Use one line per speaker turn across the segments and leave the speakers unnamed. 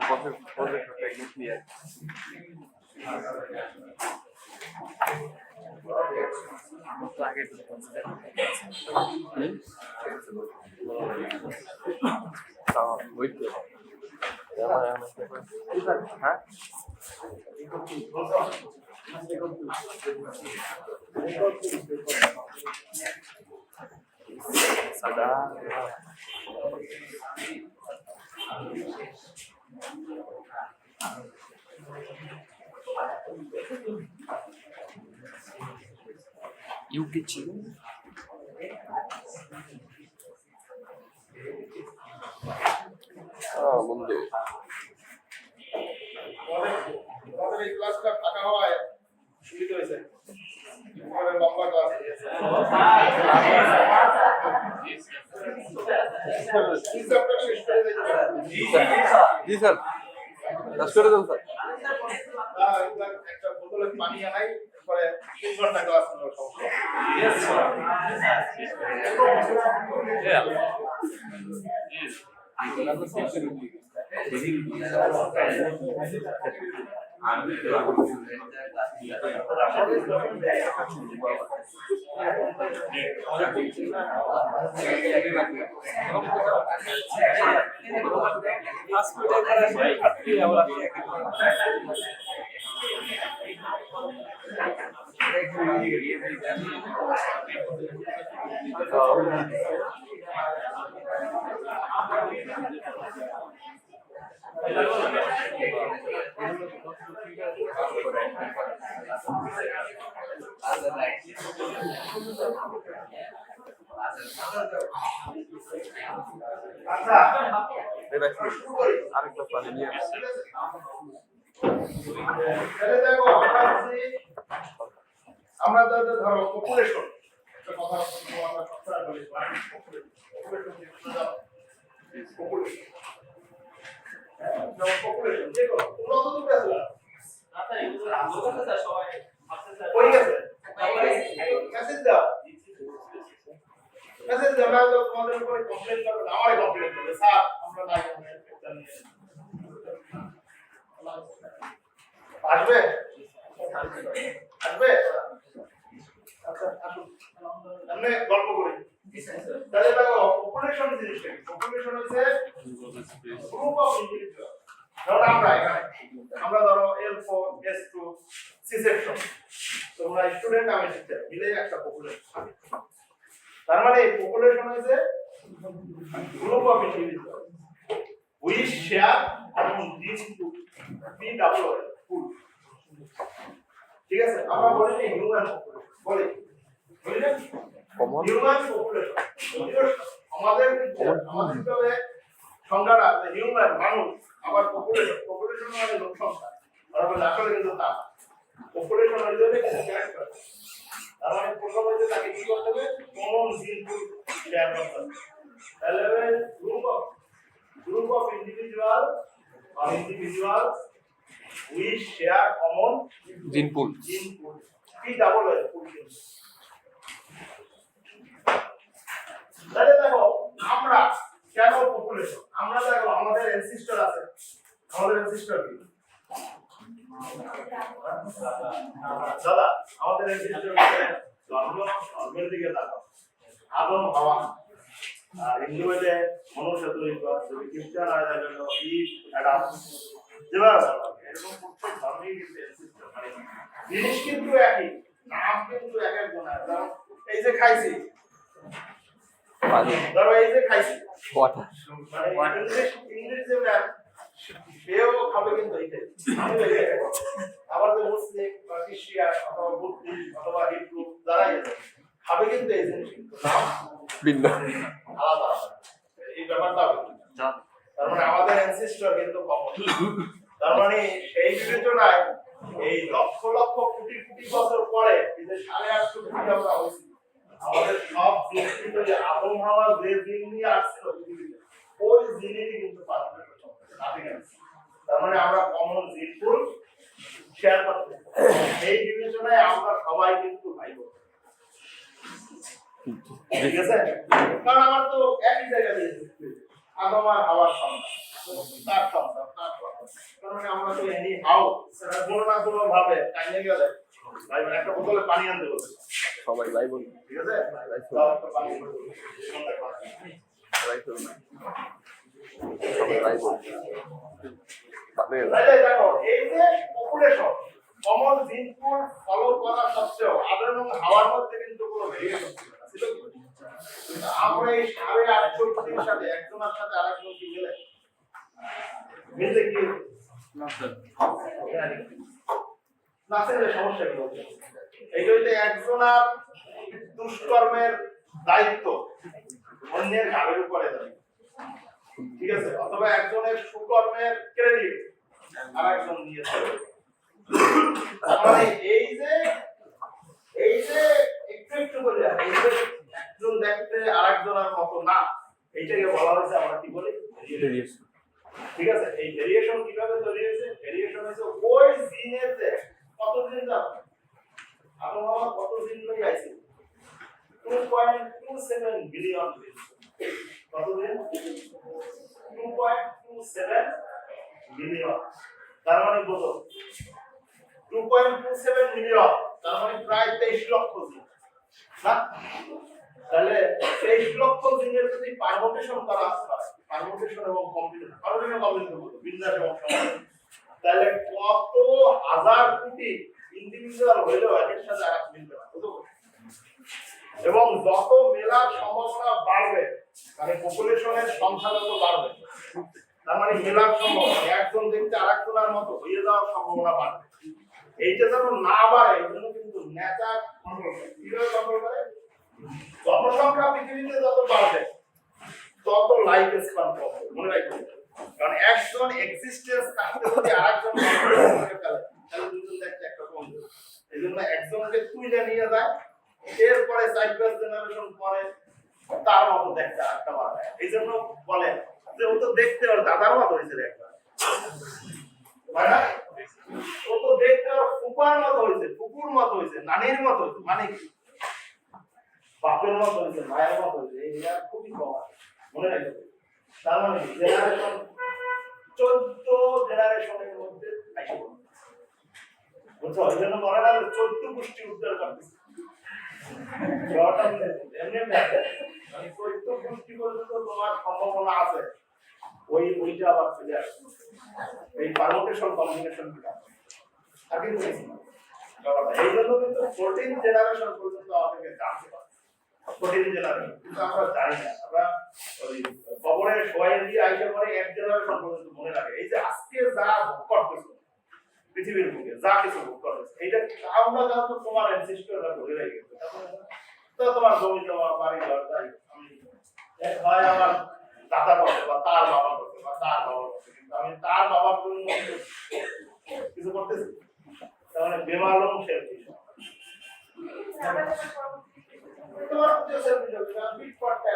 বন্ধু
আমাদের এই ক্লাসটা ফাঁকা হওয়ায় সুবিধা হয়েছে লম্বা ক্লাস
জি স্যার শেষ করে দেন স্যার
একটা বোতলে পানি আনাই পরে 3 ঘন্টা ক্লাস নেওয়ার
আরেকটা পানি নিয়ে
আমরা ধরো পপুলেশন কথা বলি তোমাদের উপরে কমপ্লেন করবে আমারে কমপ্লেন করবে স্যার আমরা নাই আসবে আসবে আচ্ছা আসুন আমরা গল্প করি তাহলে দেখো পপুলেশন জিনিসটা কি পপুলেশন হচ্ছে গ্রুপ অফ ইন্ডিভিজুয়াল ধরো আমরা ধরো L4 S2 C সেকশন তোমরা স্টুডেন্ট আমি টিচার মিলে একটা পপুলেশন তার মানে পপুলেশন হচ্ছে group of individual we share among these two PWL ঠিক আছে আমরা বলি হিউম্যান পপুলেশন বলি বুঝলেন হিউম্যান পপুলেশন আমাদের কিভাবে সংখ্যাটা আছে হিউম্যান মানুষ আবার পপুলেশন মানে লোক সংখ্যা আর আসলে কিন্তু তা পপুলেশন হইলে কিন্তু ক্যারেক্টার তার মানে প্রথম হইতে তাকে কি করতে হবে কমন জিন শেয়ার করতে হবে তাহলে group of individuals we share common
gene pool
PWL তাহলে দেখো আমরা কেন পপুলেশন আমরা দেখো আমাদের অ্যানসেস্টর আছে আমাদের অ্যানসেস্টর কি দাদা আমাদের অ্যানসেস্টর ধর্মের দিকে তাকাও আদম হাওয়া আর হিন্দুতে মনুষ্য তৈরি করা যদি খ্রিস্টান আর দেখো ইভ অ্যাডাম যেভাবে এরকম প্রত্যেক ধর্মেই কিন্তু অ্যানসেস্টর মানে জিনিস কিন্তু একই নাম কিন্তু এক এক জনের ধরো এই যে খাইছি ধরো এই যে খাইছি
ওয়াটার
মানে ইংলিশ যে ম্যাম সেও খাবে কিন্তু এইটাই আবার যে মুসলিম বা খ্রিস্টান অথবা বুদ্ধিস্ট অথবা হিন্দু যারাই আছে খাবে কিন্তু এই জিনিস কিন্তু নাম
ভিন্ন
আলাদা এই ব্যাপারটা তার মানে আমাদের অ্যানসেস্টর কিন্তু কমন তার মানে সেই বিবেচনায় এই লক্ষ লক্ষ কোটি কোটি বছর পরে এই যে 850 কোটি আমরা হইছি আমাদের সব জিনিস যে আদম হাওয়া যে জিন নিয়ে আসছিল পৃথিবীতে ওই জিনেরই কিন্তু পার্থক্য তার মানে আমরা কমন জিন পুল শেয়ার করতে এই বিবেচনায় আমরা সবাই কিন্তু ভাই বোন ঠিক আছে কারণ আমার তো একই জায়গায় আদম আর হাওয়ার সন্তান, তার সন্তান, তার সন্তান। কারণ আমরা তো এনি হাউ সেটা কোনো না কোনো ভাবে টাইমে গেলে ভাই একটা বোতলে পানি আনতে বলতে
সবাই ভাই বল
ঠিক আছে দাও একটা পানি
সবাই ভাই বল
তাহলে দেখো এই যে পপুলেশন কমন জিনপুল ফলো করা সত্ত্বেও আদম এবং হাওয়ার মধ্যে কিন্তু কোনো ভেরিয়েশন ছিল না, ছিল কি? কিন্তু আমরা এই 850 সাথে একজনের সাথে আরেকজন কি মিলে মিলে কি নাসের সমস্যা কি হচ্ছে? এই যে একজনের দুষ্কর্মের দায়িত্ব অন্যের ঘাড়ের উপরে দেয়, ঠিক আছে, অথবা একজনের সুকর্মের ক্রেডিট আরেকজন নিয়েছে। মানে এই যে একটু করে এই যে একজন দেখতে আরেকজনের মতো না, এইটাকে বলা হয়েছে আমরা কি বলি ভেরিয়েশন। ঠিক আছে, এই ভেরিয়েশন কিভাবে তৈরি হয়েছে? ভেরিয়েশন হচ্ছে ওই জিনের যে কতদিন যাবে আবহাওয়া কত দিন ধরে আছে 2.27 বিলিয়ন কতদিন 2.27 বিলিয়ন, তার মানে কত 2.27 মিলিয়ন, তার মানে প্রায় 23 লক্ষ দিন না? তাহলে 23 লক্ষ দিনের যদি পারমুটেশন করা হয়, পারমুটেশন এবং কম্বিনেশন বলতে বিন্যাস এবং সমাধান, তাহলে কত হাজার কোটি ইন্ডিভিজুয়াল হইলেও এর সাথে আরেক মিলবে না, এবং যত মেলার সম্ভাবনা বাড়বে মানে পপুলেশনের সংখ্যা যত বাড়বে তার মানে মেলার সম্ভাবনা একজন দেখতে আরেকজনের মতো হয়ে যাওয়ার সম্ভাবনা বাড়বে। এইটা যেন না বাড়ে এই জন্য কিন্তু নেচার কিভাবে কন্ট্রোল করে? জনসংখ্যা পৃথিবীতে যত বাড়বে তত লাইফ স্প্যান কমবে, মনে রাখবেন। কারণ একজন এক্সিস্টেন্স থাকতে যদি আরেকজন করে ফেলে তাহলে দুজন দেখতে একটা কমবে। এই জন্য একজনকে তুলে নিয়ে যায়, এরপরে 4-5 জেনারেশন পরে তার মতো দেখতে আরেকটা বাড়বে। এই জন্য বলে যে ও তো দেখতে ওর দাদার মতো হয়েছিল একবার, হয় না? ও তো দেখতে ওর ফুপার মতো হয়েছে, ফুপুর মতো হয়েছে, নানির মতো হয়েছে, মানে কি বাপের মতো হয়েছে, মায়ের মতো হয়েছে, এইটা খুবই কম, মনে রাখবে। তার মানে জেনারেশন 14 জেনারেশনের মধ্যে আইসা বুঝছো? এই জন্য মনে রাখবে 14 গোষ্ঠী উদ্ধার করতেছে। এমনি দেখে মানে 14 গোষ্ঠী পর্যন্ত তোমার সম্ভাবনা আছে ওইটা আবার চলে আসবে এই পারমুটেশন কম্বিনেশন গুলো। আর কিন্তু এই জন্য কিন্তু 14 জেনারেশন পর্যন্ত আমাদেরকে জানতে হবে, 14 জেনারেশন কিন্তু আমরা জানি না। আমরা ওই কবরে শোয়াই দিয়ে আইসা পরে এক জেনারেশন পর্যন্ত মনে রাখে। এই যে আজকে যা ভোগ করতেছো পৃথিবীর বুকে যা কিছু ভোগ করতেছো এইটা আমরা জানতো তোমার অ্যানসেস্টররা ধরে রেখেছে, তো তোমার জমি জমা বাড়ি ঘর তাই আমি হয় আমার দাদা করতে বা তার বাবা করতে বা তার বাবা করতে, কিন্তু আমি তার বাবার জন্য কিছু করতেছি, তার মানে বেমালুম সেলফিশ। তোমার যে সেলফিশ বিট করতে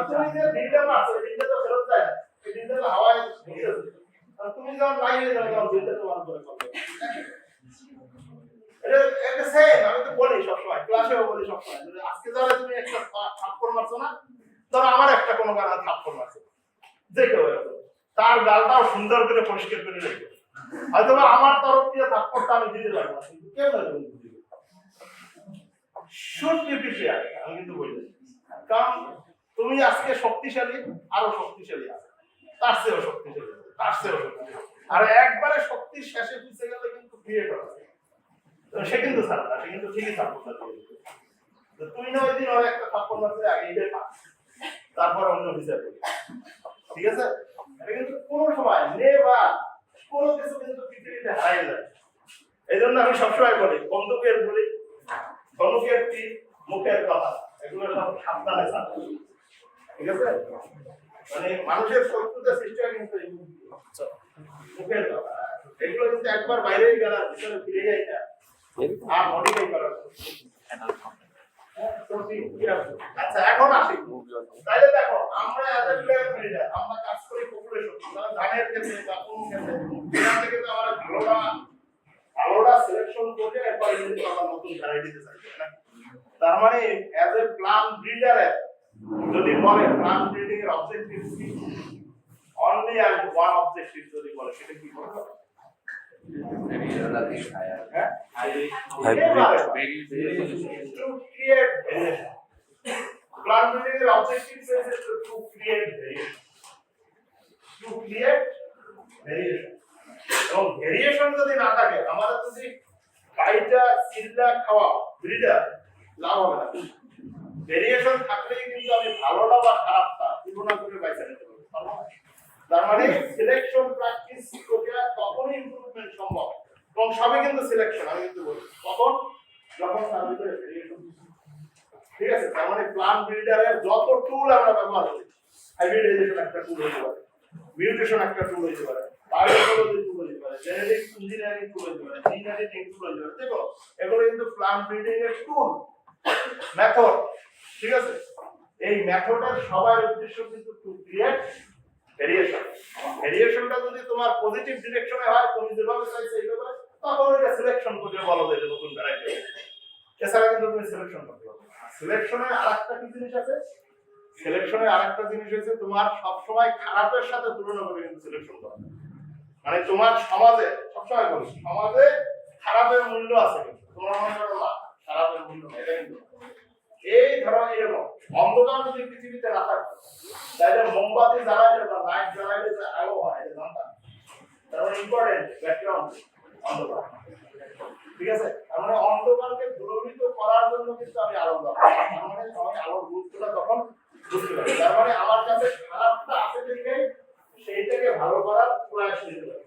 তুমি যে দিনটা মারছো দিনটা তো ফেরত যায় না, এই দিনটা তো হাওয়ায় ভেঙে যাচ্ছে, আর তুমি যখন লাইনে যাও তখন দিনটা তোমার উপরে করবে। এটা সেম আমি তো বলি সবসময়, ক্লাসেও বলি সবসময়, যদি আজকে যারা তুমি একটা থাপ্পড় মারছো না, ধরো আমার একটা কোনো কারণে থাপ্পড় মারছে, যে কেউ তার গালটাও সুন্দর করে পরিষ্কার করে রেখে হয়তো আমার তরফ দিয়ে থাপ্পড়টা আমি দিতে পারবো না, কিন্তু কেউ না শুড বি প্রিপেয়ার্ড আমি কিন্তু বলি। কারণ তুমি আজকে শক্তিশালী, আরো শক্তিশালী আছে, তার চেয়েও শক্তিশালী, তার চেয়েও শক্তিশালী, আর একবারে শক্তির শেষে পিছে গেলে কিন্তু ক্রিয়েট হবে, সে কিন্তু ছাড়বে না, সে কিন্তু ঠিকই থাপ্পড়টা দিয়ে দেবে। তুই না ওই দিন ওর একটা থাপ্পড় মারতে আগে এইটাই পা, তারপর অন্য বিচার করি, ঠিক আছে? এটা কিন্তু কোনো সময় নেভার কোনো কিছু কিন্তু পৃথিবীতে হারাই যায়। এই জন্য আমি সবসময় বলি বন্দুকের গুলি, ধনুকের তীর, মুখের কথা, এগুলো সব সাবধানে থাকবে, ঠিক আছে? মানে মানুষের শত্রুতা সৃষ্টি হয় কিন্তু মুখের কথা, এগুলো কিন্তু একবার বাইরে গেলে ভিতরে ফিরে যায় না আর মডিফাই করা। আচ্ছা এখন আসি, তাইলে দেখো আমরা এজ এ প্লেয়ার বিল্ডার আমরা কাজ করি পপুলেশন, মানে ধানের ক্ষেত্রে বা কোন ক্ষেত্রে এখান থেকে তো আমরা ভালোটা সিলেকশন করে এরপর কিন্তু আমরা নতুন ভ্যারাইটিতে চাই না। তার মানে এজ এ প্ল্যান বিল্ডারের যদি বলে প্লান্ট ব্রিডিং এর অবজেক্টিভ কি, অনলি অ্যান্ড ওয়ান অবজেক্টিভ যদি বলে, সেটা কি বলবো? হ্যাঁ, to create variation. Plant breeding এর objective is to create variation. To create variation. এবং ভেরিয়েশন যদি না থাকে, আমাদের যদি কাইটা চিল্লা খাওয়া ব্রিডার লাভ হবে না। ভেরিয়েশন থাকলেই কিন্তু আমি ভালোটা বা খারাপটা তুলনা করে বাইসা নিতে পারবো। তার মানে সিলেকশন প্র্যাকটিস প্রক্রিয়া তখনই ইমপ্রুভমেন্ট সম্ভব, এবং সবই কিন্তু সিলেকশন। আমি কিন্তু বলি কখন, যখন তার ভিতরে ভেরিয়েশন। ঠিক আছে, তার মানে প্লান্ট ব্রিডারের যত টুল আমরা ব্যবহার করি, হাইব্রিডাইজেশন একটা টুল হতে পারে, মিউটেশন একটা টুল হতে পারে, বায়োটেকনোলজি টুল হতে পারে, জেনেটিক ইঞ্জিনিয়ারিং টুল হতে পারে, জিন এডিটিং টুল হতে পারে। দেখো এগুলো কিন্তু প্লান্ট ব্রিডিং এর টুল, মেথড। ঠিক আছে, এই মেথডের সবার উদ্দেশ্য কিন্তু টু ক্রিয়েট ভেরিয়েশন। ভেরিয়েশনটা যদি তোমার পজিটিভ ডিরেকশনে হয়, তুমি যেভাবে চাইছো এইভাবে, তখন এটা সিলেকশন করে বলা যায় যে নতুন ভ্যারাইটি। এছাড়া কিন্তু তুমি সিলেকশন করতে পারবে না। সিলেকশনের আরেকটা কি জিনিস আছে, সিলেকশনের আরেকটা জিনিস হচ্ছে তোমার সবসময় খারাপের সাথে তুলনা করে কিন্তু সিলেকশন করা। মানে তোমার সমাজে সবসময় বলি, সমাজে খারাপের মূল্য আছে, কিন্তু তোমার মনে করো না খারাপের মূল্য নেই, এটা কিন্তু এই ধরো এরকম অন্ধকার যদি পৃথিবীতে না থাকে, তাহলে মোমবাতি জ্বালাইলে বা লাইট জ্বালাইলে যে আলো হয়, এটা জানতাম। তার মানে ইম্পর্টেন্ট ব্যাকগ্রাউন্ড অন্ধকার। ঠিক আছে, তার মানে অন্ধকারকে দূরীভূত করার জন্য কিন্তু আমি আলো দেব। তার মানে আমি আলোর গুরুত্বটা তখন বুঝতে পারি। তার মানে আমার কাছে খারাপটা আছে দেখে সেইটাকে ভালো করার প্রয়াস নিতে পারি।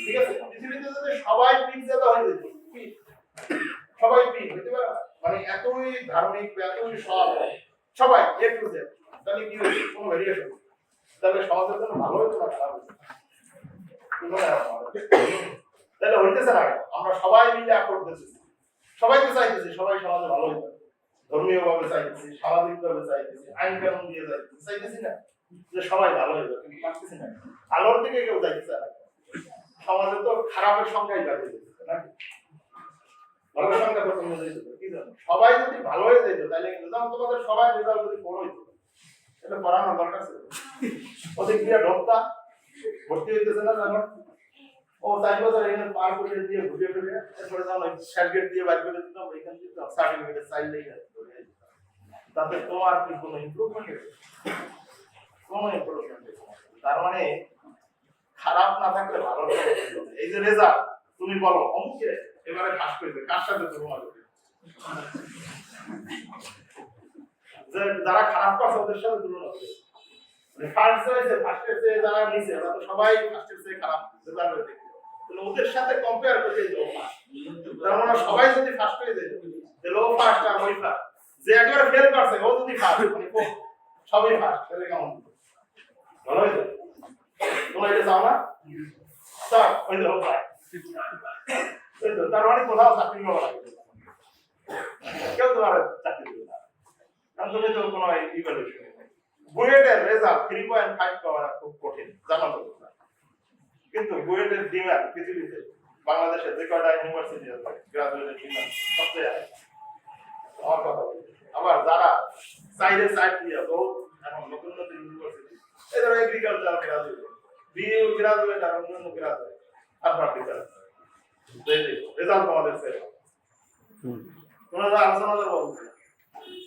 ঠিক আছে, পৃথিবীতে যদি সবাই পিজ্জাদা হয়ে যেত, সবাই পি হইতে পারে, মানে এতই ধার্মিক, এতই সৎ, সবাই এ টু জেড, তাহলে কি হয়েছে? কোনো ভেরিয়েশন, তাহলে সমাজের জন্য ভালো হতো না খারাপ হতো? তাহলে হইতেছে না। আমরা সবাই মিলে অ্যাফোর্ড করতেছি, সবাই তো চাইতেছি সবাই সমাজে ভালো হইতে, ধর্মীয় ভাবে চাইতেছি, সামাজিক ভাবে চাইতেছি, আইন কানুন দিয়ে চাইতেছি না যে সবাই ভালো হয়ে যাবে, কিন্তু পারতেছি না। আলোর দিকে কেউ চাইতেছে না। সমাজে তো খারাপের সংখ্যাই বাড়তে যেতেছে না, ভালো সংখ্যা তো কমে যেতে। কি জানো, সবাই যদি ভালো হয়ে যেত, তাহলে কিন্তু তোমাদের সবাই রেজাল্ট যদি বড় হইতো, এটা পড়ানোর দরকার ছিল। ওদের গিয়া ঢোকতা ভর্তি হইতেছে না, জানো ও 4 বছর এখানে পার করে দিয়ে ঘুরে ফিরে এরপরে যখন সার্টিফিকেট দিয়ে বাইর করে দিতাম, এখান থেকে সার্টিফিকেটের সাইন লেগে তাতে তোমার কি কোনো ইমপ্রুভমেন্ট হয়েছে? কোনো ইমপ্রুভমেন্ট হয়েছে। তার মানে খারাপ না থাকলে ভালো হবে। এই যে রেজাল্ট তুমি বলো অমুকে এবারে পাস করেছে, কার সাথে তুলনা করবে? যে যারা খারাপ করছে ওদের সাথে তুলনা করবে। মানে ফার্স্ট হয়েছে, ফার্স্টের চেয়ে যারা নিচে, ওরা তো সবাই ফার্স্টের চেয়ে খারাপ রেজাল্ট হয়েছে, তাহলে ওদের সাথে কম্পেয়ার করতে যাও না। কারণ ওরা সবাই যদি ফার্স্ট হয়ে যায়, তাহলে ও ফার্স্ট আর ওই ফার্স্ট, যে একবার ফেল করছে ও যদি ফার্স্ট, মানে সবাই ফার্স্ট, তাহলে কেমন ভালো হয়েছে? তোমরা এটা চাও না? স্যার ওই যে হোক তার মানে কোথাও চাকরি পাওয়া লাগবে, কেউ তোমার চাকরি দেবে না, কারণ তুমি তো কোনো ইভ্যালুয়েশন নেই। বুয়েটের রেজাল্ট 3.5 পাওয়া খুব কঠিন, জানো তো? কিন্তু বুয়েটের ডিমান্ড পৃথিবীতে, বাংলাদেশে যে কয়টা ইউনিভার্সিটি আছে, গ্রাজুয়েটের ডিমান্ড সবচেয়ে হাই। আমার কথা বলি, আবার যারা সাইড দিয়ে বহুত এখন নতুন নতুন ইউনিভার্সিটি, এই ধরো এগ্রিকালচার গ্রাজুয়েট, বিএ গ্রাজুয়েট আর অন্যান্য গ্রাজুয়েট, আর ভার্টিক্যাল রেজাল্ট আমাদের সেরা। তোমরা আলোচনা করবো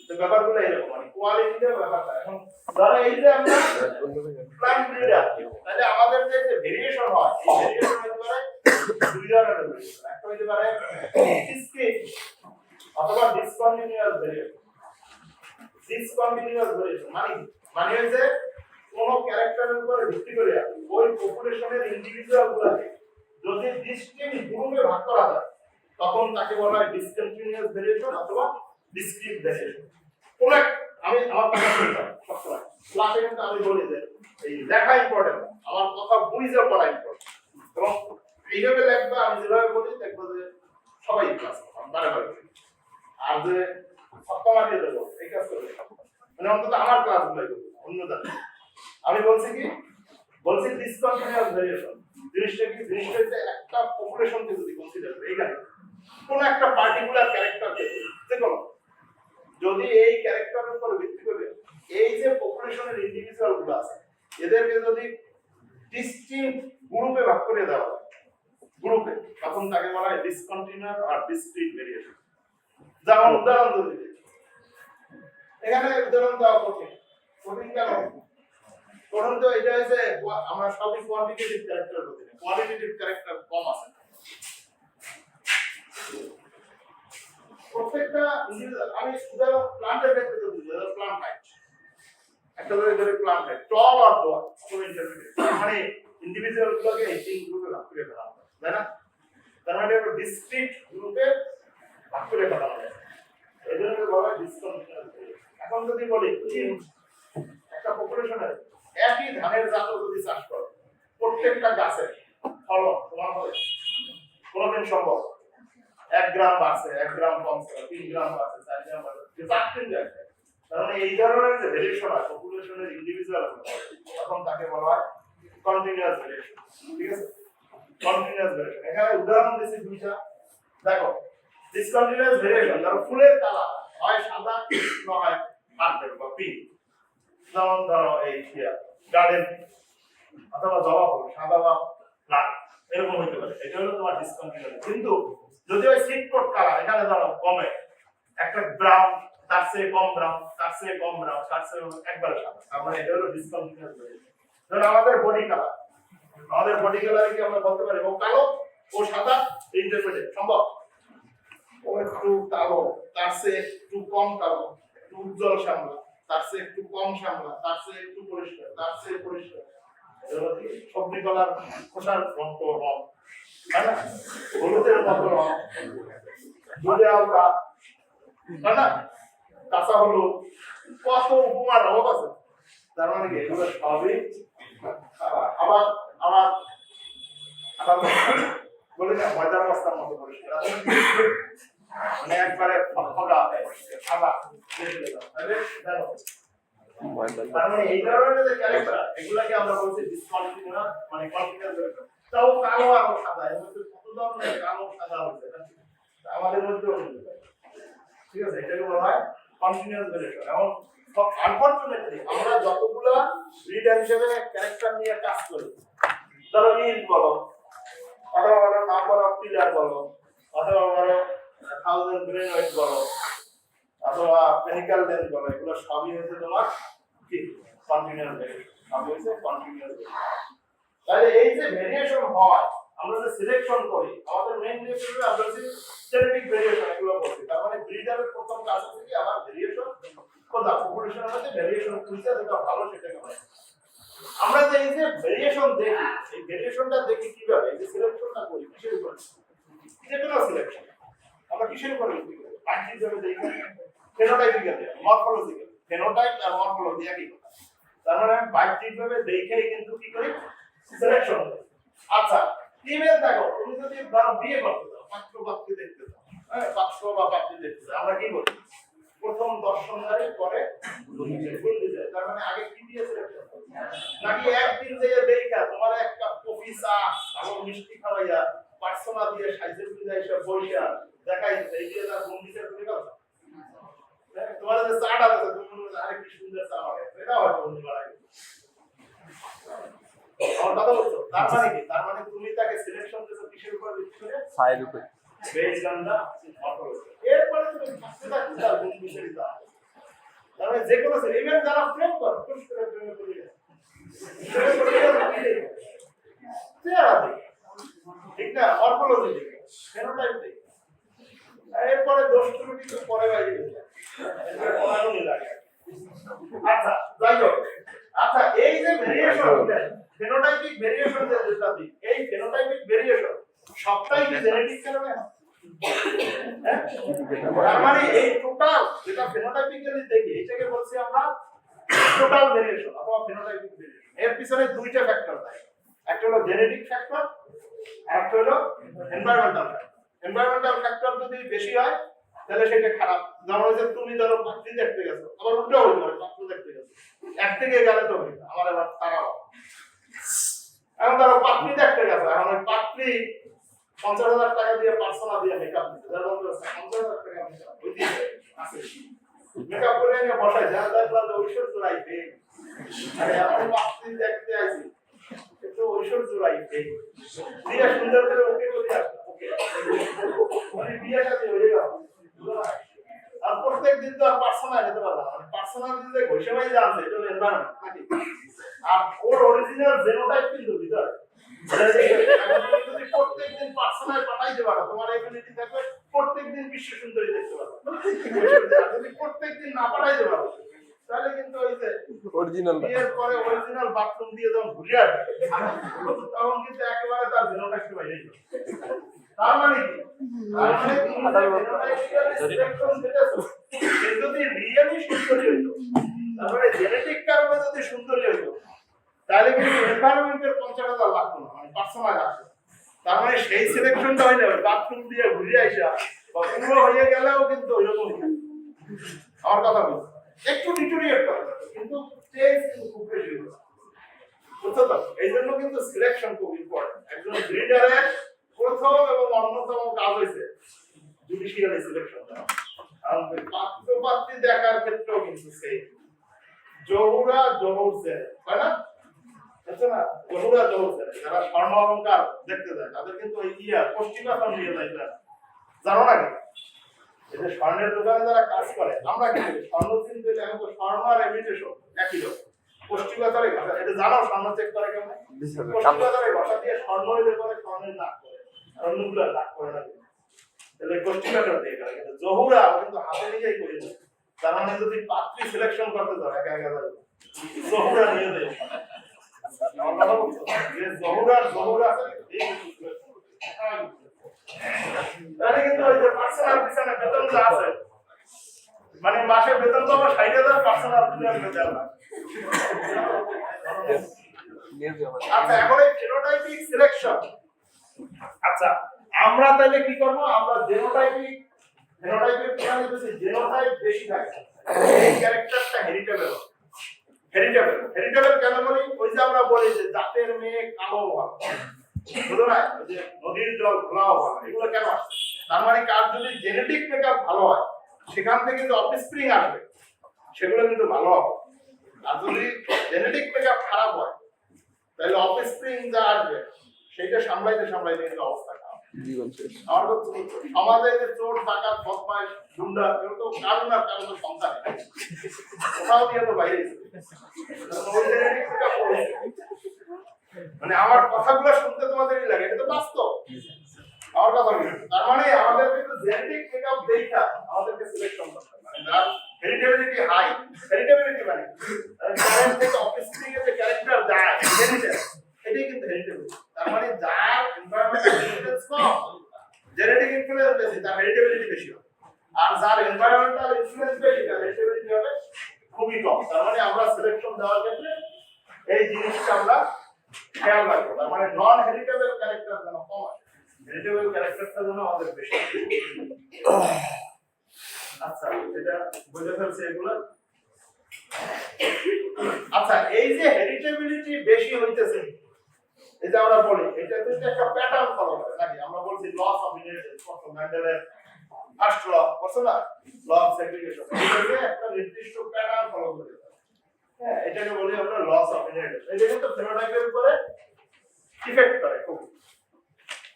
তো ব্যাপারগুলো এরকম, মানে কোয়ালিটির ব্যাপারটা। এখন ধরো এই যে আমরা প্ল্যান্ট ব্রিডার, তাহলে আমাদের যে ভেরিয়েশন হয়, এই ভেরিয়েশন হতে পারে দুই ধরনের ভেরিয়েশন। একটা হতে পারে ডিসক্রিট অথবা ডিসকন্টিনিউয়াস ভেরিয়েশন। ডিসকন্টিনিউয়াস ভেরিয়েশন মানে হচ্ছে কোন ক্যারেক্টারের উপর ভিত্তি করে ওই পপুলেশনের ইন্ডিভিজুয়াল গুলোকে যদি ডিসক্রিট গ্রুপে ভাগ করা যায়, তখন তাকে বলা হয় ডিসকন্টিনিউয়াস ভেরিয়েশন অথবা ডিসক্রিট ভেরিয়েশন। কোন আমি আমার কথা বলতাম সবসময় ক্লাসে, কিন্তু আমি বলি যে এই লেখা ইম্পর্টেন্ট, আমার কথা বুঝে পড়া ইম্পর্টেন্ট। এবং এইভাবে লেখবা, আমি যেভাবে বলি দেখবো যে সবাই ক্লাস বারে আর যে সপ্তমা দিয়ে দেবো এই কাজ করবে, মানে অন্তত আমার ক্লাসগুলোই করবো, অন্য জায়গায় আমি বলছি কি, বলছি ডিসকন্টিনিউয়াস ভেরিয়েশন জিনিসটা কি? জিনিসটা হচ্ছে একটা পপুলেশনকে যদি কনসিডার করি, এখানে কোন একটা পার্টিকুলার ক্যারেক্টারকে, যে কোনো যদি এই ক্যারেক্টারের উপর ভিত্তি করে এই যে পপুলেশনের ইন্ডিভিজুয়াল গুলো আছে এদেরকে যদি ডিসটিংক্ট গ্রুপে ভাগ করে দেওয়া হয় গ্রুপে, তখন তাকে বলা হয় ডিসকন্টিনিউয়াস আর ডিসক্রিট ভেরিয়েশন। যেমন উদাহরণ যদি দিই, এখানে উদাহরণ দেওয়া কঠিন। কঠিন কেন? কারণ তো এটা হচ্ছে আমরা সবই কোয়ান্টিটেটিভ ক্যারেক্টার বলি, কোয়ালিটেটিভ ক্যারেক্টার কম আছে। প্রত্যেকটা আমি উদাহরণ প্লান্টের ক্ষেত্রে যদি দিই, প্লান্ট হাইট একটা ধরে প্লান্ট হাইট টল আর ডোয়ার্ফ পুরো ইন্টারমিডিয়েট, মানে ইন্ডিভিজুয়াল গুলোকে এই তিন গ্রুপে ভাগ করে ফেলা হয়, তাই না? তার মানে এটা ডিসক্রিট গ্রুপে ভাগ করে ফেলা হয়, এই জন্য বলা হয় ডিসকন্টিনিউয়াস ভেরিয়েশন। এখন যদি বলি একটা পপুলেশনের একই ধানের জাত যদি চাষ করে প্রত্যেকটা গাছের ফলন সমান হবে কোনদিন সম্ভব? 1 গ্রাম বাড়ছে, 1 গ্রাম কমছে, 3 গ্রাম বাড়ছে, 4 গ্রাম বাড়ছে, চারদিন যাচ্ছে। কারণ এই ধরনের যে ভেরিয়েশন হয় পপুলেশনের ইন্ডিভিজুয়াল, তখন তাকে বলা হয় কন্টিনিউয়াস ভেরিয়েশন। ঠিক আছে, কন্টিনিউয়াস ভেরিয়েশন। এখানে উদাহরণ দিয়েছি দুইটা, দেখো ডিসকন্টিনিউয়াস ভেরিয়েশন ধরো ফুলের কালার হয় সাদা না হয় পার্পল বা পিঙ্ক। যেমন ধরো এই গার্ডেন অথবা জবা ফুল সাদা বা লাল এরকম হতে পারে, এটা হলো তোমার ডিসকন্টিনিউয়াস। কিন্তু যদি ওই সিড কোট কালার এখানে ধরো কমে একটা ব্রাউন, তার চেয়ে কম ব্রাউন, তার চেয়ে কম ব্রাউন, তার চেয়ে একবারে সাদা, তার মানে এটা হলো ডিসকন্টিনিউয়াস ভেরিয়েশন। ধরো আমাদের বডি কালার কি আমরা বলতে পারি ও কালো ও সাদা, ইন্টারপ্রেট সম্ভব? ও একটু কালো, তার চেয়ে একটু কম কালো, একটু উজ্জ্বল শ্যামলা, তার চেয়ে একটু কম শ্যামলা, তার চেয়ে একটু পরিষ্কার, তার চেয়ে পরিষ্কার। সবজি কলার খোসার রং, তাই না? হলুদের মতো রং, দুধে আলগা, তাই না? কাঁচা হলুদ, কত উপমার অভাব আছে। তার মানে কি এগুলো সবই আবার আমার বলি না ময়দার বস্তার মতো পরিষ্কার, মানে একবারে ফকফকা সাদা। তার মানে এই ধরনের যে ক্যারেক্টার এগুলাকে আমরা বলছি ডিসকন্টিনিউয়াস, মানে কন্টিনিউয়াস ভেরিয়েশন। তাও কালো আর সাদা এর মধ্যে কত ধরনের কালো সাদা হচ্ছে আমাদের মধ্যে, ঠিক আছে? এটাকে বলা হয় কন্টিনিউয়াস ভেরিয়েশন। এবং আনফরচুনেটলি আমরা যতগুলা ব্রিডার হিসেবে ক্যারেক্টার নিয়ে কাজ করি, ধরো ইন বলো অথবা বলো নাম্বার অফ পিলার বলো অথবা বলো 1000 গ্রেন ওয়েট বলো অথবা পেনিক্যাল লেন্থ বলো, এগুলো সবই হচ্ছে তোমার কি কন্টিনিউয়াস ভেরিয়েশন, সবই হচ্ছে কন্টিনিউয়াস ভেরিয়েশন। তাহলে এই যে ভেরিয়েশন হয়, আমরা যে সিলেকশন করি আমাদের মেইন রিলেশনে আমরা যে জেনেটিক ভেরিয়েশন এগুলো বলছি। তার মানে ব্রিডারের প্রথম কাজ হচ্ছে কি আবার ভেরিয়েশন কোথা পপুলেশনের মধ্যে ভেরিয়েশন খুঁজে যেটা ভালো সেটাকে বলে। আমরা যে এই যে ভেরিয়েশন দেখি, এই ভেরিয়েশনটা দেখি কিভাবে? এই যে সিলেকশনটা করি কিসের উপর? যে কোনো সিলেকশন আমরা কিসের উপর ভিত্তি করি? বাহ্যিক ভাবে দেখি, ফেনোটাইপিক্যালি, মরফোলজিক্যাল। ফেনোটাইপ আর মরফোলজি একই কথা। তার মানে বাহ্যিক ভাবে দেখেই কিন্তু কি করি? সিলেকশন করি। আচ্ছা, ফিমেল দেখো, তুমি যদি বিয়ে করতে চাও, পাত্র পাত্রী দেখতে চাও, হ্যাঁ পাত্র বা পাত্রী দেখতে চাও, আমরা কি বলি? প্রথম দর্শনদারি পরে গুলি যায়। তার মানে আগে কি দিয়ে সিলেকশন করি? নাকি একদিন যে দেখা তোমার একটা কফি চা ভালো মিষ্টি খাওয়াইয়া পার্সোনা দিয়ে সাইজে দিয়ে এসে বইয়া দেখাই এই যে তার বন্ধুকে তুমি দাও, তোমার যে চাটা আছে তুমি আরে কি সুন্দর চা হবে, এটা হয়তো বন্ধু বাড়াই। আমার কথা বলছো, তার মানে কি? তার মানে তুমি তাকে সিলেকশন দিছো কিসের উপর ভিত্তি করে? সাইড উপর, বেসড অন দা মরফোলজি। এরপরে তুমি ভাবতে থাকো তার গুণ বিশেষতা। তার মানে যে কোনো ইভেন যারা প্রেম করে খুশ করে প্রেম করে ঠিক না, মরফোলজি দেখে, ফেনোটাইপ দেখে, এরপরে দোষ ত্রুটি তো পরে বাইরে যায়, পড়াশোনা লাগে। আচ্ছা যাই হোক, আচ্ছা এই যে ভেরিয়েশন, ফেনোটাইপিক ভেরিয়েশন যেটা দিই, এই ফেনোটাইপিক ভেরিয়েশন সবটাই কি জেনেটিক কারণে? তার মানে এই টোটাল যেটা ফেনোটাইপিক্যালি দেখি এটাকে বলছি আমরা টোটাল ভেরিয়েশন অথবা ফেনোটাইপিক ভেরিয়েশন। এর পিছনে দুইটা ফ্যাক্টর থাকে, একটা হলো জেনেটিক ফ্যাক্টর আর একটা হলো এনভায়রনমেন্টাল ফ্যাক্টর। এনভায়রনমেন্টাল ফ্যাক্টর যদি বেশি হয় তাহলে সেটা খারাপ। যেমন যে তুমি ধরো পাত্রী দেখতে গেছো, আবার উল্টো হতে পারে পাত্র দেখতে গেছো, একদিকে গেলে তো আমার আবার তারাও। এখন ধরো পাত্রী দেখতে গেছো, এখন ওই পাত্রী 50,000 টাকা দিয়ে পার্সোনা দিয়ে মেকআপ দিতে, যার বন্ধু আছে 50,000 টাকা মেকআপ ওই দিয়ে আছে, মেকআপ করে নিয়ে বসাই যা দেখলাম ঐশ্বর জোড়াইতে আরে আমি পাঁচটি দেখতে আইছি একটু ঐশ্বর জোড়াইতে দিয়া সুন্দর করে ওকে করে আসো ওকে মানে বিয়ে সাথে হয়ে গেল আর প্রত্যেক দিন তো আর পার্সোনাল হতে পারলাম মানে পার্সোনাল যে ঘষে ভাই জানছে এটা হলো এনভায়রনমেন্ট নাকি আর ওর অরিজিনাল জেনোটাইপ কিন্তু ভিতরে যদি প্রত্যেকদিন পার্সোনাল পাঠাইতে পারো তোমার এবিলিটি থাকবে প্রত্যেকদিন বিশ্ব সুন্দরী দেখতে পারো যদি প্রত্যেকদিন না পাঠাইতে পারো তাহলে কিন্তু ওই যে
অরিজিনাল
বিয়ের পরে অরিজিনাল বাথরুম দিয়ে যখন ঘুরে আসবে তখন কিন্তু একেবারে তার জেনোটাইপ বাইরে যাবে তার মানে কি তার মানে যদি রিয়েলি সুন্দরী হইতো তারপরে জেনেটিক কারণে যদি সুন্দরী হইতো তাহলে কিন্তু এনভায়রনমেন্টের 50,000 লাগতো না মানে পার্সোনাল লাগতো তার মানে সেই সিলেকশনটা হয়ে যাবে বাথরুম দিয়ে ঘুরে আইসা বা পুরো হয়ে গেলেও কিন্তু ওইরকমই থাকে আমার কথা বলছি একটু ডিটোরিয়েট করা কিন্তু চেঞ্জ কিন্তু খুব বেশি হলো বুঝছো তো এই জন্য কিন্তু সিলেকশন খুব ইম্পর্টেন্ট একজন ব্রিডারের প্রথম এবং অন্যতম কাজ হয়েছে জুডিশিয়াল সিলেকশন আর পাত্রপাত্রী দেখার ক্ষেত্রেও কিন্তু সেই জহুরা জহুরছে তাই না আচ্ছা না জহুরা জহুরছে যারা স্বর্ণ অলংকার দেখতে যায় তাদের কিন্তু ওই পশ্চিমাসন নিয়ে যায় না জানো না কি এই যে স্বর্ণের দোকানে যারা কাজ করে আমরা কি স্বর্ণ চিনতে গেলে এখন তো স্বর্ণ আর ইমিটেশন একই লোক পশ্চিমাসরে এটা জানো স্বর্ণ চেক করে কেমন পশ্চিমাসরে ভাষা দিয়ে স্বর্ণ হইলে পরে স্বর্ণের দাগ করে আর অন্যগুলো দাগ করে না তাহলে পশ্চিমাসর দিয়ে করে কিন্তু জহুরা কিন্তু হাতে নিজেই করে দেয় তার মানে যদি পাত্রী সিলেকশন করতে যাও একা একা যাবে জহুরা নিয়ে দেয় জহুরা তাহলে কিন্তু ওই যে পার্সোনাল পিছনে বেতন যা আছে মানে মাসে বেতন তো 60,000 পার্সোনাল বেতন না আচ্ছা এখন এই ফিনোটাইপিক সিলেকশন আচ্ছা আমরা তাহলে কি করব আমরা জেনোটাইপের প্ল্যানে যদি জেনোটাইপ বেশি থাকে এই ক্যারেক্টারটা হেরিটেবল কেন বলি ওই যে আমরা বলি যে জাতের মেয়ে কালো ভালো বুঝো না যে নদীর জল ঘোলাও ভালো এগুলো কেন আসে তার মানে কার যদি জেনেটিক মেকআপ ভালো হয় সেখান থেকে যে অফস্প্রিং আসবে সেগুলো কিন্তু ভালো হবে আর যদি জেনেটিক মেকআপ খারাপ হয় তাহলে অফস্প্রিং যা আসবে সেটা সামলাইতে কিন্তু অবস্থা খারাপ
জীবন শেষ
আমার তো সমাজে যে চোর ডাকাত বদমাইশ গুন্ডা এগুলো তো কারণ আর কারণ সন্তান ওটাও দিয়ে তো বাইরে মানে আমার কথাগুলো শুনতে তোমাদেরই লাগে এটা তো বাস্তব আমার কথা বলি তার মানে আমাদের কিন্তু জেনেটিক মেকআপ দেখা আমাদেরকে সিলেকশন করতে হবে মানে যার হেরিটেবিলিটি হাই হেরিটেবিলিটি মানে প্যারেন্ট থেকে অফিসিং এর যে ক্যারেক্টার যায় জেনেটিক এটাই কিন্তু হেরিটেবিলিটি তার মানে যার এনভায়রনমেন্টাল ইনফ্লুয়েন্স কম জেনেটিক ইনফ্লুয়েন্স বেশি তার হেরিটেবিলিটি বেশি হবে আর যার এনভায়রনমেন্টাল ইনফ্লুয়েন্স বেশি তার হেরিটেবিলিটি হবে খুবই কম তার মানে আমরা সিলেকশন দেওয়ার ক্ষেত্রে এই জিনিসটা আমরা খেয়াল রাখবো তার মানে নন হেরিটেবল ক্যারেক্টার যেন কম আসে হেরিটেবল ক্যারেক্টারটা যেন আমাদের বেশি আচ্ছা এটা বুঝে ফেলছে এগুলো আচ্ছা এই যে হেরিটেবিলিটি বেশি হইতেছে এই যে আমরা বলি এটা তো একটা প্যাটার্ন ফলো করে নাকি আমরা বলছি লস অফ ইনহেরিটেন্স কত ম্যান্ডেলের ফার্স্ট ল কত না ল অফ সেগ্রিগেশন এটা একটা নির্দিষ্ট প্যাটার্ন ফলো করে হ্যাঁ এটাকে বলি আমরা লস অফ ইনহেরিটেন্স এটা কিন্তু ফেনোটাইপের উপরে ইফেক্ট করে খুব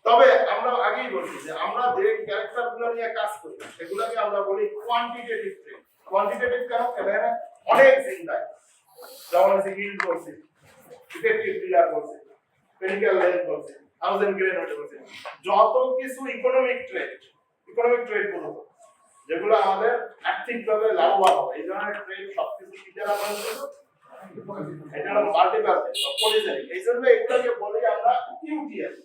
তবে আমরা আগেই বলছি যে আমরা যে ক্যারেক্টারগুলো নিয়ে কাজ করি সেগুলোকে আমরা বলি কোয়ান্টিটেটিভ ট্রেট কোয়ান্টিটেটিভ কেন এখানে অনেক জিনিস থাকে যেমন আছে হিল্ড বলছি ইফেক্টিভ পিলার বলছি পেনিক্যাল লেন্থ বলছি থাউজেন্ড গ্রেন বলছি যত কিছু ইকোনমিক ট্রেড বলবো যেগুলো আমাদের আর্থিকভাবে লাভবান হবে এই ধরনের ট্রেড সবকিছু কি দ্বারা বানানো এটা হলো মাল্টিপল পলিজেনিক এই জন্য এগুলোকে বলি আমরা কিউটিএল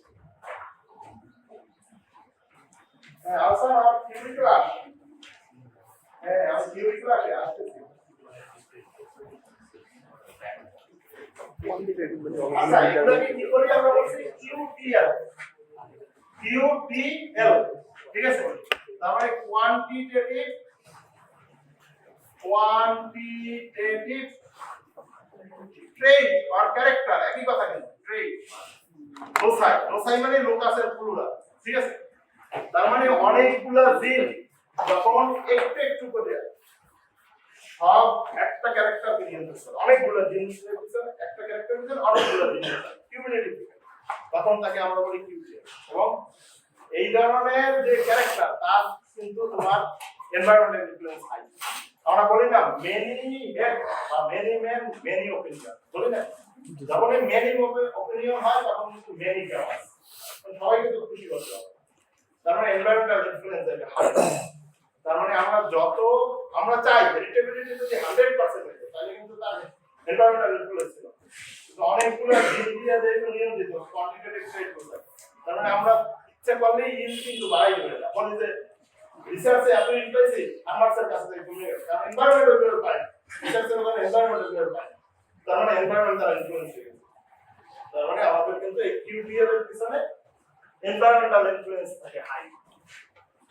হ্যাঁ আচ্ছা আমার থিওরি ক্লাস হ্যাঁ আমি থিওরি ক্লাসে আসতেছি আচ্ছা এগুলোকে কি বলি আমরা বলছি কিউটিএল ঠিক আছে তার মানে কোয়ান্টিটেটিভ ট্রেট আর ক্যারেক্টার একই কথা কিন্তু ট্রেট লোসাই মানে লোকাসের প্লুরাল ঠিক আছে তার মানে অনেকগুলা জিন যখন একটু করে সব একটা ক্যারেক্টারকে নিয়ন্ত্রণ করে, অনেকগুলো জিনিসের পিছনে একটা ক্যারেক্টার পিছনে অনেকগুলো জিনিস কিউমুলেটিভ, তখন তাকে আমরা বলি কিউজিএফ। এবং এই ধরনের যে ক্যারেক্টার তার কিন্তু তোমার এনভায়রনমেন্টাল ইনফ্লুয়েন্স হাই। আমরা বলি না মেনি হেড বা মেনি ম্যান মেনি অপিনিয়ন, বলি না, যখন মেনি অপিনিয়ন হয় তখন কিন্তু মেনি কেওয়াস, সবাই কিন্তু খুশি করতে হবে। তার মানে এনভায়রনমেন্টাল ইনফ্লুয়েন্স এটা হাই। তার মানে আমরা চাই হেরিটেবিলিটি যদি 100% হয় তাহলে কিন্তু তার এনভায়রনমেন্টাল ইনফ্লুয়েন্স ছিল, কিন্তু অনেকগুলো দিক দিয়ে যেহেতু নিয়ন্ত্রিত কোয়ান্টিটেটিভ ট্রেড করতে, তার মানে আমরা ইচ্ছা করলে ইন কিন্তু বাড়াই দেবে না। বলি যে রিসার্চে এত ইন্টারেস্ট আমার স্যার কাছে থেকে কমে গেছে, কারণ এনভায়রনমেন্টাল উপর পাই, রিসার্চের উপর এনভায়রনমেন্টাল উপর পাই, তার মানে এনভায়রনমেন্টাল ইনফ্লুয়েন্স হয়ে গেছে। তার মানে আমাদের কিন্তু এই কিউটিএল এর পিছনে এনভায়রনমেন্টাল ইনফ্লুয়েন্স থাকে হাই,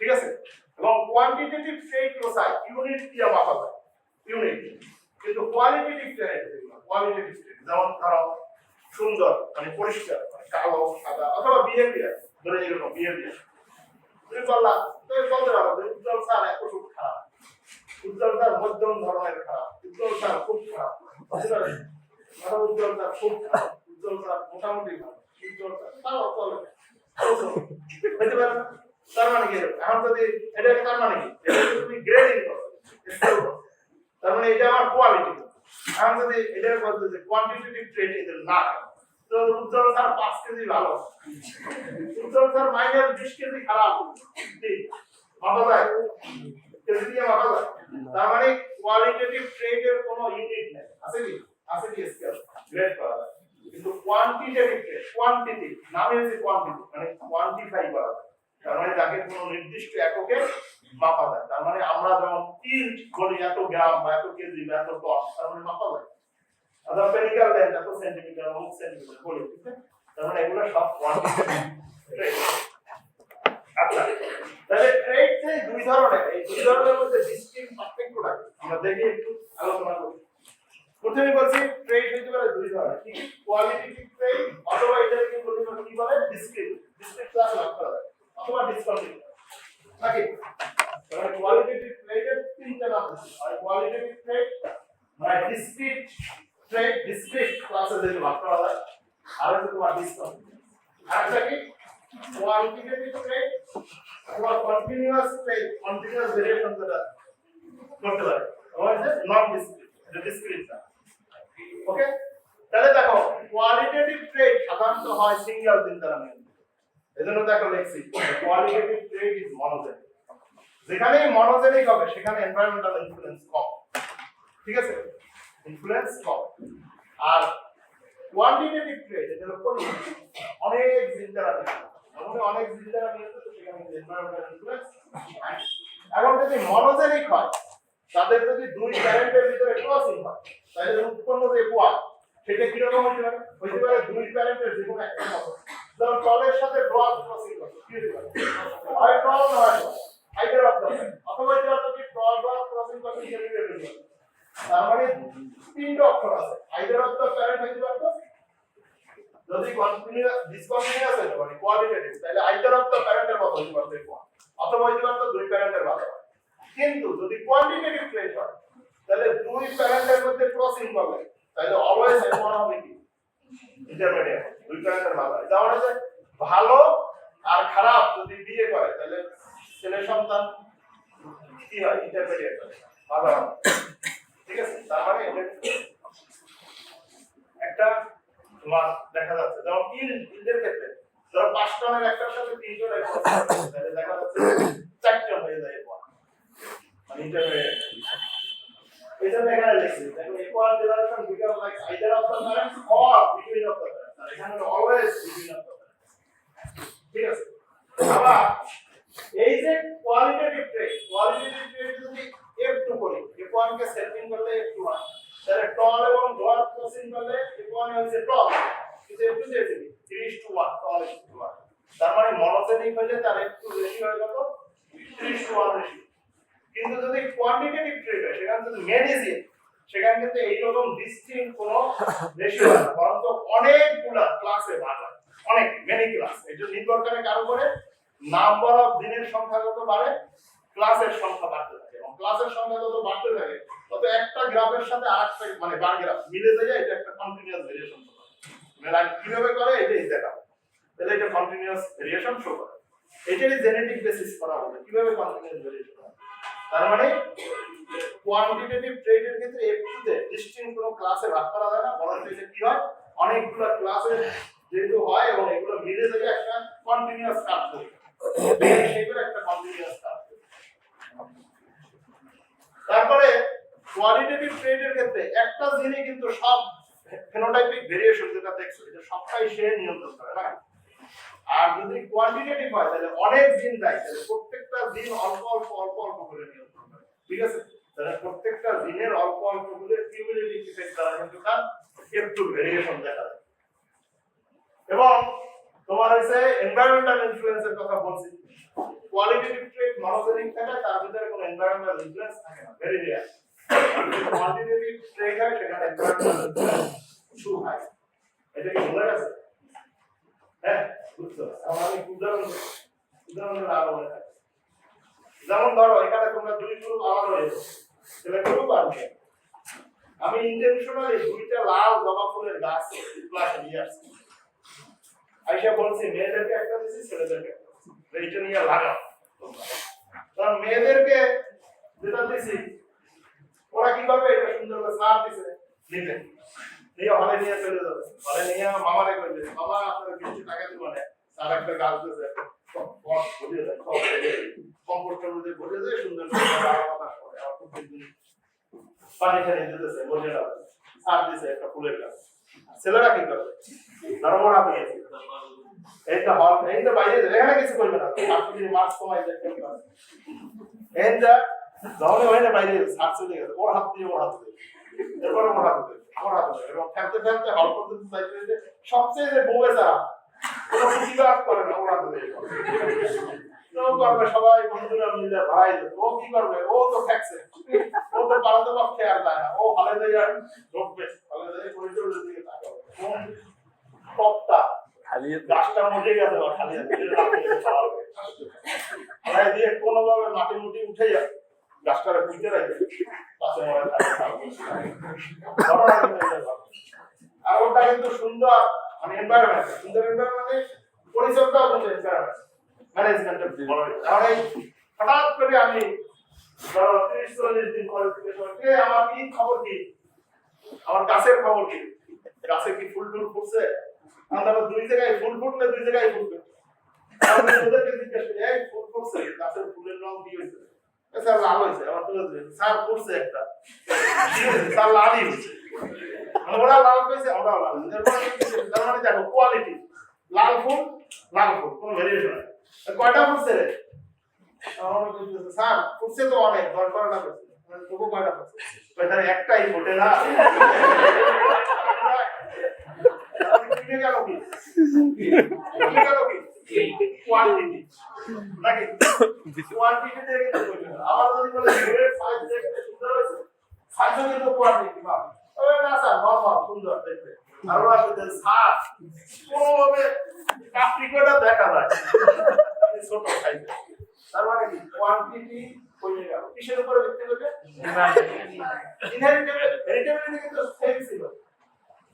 ঠিক আছে। এবং কোয়ান্টিটেটিভ ট্রেড লোসাই ইউনিট দিয়ে মাপা যায়, ইউনিট, কিন্তু কোয়ালিটেটিভ ট্রেড কোয়ালিটেটিভ ট্রেড যেমন ধরো সুন্দর মানে পরিষ্কার মানে কালো সাদা অথবা বিহেভিয়ার, ধরে এরকম বিহেভিয়ার তুমি বললা, তুমি বলতে পারো যে উজ্জ্বল স্যার এত খুব খারাপ, উজ্জ্বল স্যার মধ্যম ধরনের খারাপ, উজ্জ্বল স্যার খুব খারাপ, বুঝতে পারছেন, উজ্জ্বল স্যার খুব খারাপ, উজ্জ্বল স্যার মোটামুটি ভালো, উজ্জ্বল স্যার তাও চলে বুঝতে পারেন। তার মানে কি এখন যদি এটা তার মানে কি এটা তুমি গ্রেডিং করো, তার মানে এটা আমার কোয়ালিটি। এখন যদি এটা বলতে যে কোয়ান্টিটেটিভ ট্রেড এটা না, তো উজ্জ্বল স্যার 5 কেজি ভালো, উজ্জ্বল স্যার মাইনাস 20 কেজি খারাপ, ঠিক মাপা যায়, কেজি দিয়ে মাপা যায়। তার মানে কোয়ালিটেটিভ ট্রেড এর কোনো ইউনিট নেই, আছে কি? আছে কি স্কেল গ্রেড করা যায়, কিন্তু কোয়ান্টিটেটিভ ট্রেড, কোয়ান্টিটি নামে হচ্ছে কোয়ান্টিটি মানে কোয়ান্টিফাই করা যায়, তার মানে তাকে কোনো নির্দিষ্ট এককে মাপা যায়। তার মানে আমরা যেমন ইঞ্চ বলি এত গ্রাম বা এত কেজি বা এত টন, তার মানে মাপা যায়। আবার পেরিক্যাল লেন্থ এত সেন্টিমিটার বা সেন্টিমিটার বলি, ঠিক আছে। তার মানে এগুলো সব কোয়ান্টিটেটিভ ট্রেড। আচ্ছা, তাহলে ট্রেড যে দুই ধরনের, এই দুই ধরনের মধ্যে ডিসটিংক্ট পার্থক্যটা আমরা দেখি একটু আলোচনা করি। প্রথমে বলছি ট্রেড হইতে পারে দুই ধরনের, কি কি? কোয়ালিটেটিভ ট্রেড অথবা এটাকে কি বলে ডিসক্রিট, ডিসক্রিট ক্লাস ভাগ করা যায় অথবা ডিসকন্টিনিউ, নাকি? তাহলে কোয়ালিটেটিভ ট্রেডের তিনটা নাম আছে, আর কোয়ালিটেটিভ ট্রেড মানে ডিসক্রিট ট্রেড, ডিসক্রিট ক্লাসে যেটা ভাগ করা যায়, আর হচ্ছে তোমার ডিসকন্টিনিউ। আরেকটা কি কোয়ান্টিটেটিভ ট্রেড অথবা কন্টিনিউয়াস ট্রেড, কন্টিনিউয়াস ভেরিয়েশন যেটা করতে পারে, ওই যে নন ডিসক্রিট, এটা ডিসক্রিট না। ওকে, তাহলে দেখো কোয়ালিটেটিভ ট্রেড সাধারণত হয় সিঙ্গেল দিন দ্বারা নিয়ন্ত্রিত, এজন্য দেখো লেখছি কোয়ালিটেটিভ ট্রেড ইজ মনোজেনিক। যেখানে মনোজেনিক হবে সেখানে এনভায়রনমেন্টাল ইনফ্লুয়েন্স কম, ঠিক আছে, ইনফ্লুয়েন্স কম। আর কোয়ান্টিটেটিভ ট্রেড এটা হলো অনেক দিন দ্বারা নিয়ন্ত্রিত, অনেক দিন দ্বারা নিয়ন্ত্রিত, সেখানে এনভায়রনমেন্টাল ইনফ্লুয়েন্স। এখন যদি মনোজেনিক হয়, তাদের যদি দুই প্যারেন্টের ভিতরে ক্রসিং হয়, তাহলে উৎপন্ন যে কোয়াল সেটা কি রকম হতে পারে? হইতে পারে দুই প্যারেন্টের যে কোনো একটা মত, যেমন টলের সাথে ড্রপ ক্রসিং করছে, কি হতে পারে? হয় টল না হয় আইদার অফ দ্য, অথবা এটা তো কি টল ড্রপ ক্রসিং করছে সেটা হতে পারে। তার মানে তিনটা অপশন আছে, আইদার অফ দ্য প্যারেন্ট হইতে পারে, যদি কন্টিনিউয়াস ডিসকন্টিনিউয়াস হয় মানে কোয়ালিটেটিভ, তাহলে আইদার অফ দ্য প্যারেন্টের মত হইতে পারে কোয়াল, অথবা হইতে পারে দুই প্যারেন্টের মত। কিন্তু যদি কোয়ান্টিটেটিভ ট্রেড হয় তাহলে দুই প্যারেন্টের মধ্যে ক্রসিং করবে, তাহলে অলওয়েজ এমন হবে কি ইন্টারমিডিয়েট, দুই প্যারেন্টের মাঝে। যেমন হচ্ছে ভালো আর খারাপ যদি বিয়ে করে তাহলে ছেলে সন্তান কি হয়? ইন্টারমিডিয়েট হয়, ভালো, ঠিক আছে। তার মানে একটা তোমার দেখা যাচ্ছে যেমন ইলদের ক্ষেত্রে ধরো 5 টনের একটার সাথে 3 টনের তাহলে দেখা যাচ্ছে 4 টন হয়ে যায় মানে ইন্টারমিডিয়েট। এজন্য এখানে লিখছি দেখো equal generation become like either of the parents or between of the parents, আর এখানে always between of the parents, ঠিক আছে। আবার এই যে কোয়ালিটেটিভ ট্রেড, কোয়ালিটেটিভ ট্রেড যদি F2 করি, F1 কে সেটিং করলে F2 হয়, তাহলে টল এবং ডট ক্রসিং করলে F1 হচ্ছে টল, কিন্তু F2 দিয়েছে 3:1, টল 3:1। তার মানে মনোজেনিক হলে তার একটু রেশিও হয় কত? 3:1 রেশিও। কিন্তু যদি কোয়ান্টিটেটিভ ট্রেড হয় সেখানে যদি মেডিসিন, সেখানে কিন্তু এইরকম ডিস্টিংক্ট কোনো রেশিও হয় না, বরং অনেকগুলা ক্লাসে ভাগ হয়, অনেক মেনি ক্লাস। এটা নির্ভর করে কার উপরে? নাম্বার অফ দিনের সংখ্যা যত বাড়ে ক্লাসের সংখ্যা বাড়তে থাকে, এবং ক্লাসের সংখ্যা যত বাড়তে থাকে তত যত একটা গ্রাফের সাথে আরেকটা মানে বার গ্রাফ মিলে যায় এটা একটা কন্টিনিউয়াস ভেরিয়েশন শো করে। মানে কিভাবে করে এটাই দেখাবো। তাহলে এটা কন্টিনিউয়াস ভেরিয়েশন শো করে। এটারই জেনেটিক বেসিস করা হবে কিভাবে কন্টিনিউয়াস ভেরিয়েশন হয়। তার মানে কোয়ান্টিটেটিভ ট্রেডের ক্ষেত্রে একটুতে ডিস্টিংক্ট কোনো ক্লাসে ভাগ করা যায় না, বরং এটা কি হয় অনেকগুলো ক্লাসে যেহেতু হয় এবং এগুলো মিলে যায় একটা কন্টিনিউয়াস কাজ তৈরি করে। সেইগুলো একটা কন্টিনিউয়াস কাজ। তারপরে কোয়ালিটেটিভ ট্রেডের ক্ষেত্রে একটা জিনই কিন্তু সব ফেনোটাইপিক ভেরিয়েশন যেটা দেখছো এটা সবটাই সে নিয়ন্ত্রণ করে না। আর যদি কোয়ান্টিটেটিভ হয় তাহলে অনেক জিন দেয়, তাহলে প্রত্যেকটা জিন অল্প অল্প অল্প অল্প করে নিয়ন্ত্রণ করে। ঠিক আছে, তাহলে প্রত্যেকটা জিনের অল্প অল্প করে কিউমুলেটিভ ইফেক্ট দ্বারা কিন্তু তার একটু ভেরিয়েশন দেখা যায়। এবং তোমার হইছে এনভায়রনমেন্টাল ইনফ্লুয়েন্সের কথা বলছি। কোয়ালিটেটিভ ট্রেড মনোজেনিক থাকে, তার ভিতরে কোনো এনভায়রনমেন্টাল ইনফ্লুয়েন্স থাকে না, ভেরি রেয়ার। কোয়ান্টিটেটিভ ট্রেড হয় সেখানে এনভায়রনমেন্টাল ইনফ্লুয়েন্স শুরু হয়। এটা কি বোঝা গেছে? হ্যাঁ, বুঝছো? আমি উদাহরণ আরো বলে থাকি। যেমন ধরো এখানে তোমরা দুই গ্রুপ আলাদা হয়ে যাবে, তাহলে গ্রুপ আছে। আমি ইন্টেনশনালি দুইটা লাল জবা ফুলের গাছ ক্লাসে নিয়ে আসছি। আইসা বলছি মেয়েদেরকে একটা দিছি, ছেলেদেরকে একটা দিছি, এইটা নিয়ে লাগাও। কারণ মেয়েদেরকে যেটা দিছি ওরা কি করবে, এটা সুন্দর করে সার দিছে নিতে নিয়ে হলে নিয়ে চলে যাবে। হলে নিয়ে মামারে কইবে, মামা আপনার কিছু টাকা দিব না, স্যার একটা গাছ দিয়েছে, বস বলিয়ে দেয়, কম্পোস্টের মধ্যে বলিয়ে দেয়, সুন্দর করে বাতাস করে। আর প্রত্যেকদিন পানি টানি দিতেছে, বলিয়ে দেবে, সার দিছে একটা ফুলের গাছ। ছেলেরা কি করবে, ধর্মরা পেয়েছে এইটা হল, এইটা বাইরে এখানে কিছু করবে না, আপনি মার্চ সময় দেখতে পাবেন এইটা ধরে হয় না, বাইরে সার চলে গেছে, ওর হাত দিয়ে এরপরে ওর হাত দিয়ে এবং ফেলতে ফেলতে হল পর্যন্ত চাইতে যে সবচেয়ে যে বউয়ে যারা কোনো প্রতিবাদ করে না, ওর হাত দিয়ে করবে সবাই বন্ধুরা মিলে ভাই। ও কি করবে, ও তো ঠেকছে, ও তো পালাতে পক্ষে আর যায় না, ও হলে যাই আর ঢুকবে, হলে যাই করিডোরের দিকে তাকাবে, কোন টপটা গাছটা মরে গেছে বা খালি আছে দিয়ে কোনোভাবে মাটি মুটি উঠে যায়, গাছটারে পুঁতে রাখবে, পাশে মরে আর ওটা কিন্তু সুন্দর মানে এনভায়রনমেন্ট, সুন্দর এনভায়রনমেন্টে পরিচর্যাও কিন্তু এনভায়রনমেন্ট ম্যানেজমেন্টের বলা হয়। তাহলে হঠাৎ করে আমি 30-40 দিন পরে থেকে আমার কি খবর, কি আমার গাছের খবর, কি গাছে কি ফুল টুল ফুটছে, আমরা দুই জায়গায় ফুল ফুটলে দুই জায়গায় ফুটবে। আমি ওদেরকে জিজ্ঞেস করি, এই ফুল ফুটছে, গাছের ফুলের রং কি হয়েছে? স্যার লাল হয়েছে। আমার তুলে দিলেন, স্যার ফুটছে একটা, স্যার লালই হয়েছে। ওরা লাল পেয়েছে, ওরাও লাল। তার মানে দেখো কোয়ালিটি, লাল ফুল কোনো ভেরিয়েশন নেই। কয়টা ফুটছে রে? স্যার ফুটছে তো অনেক, 10-12টা ফুটছে। তবু কয়টা ফুটছে? তাহলে একটাই ফোটে না। কোয়ান্টিটি নাকি কোয়ান্টিটিতে কিন্তু বলবেন। আমার যদি বলে গ্রেড 5 দেখতে সুন্দর হয়েছে, 5 কিন্তু কোয়ান্টিটি পাবে। ওই না স্যার নরমাল সুন্দর দেখতে। আর ওরা বলতে স্যার কোনোভাবে কাপ্রিকোটা দেখা যায় ছোট সাইজ। তার মানে কি কোয়ান্টিটি কমে গেল, কিসের উপরে ভিত্তি করবে? ইনহেরিটেবিলিটি কিন্তু সেম ছিল।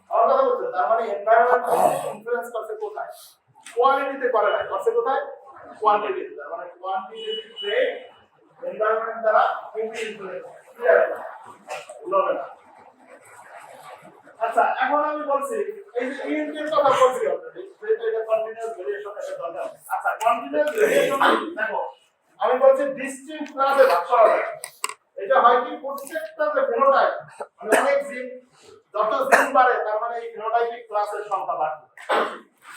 আর কথা বলতে তার মানে এনভায়রনমেন্ট ইনফ্লুয়েন্স করতে কোথায়? কোয়ালিটিতে করে না, করতে কোথায়? কোয়ান্টিটিতে। তার মানে কোয়ান্টিটেটিভ ট্রেড এনভায়রনমেন্ট দ্বারা খুবই ইনফ্লুয়েন্স। ক্লিয়ার? বুঝলেন না? আচ্ছা, এখন আমি বলছি এই যে ইনটের কথা বলছি অলরেডি, এটা কন্টিনিউয়াস ভেরিয়েশন একটা দরকার। আচ্ছা, কন্টিনিউয়াস ভেরিয়েশন দেখো আমি বলছি ডিস্টিংক্ট ক্লাসে ভাগ করা যায়। এটা হয় কি প্রত্যেকটা যে ফেনোটাইপ মানে অনেক জিন, যত জিন বাড়ে তার মানে এই ফেনোটাইপিক ক্লাসের সংখ্যা বাড়বে।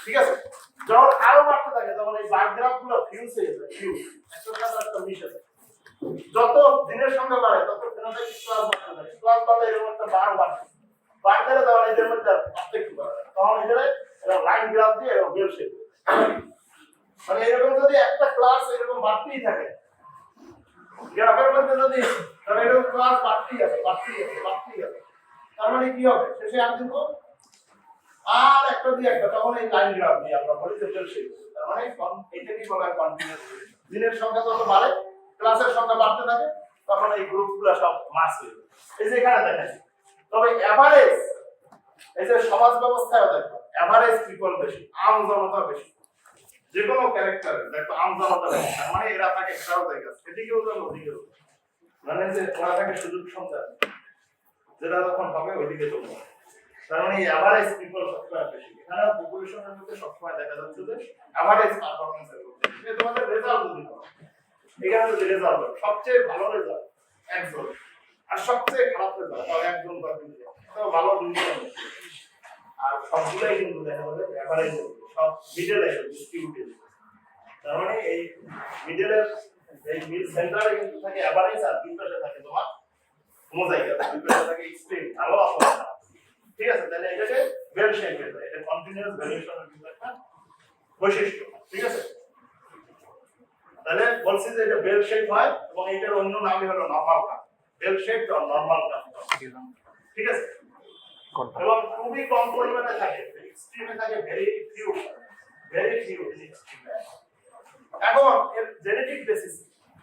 ঠিক আছে, যখন আরো বাড়তে থাকে তখন এই বার গ্রাফগুলো ফিউজ হয়ে যায়, ফিউজ একটা সাথে একটা মিশ আছে। যত দিনের সংখ্যা বাড়ে তত ফেনোটাইপিক ক্লাস বাড়তে থাকে, ক্লাস বাড়লে এরকম একটা বার বাড়ে, বার করে তখন এদের মধ্যে পার্থক্য বাড়ে, তখন এদের লাইন গ্রাফ দিয়ে এরকম বেল শেপ। মানে এরকম যদি একটা ক্লাস এরকম বাড়তেই থাকে গ্রাফের মধ্যে, যদি তাহলে এরকম ক্লাস বাড়তেই আছে, তার মানে কি হবে শেষে আর কিন্তু আর একটা দিয়ে একটা, তখন এই লাইন গ্রাফ দিয়ে আমরা বলি যে বেল শেপ। তার মানে এটা কি বলা হয় কন্টিনিউয়াস। দিনের সংখ্যা যত বাড়ে ক্লাসের সংখ্যা বাড়তে থাকে, তখন এই গ্রুপগুলো সব মার্চ হয়ে যাবে। এই যে এখানে দেখেন, তবে এভারেজ এই যে সমাজ ব্যবস্থায় দেখো এভারেজ পিপল বেশি, আম জনতা বেশি, যে কোনো ক্যারেক্টার দেখো আম জনতা বেশি, তার মানে এরা থাকে খারাপ জায়গা, এদিকেও যাবে ওদিকেও, মানে যে ওরা থাকে সুযোগ সন্ধান, যেটা যখন হবে ওইদিকে চলবে। তার মানে এভারেজ পিপল সবসময় বেশি, এখানে পপুলেশনের মধ্যে সবসময় দেখা যাচ্ছে যে এভারেজ পারফরম্যান্স এর উপর এই তোমাদের রেজাল্ট যদি করো, এখানে যদি রেজাল্ট সবচেয়ে ভালো রেজাল্ট একজন, আর সবচেয়ে খারাপ রেজাল্ট একজন বা দুইজন, ভালো দুইজন, আর সবগুলাই কিন্তু দেখা যাবে এভারেজ সব মিডল এর ডিস্ট্রিবিউটেড। তার মানে এই মিডলের এই মিড সেন্টারে কিন্তু থাকে এভারেজ, আর দুই পাশে থাকে তোমার হোমোজাইগাস, দুই পাশে থাকে এক্সট্রিম ভালো অথবা, ঠিক আছে? তাহলে এটাকে বেল শেপ এর এটা কন্টিনিউয়াস ভ্যারিয়েশনের কিন্তু একটা বৈশিষ্ট্য, ঠিক আছে? তাহলে বলছি যে এটা বেল শেপ হয় এবং এটার অন্য নামই হলো নরমাল কার্ভ, বেল শেপ বা নরমাল কার্ভ, ঠিক আছে? এবং খুবই কম পরিমাণে থাকে, এক্সট্রিমে থাকে ভেরি ফিউ এক্সট্রিমে। এখন এর জেনেটিক বেসিস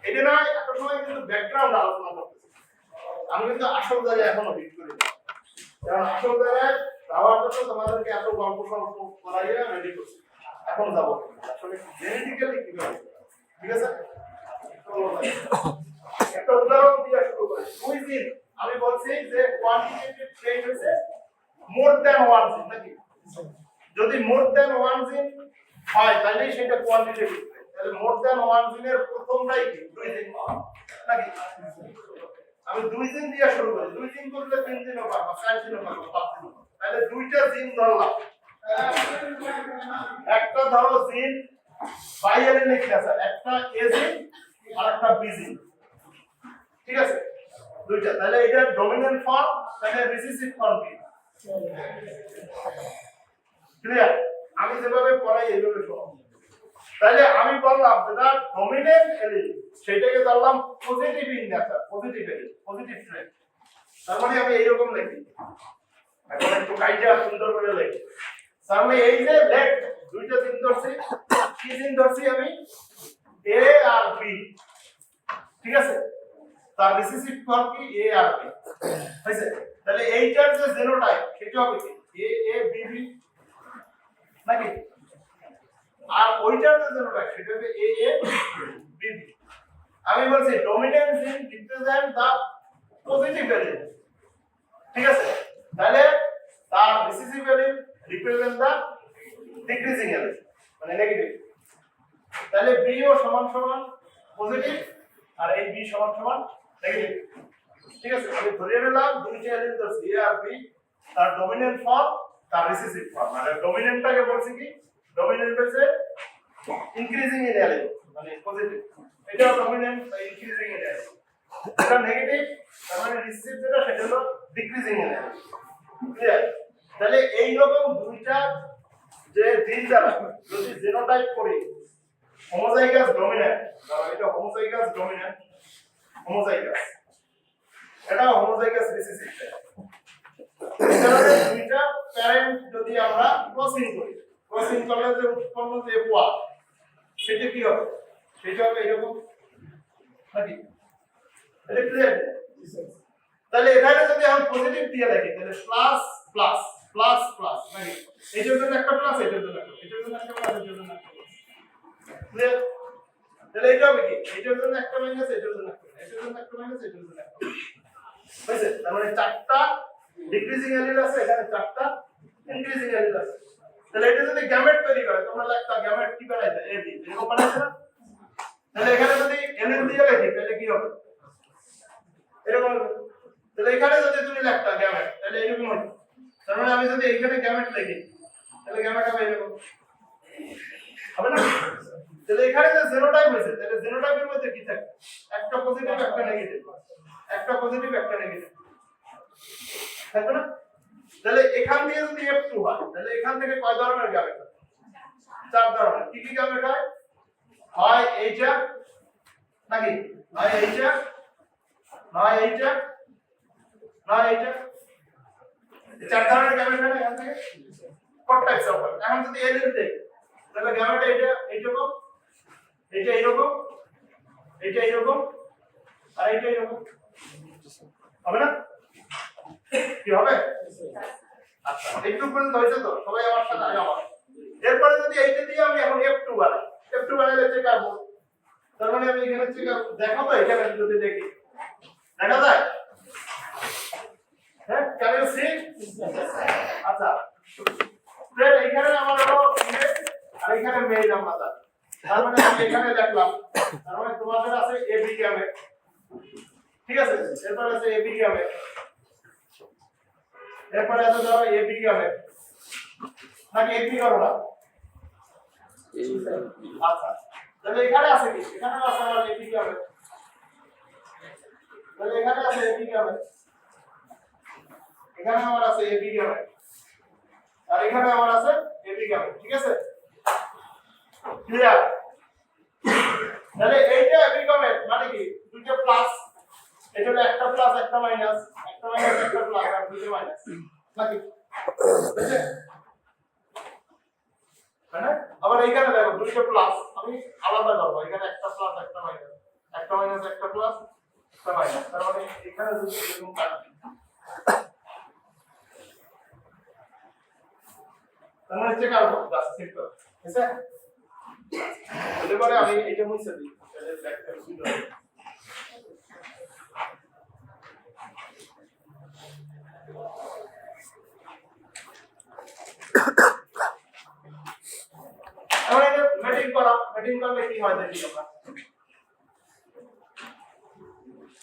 এটা না, এত সময় কিন্তু ব্যাকগ্রাউন্ড আলোচনা করতেছি, আমি কিন্তু আসল জায়গায় এখনো হিট করি না, কারণ আসল জায়গায় যাওয়ার জন্য তোমাদেরকে এত গল্প সল্প করাইয়া রেডি করছি। এখন যাবো আসলে জেনেটিক্যালি কিভাবে, ঠিক আছে? একটা উদাহরণ দিয়ে শুরু করি। দুই দিন আমি বলছি যে কোয়ান্টিটেটিভ ট্রেড হইছে মোর দ্যান ওয়ান জিন, নাকি? যদি মোর দ্যান ওয়ান জিন হয় তাহলে সেটা কোয়ান্টিটেটিভ ট্রেড। তাহলে মোর দ্যান ওয়ান জিনের প্রথমটাই কি দুই দিন, নাকি? আমি দুই দিন দিয়ে শুরু করি, দুই দিন করলে তিন দিনও পাবো, চার দিনও পাবো, পাঁচ দিনও পাবো। তাহলে দুইটা জিন ধরলাম, একটা ধরো জিন বাইরে লিখে আছে, একটা এ জিন আর একটা বি জিন, ঠিক আছে? দুইটা, তাহলে এটা ডমিনেন্ট ফর্ম, তাহলে রিসেসিভ ফর্ম কি? ক্লিয়ার? আমি যেভাবে পড়াই এইভাবে শোনো। তাহলে আমি বললাম যেটা ডমিনেন্ট এলিল সেটাকে ধরলাম positive in nature, positive allele, positive trade. তার মানে আমি এইরকম লিখি, এখন একটু কাইটা সুন্দর করে লিখি। তার মানে এই যে লেফট দুইটা জিন ধরছি, কি জিন ধরছি আমি? এ আর বি, ঠিক আছে? তার রিসেসিভ ফর্ম কি? এ আর বি, হইছে? তাহলে এইটার যে জিনোটাইপ সেটা হবে কি? এ এ বি বি, নাকি? আর ওইটার যে জিনোটাইপ সেটা হবে এ এ বি বি। আমি বলছি ডমিনেন্ট জিন রিপ্রেজেন্ট দা পজিটিভ এলিমেন্ট, ঠিক আছে? তাহলে তার রিসেসিভ এলিমেন্ট রিপ্রেজেন্ট দা ডিক্রিজিং এলিমেন্ট, মানে নেগেটিভ। তাহলে বি ও সমান সমান পজিটিভ আর এই বি সমান সমান নেগেটিভ, ঠিক আছে? আমি ধরে নিলাম দুইটা এলিমেন্ট আছে এ আর বি, তার ডমিনেন্ট ফর্ম তার রিসেসিভ ফর্ম। মানে ডমিনেন্টটাকে বলছি কি? ডমিনেন্ট হচ্ছে ইনক্রিজিং ইন এলিমেন্ট, মানে পজিটিভ, এটা ডমিনেন্ট বা ইনক্রিজিং ইন এলিমেন্ট। এটা নেগেটিভ, তার মানে রিসেসিভ যেটা সেটা হলো ডিক্রিজিং ইন এলিমেন্ট, ক্লিয়ার? তাহলে এই রকম দুইটা যে জিন দ্বারা যদি জিনোটাইপ করি হোমোজাইগাস ডমিন্যান্ট, এটা হোমোজাইগাস ডমিন্যান্ট, হোমোজাইগাস, এটা হোমোজাইগাস রিসেসিভ। এখানে দুইটা প্যারেন্ট যদি আমরা ক্রসিং করি, ক্রসিং করলে যে উৎপন্ন যে পোয়া সেটা কি হবে? সেটা হবে এরকম, নাকি? এটা ক্লিয়ার? তাহলে এখানে যদি আমি পজিটিভ দিয়ে লিখি তাহলে প্লাস প্লাস প্লাস প্লাস, নাকি? এটার জন্য একটা প্লাস, এটার জন্য একটা, এটার জন্য একটা প্লাস, এটার জন্য একটা প্লাস, ক্লিয়ার? তাহলে এটা হবে কি? এটার জন্য একটা মাইনাস, এটার জন্য একটা, এটার জন্য একটা মাইনাস, এটার জন্য একটা, হয়েছে? তার মানে চারটা ডিক্রিজিং এলিল আছে, এখানে চারটা ইনক্রিজিং এলিল আছে। তাহলে এটা যদি গ্যামেট তৈরি করে, তোমরা একটা গ্যামেট কি বানাইতে? এ বি, এরকম বানাইতে না? তাহলে এখানে যদি এলিল দিয়ে লিখি তাহলে কি হবে? এরকম হবে। তাহলে এখানে যদি তুমি একটা গ্যামেট তাহলে এরকম হবে। তার মানে আমি যদি এখানে গ্যামেট লিখি তাহলে গ্যামেট হবে এরকম, হবে না? তাহলে এখানে যে জিনোটাইপ হয়েছে তাহলে জিনোটাইপের মধ্যে কি থাকে? একটা পজিটিভ একটা নেগেটিভ, একটা পজিটিভ একটা নেগেটিভ, থাকবে না? তাহলে এখান দিয়ে যদি F2 হয় তাহলে এখান থেকে কয় ধরনের গ্যামেট হয়? চার ধরনের। কি কি গ্যামেট হয়? হয় এইটা, নাকি? হয় এইটা, নয় এইটা, নয় এইটা, চার ধরনের গ্যামেট হয় এখান থেকে। Four types of. এখন যদি এলিল দেই তাহলে গ্যামেট এইটা এইরকম, এইটা এইরকম, এইটা এইরকম, আর এইটাই হবে না কি হবে আচ্ছা একটু পর্যন্ত হয়েছে তো সবাই আমার সাথে আগে আমার এরপরে যদি এইটা দিয়ে আমি এখন F2 বানাই F2 বানালে চেকার করব তার মানে আমি এখানে চেকার দেখো তো এখানে যদি দেখি দেখা যায় হ্যাঁ ক্যান ইউ সি আচ্ছা ফ্রেন্ড এখানে আমার হলো ইমেজ আর এখানে মেইল আমরা তার মানে আমি এখানে লিখলাম তার মানে তোমাদের আছে এবি গ্যামে ঠিক আছে এরপর আছে এবি গ্যামে এরপর আছে ধরো এবি গ্যামে নাকি এবি করো না আচ্ছা তাহলে এখানে আছে কি এখানে আছে আমার এবি গ্যামে তাহলে এখানে আছে এবি গ্যামে এখানে আমার আছে এবি গ্যামে আর এখানে আমার আছে এবি গ্যামে ঠিক আছে ক্লিয়ার তাহলে এইটা এবি গ্যামে মানে কি দুটো প্লাস এটা হলো একটা প্লাস একটা মাইনাস একটা প্লাস আর দুটো মাইনাস নাকি বুঝলে মানে আবার এইখানে দেখো দুটো প্লাস আমি আলাদা করব এখানে একটা প্লাস একটা মাইনাস একটা মাইনাস একটা প্লাস একটা মাইনাস তার মানে এখানে যদি এরকম কাটি তাহলে চেক আউট প্লাস সিম্পল ঠিক আছে এবারে আমি এটা মুছে দিই তাহলে ব্যাকটা সুন্দর এখন এটা মেটিং করলে কি হয় দেখি আমরা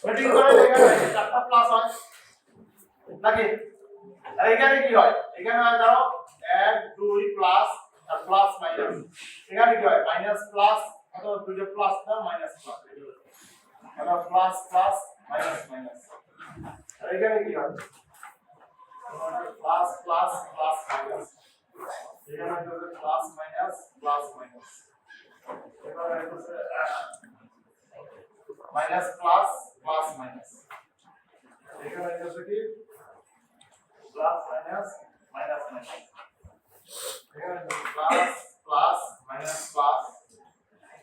মেটিং করলে এখানে চারটা প্লাস হয় নাকি আর এখানে কি হয় এখানে হয় ধরো 1 2 প্লাস আর প্লাস মাইনাস এখানে কি হয় মাইনাস প্লাস অথবা দুটো প্লাস না মাইনাস প্লাস অথবা প্লাস প্লাস মাইনাস মাইনাস আর এখানে কি হয় প্লাস প্লাস প্লাস মাইনাস এখানে হচ্ছে প্লাস মাইনাস প্লাস মাইনাস এবারে হচ্ছে মাইনাস প্লাস প্লাস মাইনাস এখানে হচ্ছে কি প্লাস মাইনাস মাইনাস মাইনাস এখানে প্লাস প্লাস মাইনাস প্লাস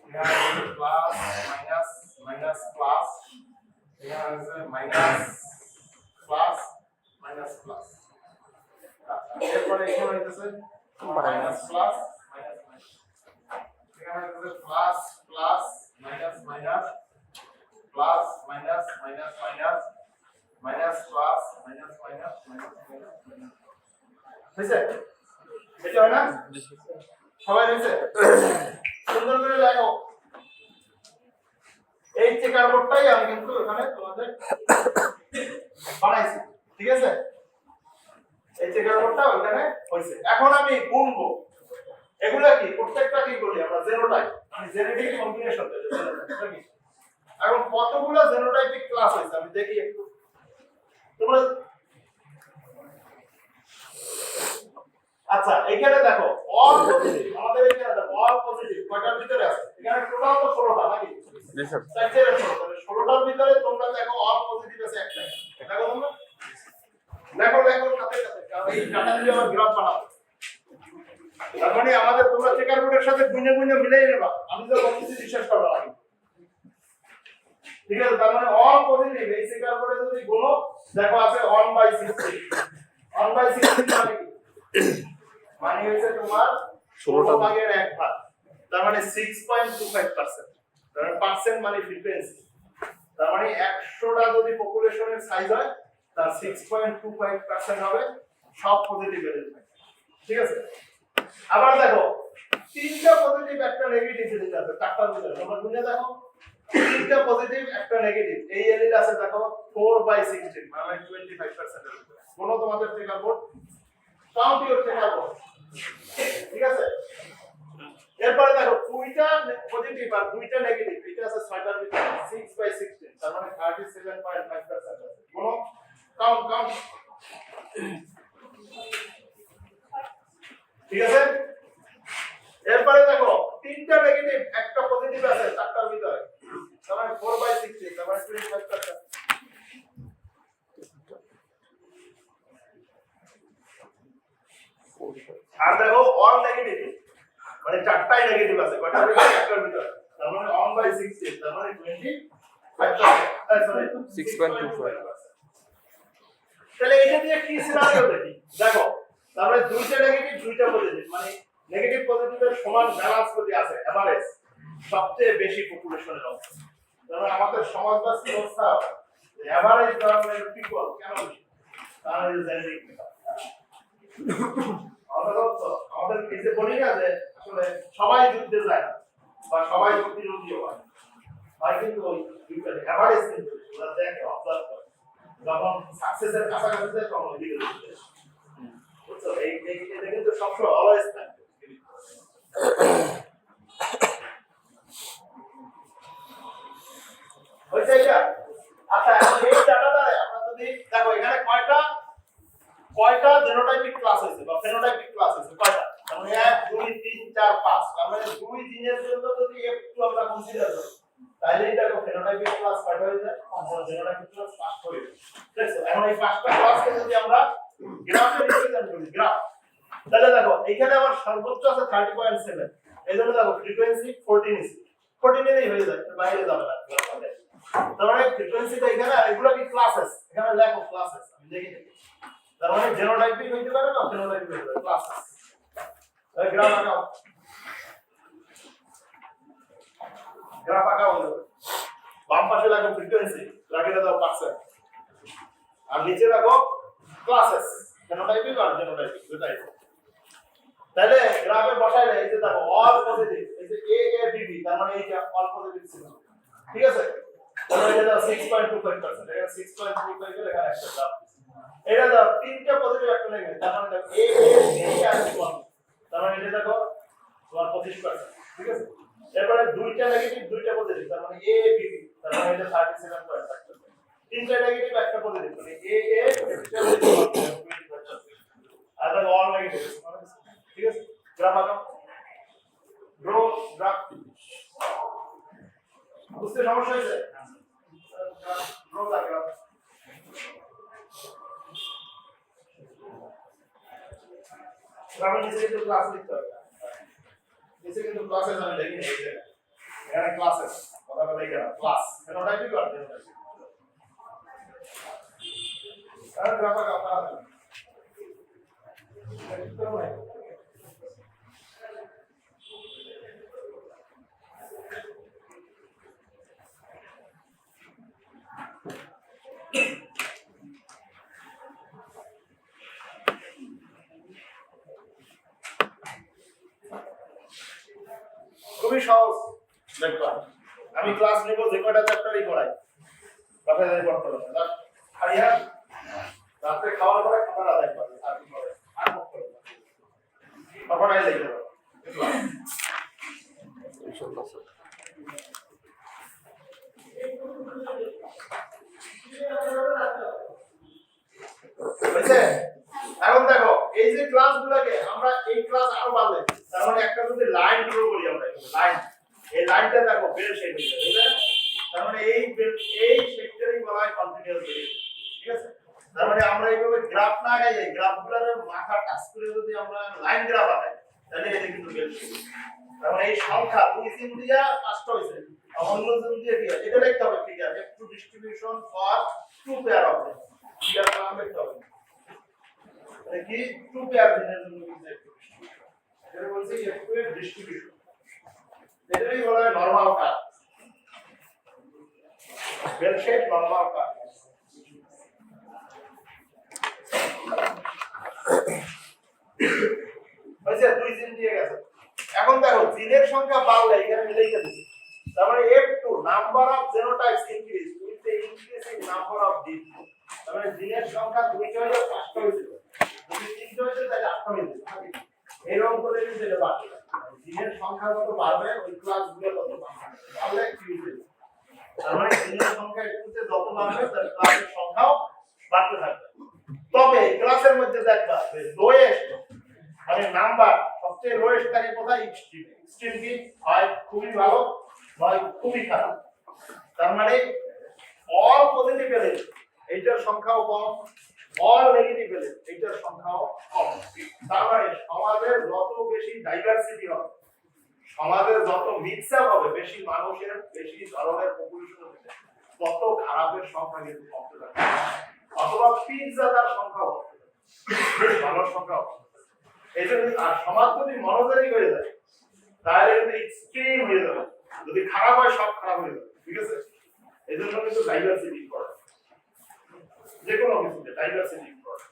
এখানে প্লাস মাইনাস মাইনাস প্লাস এখানে হচ্ছে মাইনাস প্লাস মাইনাস প্লাস এরপরে এখানে হচ্ছে মাইনাস প্লাস মাইনাস মাইনাস এখানে হচ্ছে plus plus minus minus plus minus minus minus minus plus minus minus minus minus হয়েছে এটা হয় না সবাই হয়েছে সুন্দর করে লেখো এই চেকার বোর্ডটাই আমি কিন্তু এখানে তোমাদের বানাইছি ঠিক আছে এই চেকার বোর্ডটা ওখানে হইছে এখন আমি গুনবো এগুলা কি প্রত্যেকটা কি বলি আমরা জেনোটাইপ মানে জেনেটিক কম্বিনেশন নাকি এখন কতগুলা জেনোটাইপিক ক্লাস হইছে আমি দেখি একটু তোমরা আচ্ছা এখানে দেখো অল পজিটিভ আমাদের এখানে দেখো অল পজিটিভ কয়টার ভিতরে আছে এখানে টোটাল তো 16টা নাকি জি স্যার 16টার ভিতরে তোমরা দেখো অল পজিটিভ আছে একটা দেখো তোমরা দেখো সাথে সাথে কারণ এই ডাটা দিয়ে আমরা গ্রাফ বানাবো তার মানে আমাদের তোমরা চেকার বোর্ডের সাথে গুণে মিলাই নেবা আমি তো বলতেছি বিশ্বাস করবা না ঠিক আছে তার মানে অল পজিটিভ এই চেকার বোর্ডে যদি গুণো দেখো আছে 1/60 1/60 মানে কি মানে হচ্ছে তোমার 16 ভাগের 1 ভাগ তার মানে 6.25% তার মানে পার্সেন্ট মানে ফ্রিকোয়েন্সি তার মানে 100টা যদি পপুলেশনের সাইজ হয় তার 6.25% হবে সব পজিটিভ এলিমেন্ট ঠিক আছে আবার দেখো তিনটা পজিটিভ একটা নেগেটিভ এলিমেন্ট আছে চারটার ভিতরে তোমরা গুনে দেখো তিনটা পজিটিভ একটা নেগেটিভ এই এলিমেন্ট আছে দেখো 4/16 মানে 25% এর ভিতরে কোনো তোমাদের checker board count your checker board ঠিক আছে এরপরে দেখো দুইটা পজিটিভ আর দুইটা নেগেটিভ এটা আছে 6টার ভিতরে 6/16 তার মানে 37.5% আছে কোনো কাউন্ট ঠিক আছে এরপরে দেখো তিনটা নেগেটিভ একটা পজিটিভ আছে চারটার ভিতরে তার মানে 4/16 তার মানে 25% আর দেখো অল নেগেটিভ মানে চারটাই নেগেটিভ আছে কয়টা আছে একটার ভিতরে তার মানে 1/16 তার মানে 25% পার্সেন্টেজ
6.25
তাহলে এটা দিয়ে কি সিনারিও দেখি দেখো তাহলে দুইটা নেগেটিভ দুইটা পজিটিভ মানে নেগেটিভ পজিটিভের সমান ব্যালেন্স যদি আছে এভারেজ সবচেয়ে বেশি পপুলেশনের অবস্থা তাহলে আমাদের সমাজবাসী অবস্থা এভারেজ ধরনের পিপল কেন বেশি তাহলে জেনেটিক আমাদের এই যে বলি না যে আসলে সবাই যুদ্ধে যায় না বা সবাই প্রতিরোধী হয় কিন্তু ওই এভারেজ কিন্তু ওরা দেখে অবজার্ভ করে যখন সাকসেসের কাছাকাছি যায় তখন ওই দিকে বুঝছো এই কিন্তু সবসময় অলওয়েজ থাকবে হয়েছে এটা আচ্ছা এখন এই ডাটাটা আমরা যদি দেখো এখানে কয়টা জিনোটাইপিক ক্লাস হয়েছে বা ফেনোটাইপিক ক্লাস হয়েছে কয়টা মানে 1 2 3 4 5 তার মানে দুই জিনের জন্য যদি একটু আমরা কনসিডার করি তাহলে এটা ফেনোটাইপিক ক্লাস কয়টা হয়ে যায় কম্পাউন্ড জিনোটাইপিক ক্লাস 5 হয়ে যায় দেখছো এখন এই 5টা ক্লাসকে যদি আমরা গ্রাফে রিপ্রেজেন্ট করি গ্রাফ তাহলে দেখো এখানে আমার সর্বোচ্চ আছে 30.7 এইজন্য দেখো ফ্রিকোয়েন্সি 14 এরই হয়ে যায় বাইরে যাবে না তার মানে ফ্রিকোয়েন্সিটা এখানে আর এগুলো কি ক্লাসেস এখানে লেখো ক্লাসেস আমি দেখি তার মানে জিনোটাইপিক হইতে পারে না ফেনোটাইপিক হইতে পারে ক্লাসেস তাহলে গ্রাফ আঁকাও বাম পাশে লেখো ফ্রিকোয়েন্সি রাখিয়ে দাও পার্সেন্ট আর নিচে লেখো ক্লাসেস ফেনোটাইপিক আর জিনোটাইপিক দুটাই তাহলে গ্রাফে বসাইলে এই যে দেখো অল পজিটিভ এই যে এ এ বি বি তার মানে এইটা অল পজিটিভ ছিল ঠিক আছে তাহলে এটা 6.25% এটা 6.25 এর এখানে একটা গ্রাফ এটা দাও তিনটা পজিটিভ একটা নেগেটিভ তার মানে দেখো এ এ বি আর 1 তার মানে এটা দেখো তোমার 25% ঠিক আছে এরপরে দুইটা নেগেটিভ দুইটা পজিটিভ তার মানে এ বি বি তার মানে এটা 37.5% তিনটা নেগেটিভ একটা পজিটিভ মানে এ এ ক্যাপিটাল আর দেখো অল নেগেটিভ ঠিক আছে গ্রাফ আঁকাও ড্র গ্রাফ বুঝতে সমস্যা হয়েছে ড্র গ্রাফ গ্রাফে নিচে কিন্তু ক্লাস লিখতে হবে নিচে কিন্তু ক্লাসেস আমি লিখি নেই এখানে ক্লাসেস কথা বলে গেলাম ক্লাস ফেনোটাইপিক আর জিনোটাইপিক আর গ্রাফ আঁকাও খুবই সহজ দেখো আমি ক্লাস নেব যে কয়টা চ্যাপ্টারই পড়াই বাসায় যাই পড়তে হবে না খালি আর রাতে খাওয়ার পরে খাতাটা দেখবা আর কি করে আর পড়তে হবে তখন আই লিখে দাও
ইনশাআল্লাহ স্যার
বুঝছে এখন দেখো এই যে ক্লাসগুলোকে আমরা এই ক্লাস আরো বাড়লে তার মানে একটা যদি লাইন ড্র করি আমরা লাইন এই লাইনটা দেখো বেল শেপ হয়ে যাবে তার মানে এই শেপটারই বলা হয় কন্টিনিউয়াস ভেরিয়েশন ঠিক আছে তার মানে আমরা এইভাবে গ্রাফ না আঁকাই এই গ্রাফগুলোর মাথা টাচ করে যদি আমরা লাইন গ্রাফ আঁকাই তাহলে এটা কিন্তু বেল শেপ তার মানে এই সংখ্যা 2 3 দিয়া 5টা হইছে অন্য জন দিয়ে কি এটা লিখতে হবে ঠিক আছে একটু distribution for two pair of them এটা নাম লিখতে হবে কি টু পেয়ার দিনের জন্য কিন্তু এটা বলছি একটু ডিস্ট্রিবিউশন এটাই বলা হয় নরমাল কাট বেল শেপ নরমাল কাট হইছে 2 দিন দিয়ে গেছে এখন দেখো জিনের সংখ্যা বাড়লে এখানে লিখে দিছি তার মানে F2 number of genotypes increase with the increasing number of gene তার মানে জিনের সংখ্যা 2টা হয়ে 5টা হইছে যদি 3টা হইছে তাহলে 8টা হইছে এরকম করে যদি এটা বাড়বে জিনের সংখ্যা যত বাড়বে ওই ক্লাসগুলো তত বাড়বে তাহলে কি হইছে তার মানে জিনের সংখ্যা একটুতে যত বাড়বে তার ক্লাসের সংখ্যাও বাড়তে থাকবে তবে ক্লাসের মধ্যে দেখবা যে লোয়েস্ট মানে নাম্বার সবচেয়ে লোয়েস্ট থাকে কোথায় এক্সট্রিম এক্সট্রিম কি হয় খুবই ভালো নয় খুবই খারাপ তার মানে অল পজিটিভ এলে এইটার সংখ্যাও কম অল নেগেটিভ এলে এইটার সংখ্যাও কম তার মানে সমাজের যত বেশি ডাইভার্সিটি হবে সমাজের যত মিক্স আপ হবে বেশি মানুষের বেশি ধরনের পপুলেশন হবে তত খারাপের সংখ্যা কিন্তু কমতে থাকে, অথবা পিজ্জাদার সংখ্যা কমতে থাকে, ভালোর সংখ্যা কমতে থাকে। এই জন্য আর সমাজ যদি মনোজারি হয়ে যায় তাহলে কিন্তু এক্সট্রিম হয়ে যাবে, যদি খারাপ হয় সব খারাপ হয়ে যাবে, ঠিক আছে? এই জন্য কিন্তু ডাইভার্সিটি ইম্পর্টেন্ট, যে কোনো কিছুতে ডাইভার্সিটি ইম্পর্টেন্ট।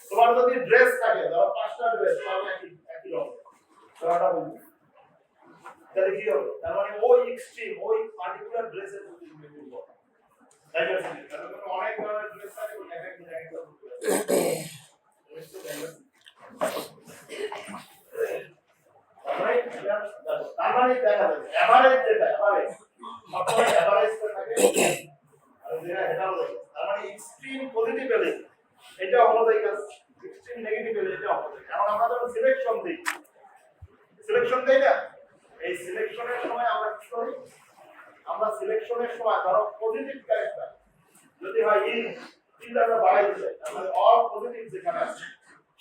তোমার যদি ড্রেস থাকে, ধরো 5টা ড্রেস তাহলে একই রকম তোরাটা বুঝবে, তাহলে কি হবে? তার মানে ওই এক্সট্রিম ওই পার্টিকুলার ড্রেসের প্রতি নির্ভর করে ডাইভার্সিটি। তার মানে অনেক ধরনের ড্রেস থাকে, ওই এক এক রকম তার মানে দেখা যাবে এভারেজ যেটা এভারেজ সবসময় এভারেজ থাকে, আর যেটা এটা হলো তার মানে এক্সট্রিম পজিটিভ এলে এটা হোমোজাইগাস, এক্সট্রিম নেগেটিভ এলে এটা হোমোজাইগাস। কারণ আমরা যখন সিলেকশন দেই না, এই সিলেকশনের সময় আমরা কি করি? আমরা সিলেকশনের সময় ধরো পজিটিভ ক্যারেক্টার যদি হয় ইন আমরা বাড়াই দিই, তাহলে অল পজিটিভ যেখানে আছে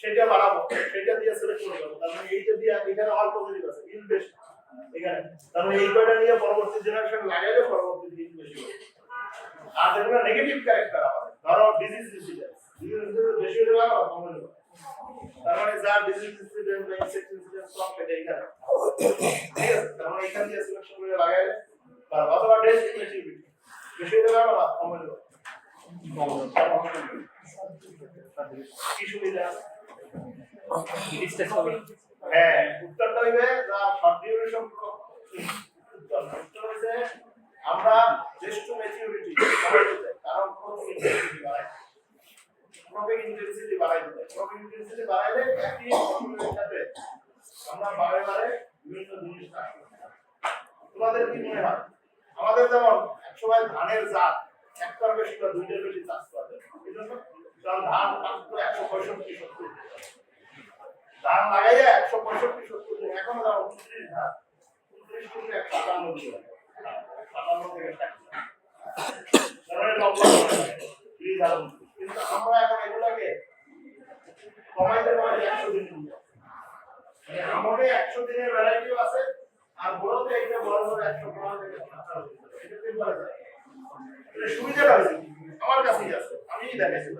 সেটা বাড়াবো, সেটা দিয়ে সিলেক্ট করব। তার মানে এইটা দিয়ে এখানে অল পজিটিভ আছে, ইন বেশি এখানে, তার মানে এই কয়টা নিয়ে পরবর্তী জেনারেশন লাগাইলে পরবর্তী ইন বেশি হবে। আর যেগুলো নেগেটিভ ক্যারেক্টার আমাদের, ধরো ডিজিজ বেশি হলে ভালো কম হলে, তার মানে যার ডিজিজ ইনসিডেন্ট বা ইনসেক্ট ইনসিডেন্ট সব সেটা এখানে, ঠিক আছে? তার মানে এখান দিয়ে সিলেকশন করে লাগাইলে বা অথবা ডেস্ট ইমেজিবিলিটি বেশি হলে ভালো না কম হলে কি সুবিধা? হ্যাঁ, উত্তরটা হইবে যার শর্ট ডিউরেশন উত্তর হইছে আমরা জেস্ট টু ম্যাচুরিটি কারণ প্রোপিং ইন্টেন্সিটি বাড়াই দিতে, প্রোপিং ইন্টেন্সিটি বাড়াইলে একই ফর্মুলার সাথে আমরা বারে বারে বিভিন্ন জিনিস চাষ করতে পারি। তোমাদের কি মনে হয়? আমাদের যেমন একসময় ধানের জাত একটার বেশি বা দুইটার বেশি চাষ করা যায়, এই জন্য কারণ ধান মাত্র 165-70 ধান লাগাইয়া 165-70 দিন, এখন দাও 29 ধান 29 থেকে 157 দিন 57 থেকে 60 ধরনের লম্বা ধান। কিন্তু আমরা এখন এগুলাকে কমাইতে 100 দিন দিই, মানে আমাদের 100 দিনের ভ্যারাইটিও আছে, আর বড়তে একটা বড় বড় 115 থেকে 18 দিন, এটা কি বলা যায়? এটা সুবিধাটা আছে আমার কাছেই আছে, আমিই দেখাইছি,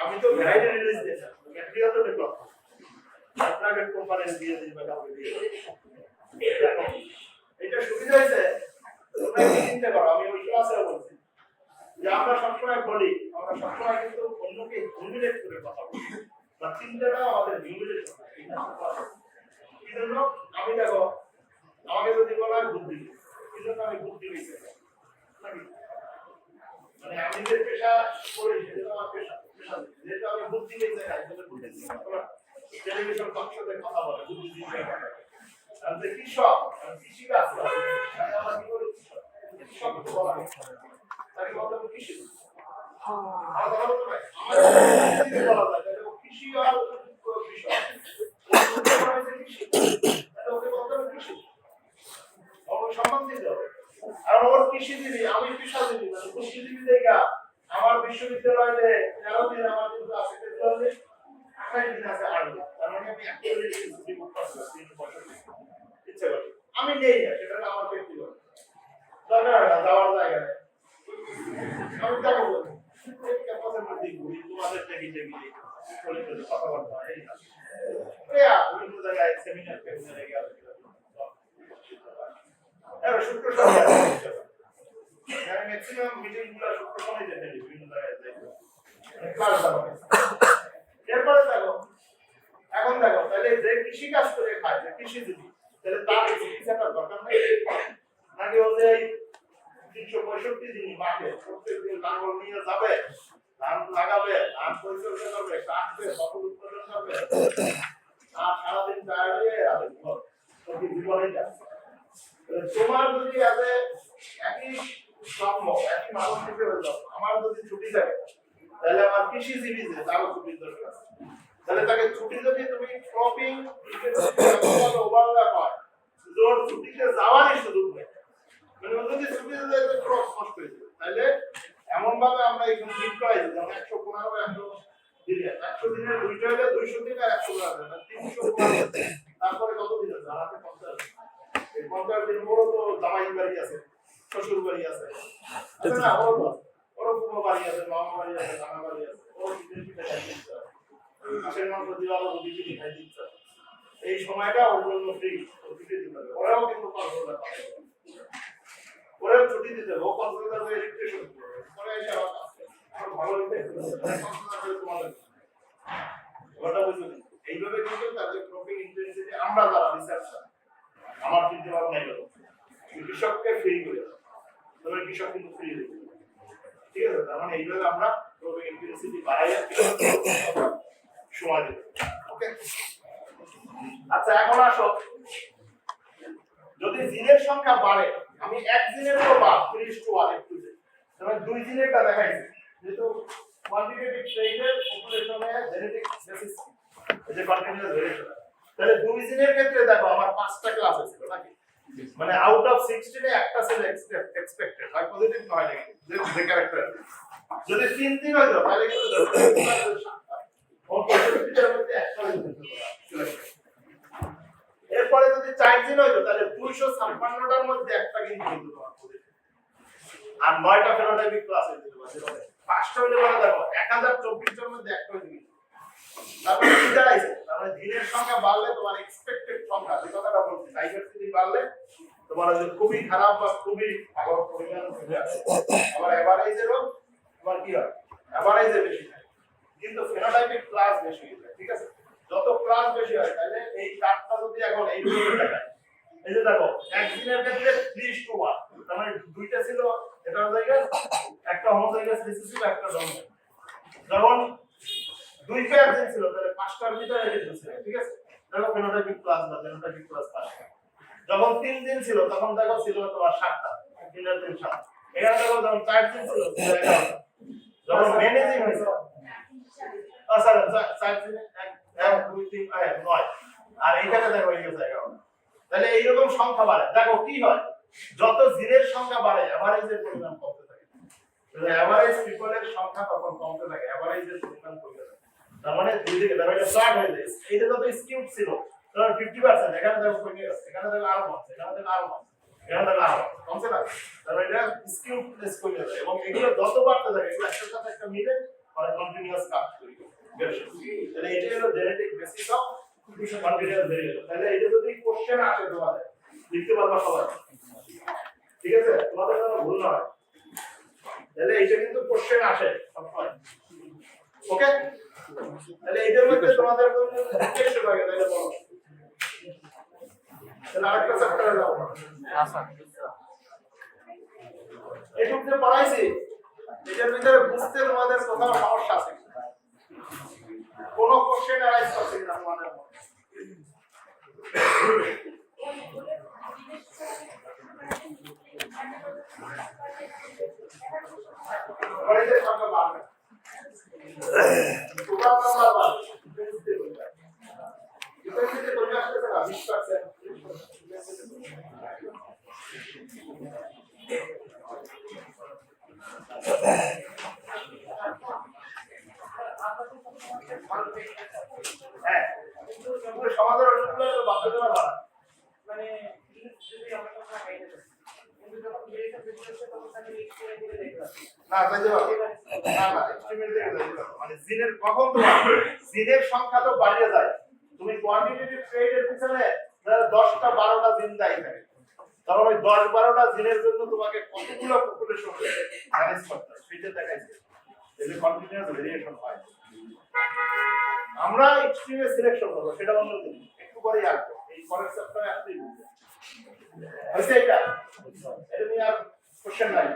আমি তো ভ্যারাইটি রিলিজ দিয়েছি, ম্যাটেরিয়াল তো ডেভেলপ আপনাকে কোম্পানি দিয়ে দিই বা কাউকে দিয়ে এটা সুবিধা হয়েছে। তোমরা চিন্তা করো, আমি ওই ক্লাসে বলছি যে আমরা সবসময় বলি, আমরা সবসময় কিন্তু অন্যকে হিউমিলেট করে কথা বলি, বা চিন্তাটা আমাদের হিউমিলেট করে। কি জন্য? আমি দেখো আমাকে যদি বলা হয় বুদ্ধি, কি জন্য আমি বুদ্ধি হয়েছে নাকি, মানে আমি যে পেশা করি সেটা আমার পেশা, যেহেতু আমি বুদ্ধি হয়েছে না, তাহলে বুদ্ধি টেলিভিশন সংসদে কথা বলে বুদ্ধিজীবী, আর যে কৃষক কৃষিকাজ করে আমরা কি করি? কৃষক বলা হয় তাকে বলতে হবে কৃষি। আমার বলা যায় তাহলে কৃষি আর কৃষক কৃষি, তাহলে ওকে বলতে হবে কৃষি, ওর সম্মান দিতে হবে। আর ওর কৃষিজীবী, আমি পেশাজীবী, মানে কৃষিজীবী দেখা আমার বিশ্ববিদ্যালয়ে 13 দিন আমার কিন্তু আছে, 28 দিন আছে আর্মি, তার মানে আমি অ্যাকচুয়ালি ছুটি বুক করতে ইচ্ছা করি, আমি নেই না, সেটা আমার ব্যক্তিগত দরকার না, যাওয়ার জায়গা নেই, আমি যাবো বলি এই ক্যাম্পাসের মধ্যে ঘুরি, তোমাদের দেখি কথাবার্তা এই বিভিন্ন জায়গায় সেমিনার ফেমিনারে গিয়ে শুক্র শনি ম্যাক্সিমাম মিটিং গুলো শুক্র শনি যেতে বিভিন্ন জায়গায় ক্লাস দেওয়া। এরপরে দেখো, এখন দেখো তাহলে যে কৃষি কাজ করে খায়, যে কৃষিজীবী, তাহলে তার চিকিৎসাটার দরকার নেই নাকি? ও যে 365 দিন মাঠে প্রত্যেকদিন লাঙ্গল নিয়ে যাবে, ধান লাগাবে, ধান পরিচর্যা করবে, কাটবে, ফসল উৎপাদন করবে, আর সারাদিন টায়ার্ড হয়ে যাবে, জীবনে যাচ্ছে। তোমার যদি একই স্বপ্ন, একই মানুষ হিসেবে আমার যদি ছুটি থাকে, তাহলে আমার কৃষিজীবী যে তারও ছুটির দরকার আছে, তাহলে তাকে ছুটি যদি তুমি ক্রপিং ওভারল্যাপ হয়, জোর ছুটিতে যাওয়ারই সুযোগ নেই, মানে যদি ছুটিতে যাইতে ক্রপ নষ্ট হয়ে যাবে, তাহলে এমন ভাবে আমরা এখানে ঠিক করাই যেমন 115 দিনে 100 দিনের 2টা হলে 200 দিন আর 100 হবে না 300, তারপরে কত দিন আছে? হাতে 50 এই 50 দিন পরও তো জামাই বাড়ি আছে, শ্বশুর বাড়ি আছে না ওর পুরো বাড়ি আছে মামা বাড়ি আছে নানা বাড়ি আছে ওর বিদেশিতে খাই দিচ্ছে আসলে মাত্র দিওয়ালা বিদেশি খাই দিচ্ছে এই সময়টা ওর জন্য ফ্রি ছুটি দিতে হবে ওরাও কিন্তু কর্মকর্তা পাবে ওরাও ছুটি দিতে হবে ও কর্মকর্তা হয়ে রিক্রেশন করবে পরে এসে আবার ভালো দিতে তোমাদের ওটা বুঝুন এইভাবে কিন্তু তাদের ক্রপিং ইন্টেন্সিটি আমরা যারা রিসার্চার আমার চিন্তা ভাবনা এগুলো কৃষককে ফ্রি করে তবে কৃষক কিন্তু ফ্রি দেবে ঠিক আছে তার মানে এইভাবে আমরা ক্রপিং ইন্টেন্সিটি বাড়াইয়া সময় দেব ওকে আচ্ছা এখন আসো যদি জিনের সংখ্যা বাড়ে আমি এক জিনের তো বাদ 3:1 একটু তবে দুই জিনেরটা দেখাইছি যেহেতু কোয়ান্টিটেটিভ ট্রেডের পপুলেশনে জেনেটিক বেসিস এই যে কন্টিনিউয়াস ভেরিয়েশন তাহলে দুই জিনের ক্ষেত্রে দেখো আমার 5টা ক্লাস আছে নাকি মানে আউট অফ 16 এ একটা ছিল এক্সপেক্টেড হয় পজিটিভ নয় নেগেটিভ যে ক্যারেক্টার যদি 3 দিন হইতো তাহলে কিন্তু এরপরে যদি 4 দিন হইতো তাহলে 256টার মধ্যে একটা কিন্তু তোমার পজিটিভ আর 9টা ফেনোটাইপিক ক্লাস হইতো পাঁচটা হইলে বলা দেখো 1024 এর মধ্যে একটা হইতো তারপরে কি দাঁড়াইছে তাহলে দিনের সংখ্যা বাড়লে তোমার এক্সপেক্টেড সংখ্যা যে কথাটা বলছি ডাইভার্সিটি বাড়লে তোমার যে খুবই খারাপ বা খুবই ভালো পরিমাণ হয়ে আসে আবার এভারেজেরও তোমার কি হয় এভারেজে বেশি হয় কিন্তু ফেনোটাইপিক ক্লাস বেশি হয় ঠিক আছে যত ক্লাস বেশি হয় তাহলে এই চারটা যদি এখন এই রকম দেখায় এই যে দেখো এক দিনের ক্ষেত্রে 3:1 তার মানে দুইটা ছিল এটার জায়গায় একটা হোমোজাইগাস রিসেসিভ একটা ডমিনেন্ট যখন দুই পেয়ার জিন ছিল তাহলে পাঁচটার ভিতরে রেখে ছিল ঠিক আছে দেখো ফেনোটাইপিক ক্লাস বা ফেনোটাইপিক ক্লাস পাঁচটা যখন 3 দিন ছিল তখন দেখো ছিল তোমার 7টা 3 আর 3 7 এখানে দেখো যখন 4 দিন ছিল 11টা যখন ম্যানেজিং হয়েছে আচ্ছা 4 দিন 1 2 3 9 আর এখানে দেখো এই গেছে 11 তাহলে এই রকম সংখ্যা বাড়ে দেখো কি হয় যত জিনের সংখ্যা বাড়ে এভারেজের পরিমাণ কমতে থাকে তাহলে এভারেজ পিপলের সংখ্যা তখন কমতে থাকে এভারেজের পরিমাণ কমতে থাকে তার মানে দুই দিকে দেখো এটা ফ্ল্যাট হয়ে যায় এইটা যত স্কিউড ছিল ধরো 50% এখানে দেখো কমে গেছে এখানে দেখো আরো কমছে এখানে দেখো আরো কমছে এখানে দেখো আরো কমছে না তাহলে এটা স্কিউডনেস কমে যায় এবং এগুলো যত বাড়তে থাকে এগুলো একটার সাথে একটা মিলে মানে কন্টিনিউয়াস কাজ তৈরি করে তাহলে এটা হলো genetic basis of continuous variation তাহলে এটা যদি কোশ্চেন আসে তোমাদের লিখতে পারবা সবাই ঠিক আছে তোমাদের যেন ভুল না হয় তাহলে এটা কিন্তু কোশ্চেন আসে সবসময় ওকে তাহলে এটার মধ্যে তোমাদের টেস্ট লাগে তাহলে বলো তাহলে আরেকটা চ্যাপ্টারে যাও আচ্ছা এইটুকু যে পড়াইছি এটার ভিতরে বুঝতে তোমাদের কোথাও সমস্যা আছে কোন কোশ্চেন অ্যারাইজ করছে কিনা তোমাদের পড়াইতে সংখ্যা বাড়বে তোমরা বারবার ডিফেন্সিতে কমে আসতেছে না 20% হ্যাঁ কিন্তু সমাজের অনুকূলে বাধ্যতা বাড়া মানে যদি আমরা কথা খাইতে কিন্তু যখন বেরিয়ে আসছে তখন তাকে লিস্ট করে দিলে দেখবা না তাই না না এস্টিমেট দিয়ে যাবে মানে জিনের কখন তো জিনের সংখ্যা তো বাড়িয়ে যায় তুমি কোয়ান্টিটেটিভ ট্রেডের পিছনে 10টা 12টা জিন দায়ী থাকে তখন ওই 10 12টা জিনের জন্য তোমাকে কতগুলো পপুলেশন ম্যানেজ করতে হয় সেটা দেখাইছে এই যে কন্টিনিউয়াস ভেরিয়েশন হয় আমরা এক্সট্রিমে সিলেকশন করব সেটা অন্য দিন একটু পরেই আসবো এই পরের চ্যাপ্টারে আসলেই বুঝবে হইছে এটা নিয়ে আর কোশ্চেন নাই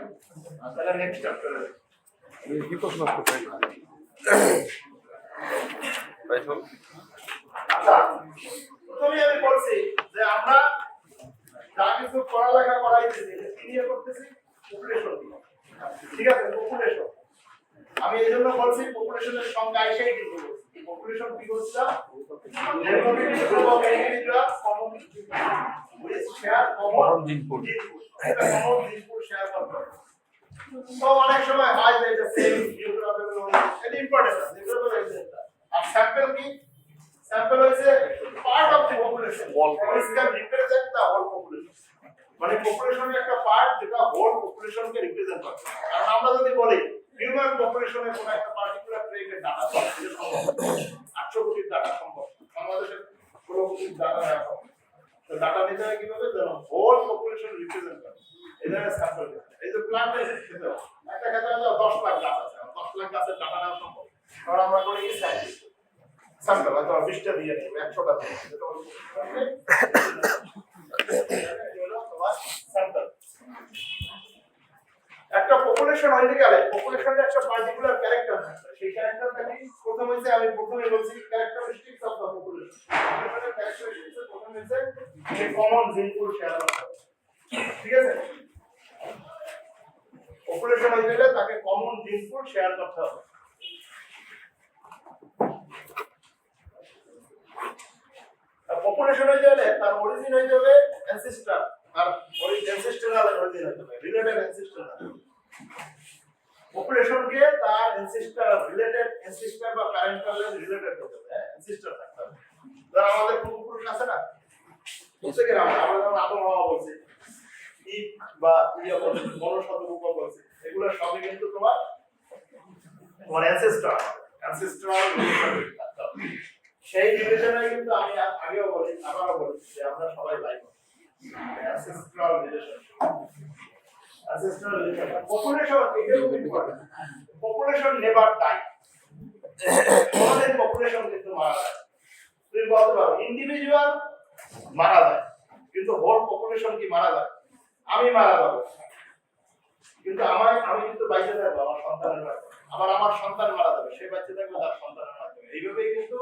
তাহলে নেক্সট চ্যাপ্টারে
কি প্রশ্ন করতে ভাই সব
আচ্ছা প্রথমে আমি বলছি যে আমরা যা কিছু পড়ালেখা করাইতেছি কি নিয়ে করতেছি পপুলেশন ঠিক আছে পপুলেশন আমি এইজন্য বলছি পপুলেশনের সংখ্যা আইসাই কিন্তু পপুলেশন কি করছিলাম demographic group of individuals common with share common input এটা কমন ইনপুট শেয়ার করতে তো অনেক সময় হয় যে এটা সেম জিওগ্রাফিক্যাল এটা ইম্পর্টেন্ট আর স্যাম্পল কি স্যাম্পল হইছে part of the population which can represent the whole population মানে পপুলেশনের একটা পার্ট যেটা হোল পপুলেশনকে রিপ্রেজেন্ট করে। কারণ আমরা যদি বলি হিউম্যান পপুলেশনের কোন একটা পার্টিকুলার ট্রেকের ডাটা পাওয়া এটা সম্ভব 800 কোটির ডাটা সম্ভব বাংলাদেশের 16 কোটির ডাটা নেওয়া সম্ভব তো ডাটা নিতে হয় কিভাবে যেন হোল পপুলেশন রিপ্রেজেন্ট করে এই ধরনের স্যাম্পল এই যে প্ল্যান্টে খেতে একটা খেতে হলে 10 লাখ গাছ আছে 10 লাখ গাছের ডাটা নেওয়া সম্ভব কারণ আমরা করি কি স্যাম্পল হয়তো 20টা দিয়ে নেব 100টা দিয়ে একটা পপুলেশন হইতে গেলে পপুলেশনের একটা পার্টিকুলার ক্যারেক্টার থাকে সেই ক্যারেক্টারটা কি প্রথম হইছে আমি প্রথমে বলছি ক্যারেক্টারিস্টিক্স অফ দা পপুলেশন পপুলেশনের ক্যারেক্টারিস্টিক্স প্রথম হইছে যে কমন জিন পুল শেয়ার করতে ঠিক আছে পপুলেশন হইতে গেলে তাকে কমন জিন পুল শেয়ার করতে হবে পপুলেশন হইতে গেলে তার অরিজিন হইতে হবে অ্যানসেস্টর আর অ্যানসেস্টরাল অরিজিন হইতে হবে রিলেটেড অ্যানসেস্টরাল পপুলেশন কে তার অ্যানসেস্টর রিলেটেড অ্যানসেস্টর বা প্যারেন্টাল রিলেটেড হতে হবে অ্যানসেস্টর থাকতে হবে যারা আমাদের পূর্বপুরুষ আছে না প্রত্যেকে আমরা যেমন আবহাওয়া বলছি ঈদ বা ইয়া বলছি মনসতরূপ বলছি এগুলো সবই কিন্তু তোমার অ্যানসেস্টরাল রিলেশন থাকতে হবে সেই রিলেশনে কিন্তু আমি আগেও বলি আবারও বলি যে আমরা সবাই লাইক অ্যানসেস্টরাল রিলেশন পপুলেশন এটা খুব ইম্পর্টেন্ট পপুলেশন নেভার ডাই আমাদের পপুলেশন কিন্তু মারা যায় তুমি বলতে পারো ইন্ডিভিজুয়াল মারা যায় কিন্তু হোল পপুলেশন কি মারা যায় আমি মারা যাব কিন্তু আমি কিন্তু বাইরে থাকবো আমার সন্তানের মাধ্যমে আমার সন্তান মারা যাবে সে বাচ্চা থাকবে তার সন্তানের মাধ্যমে এইভাবেই কিন্তু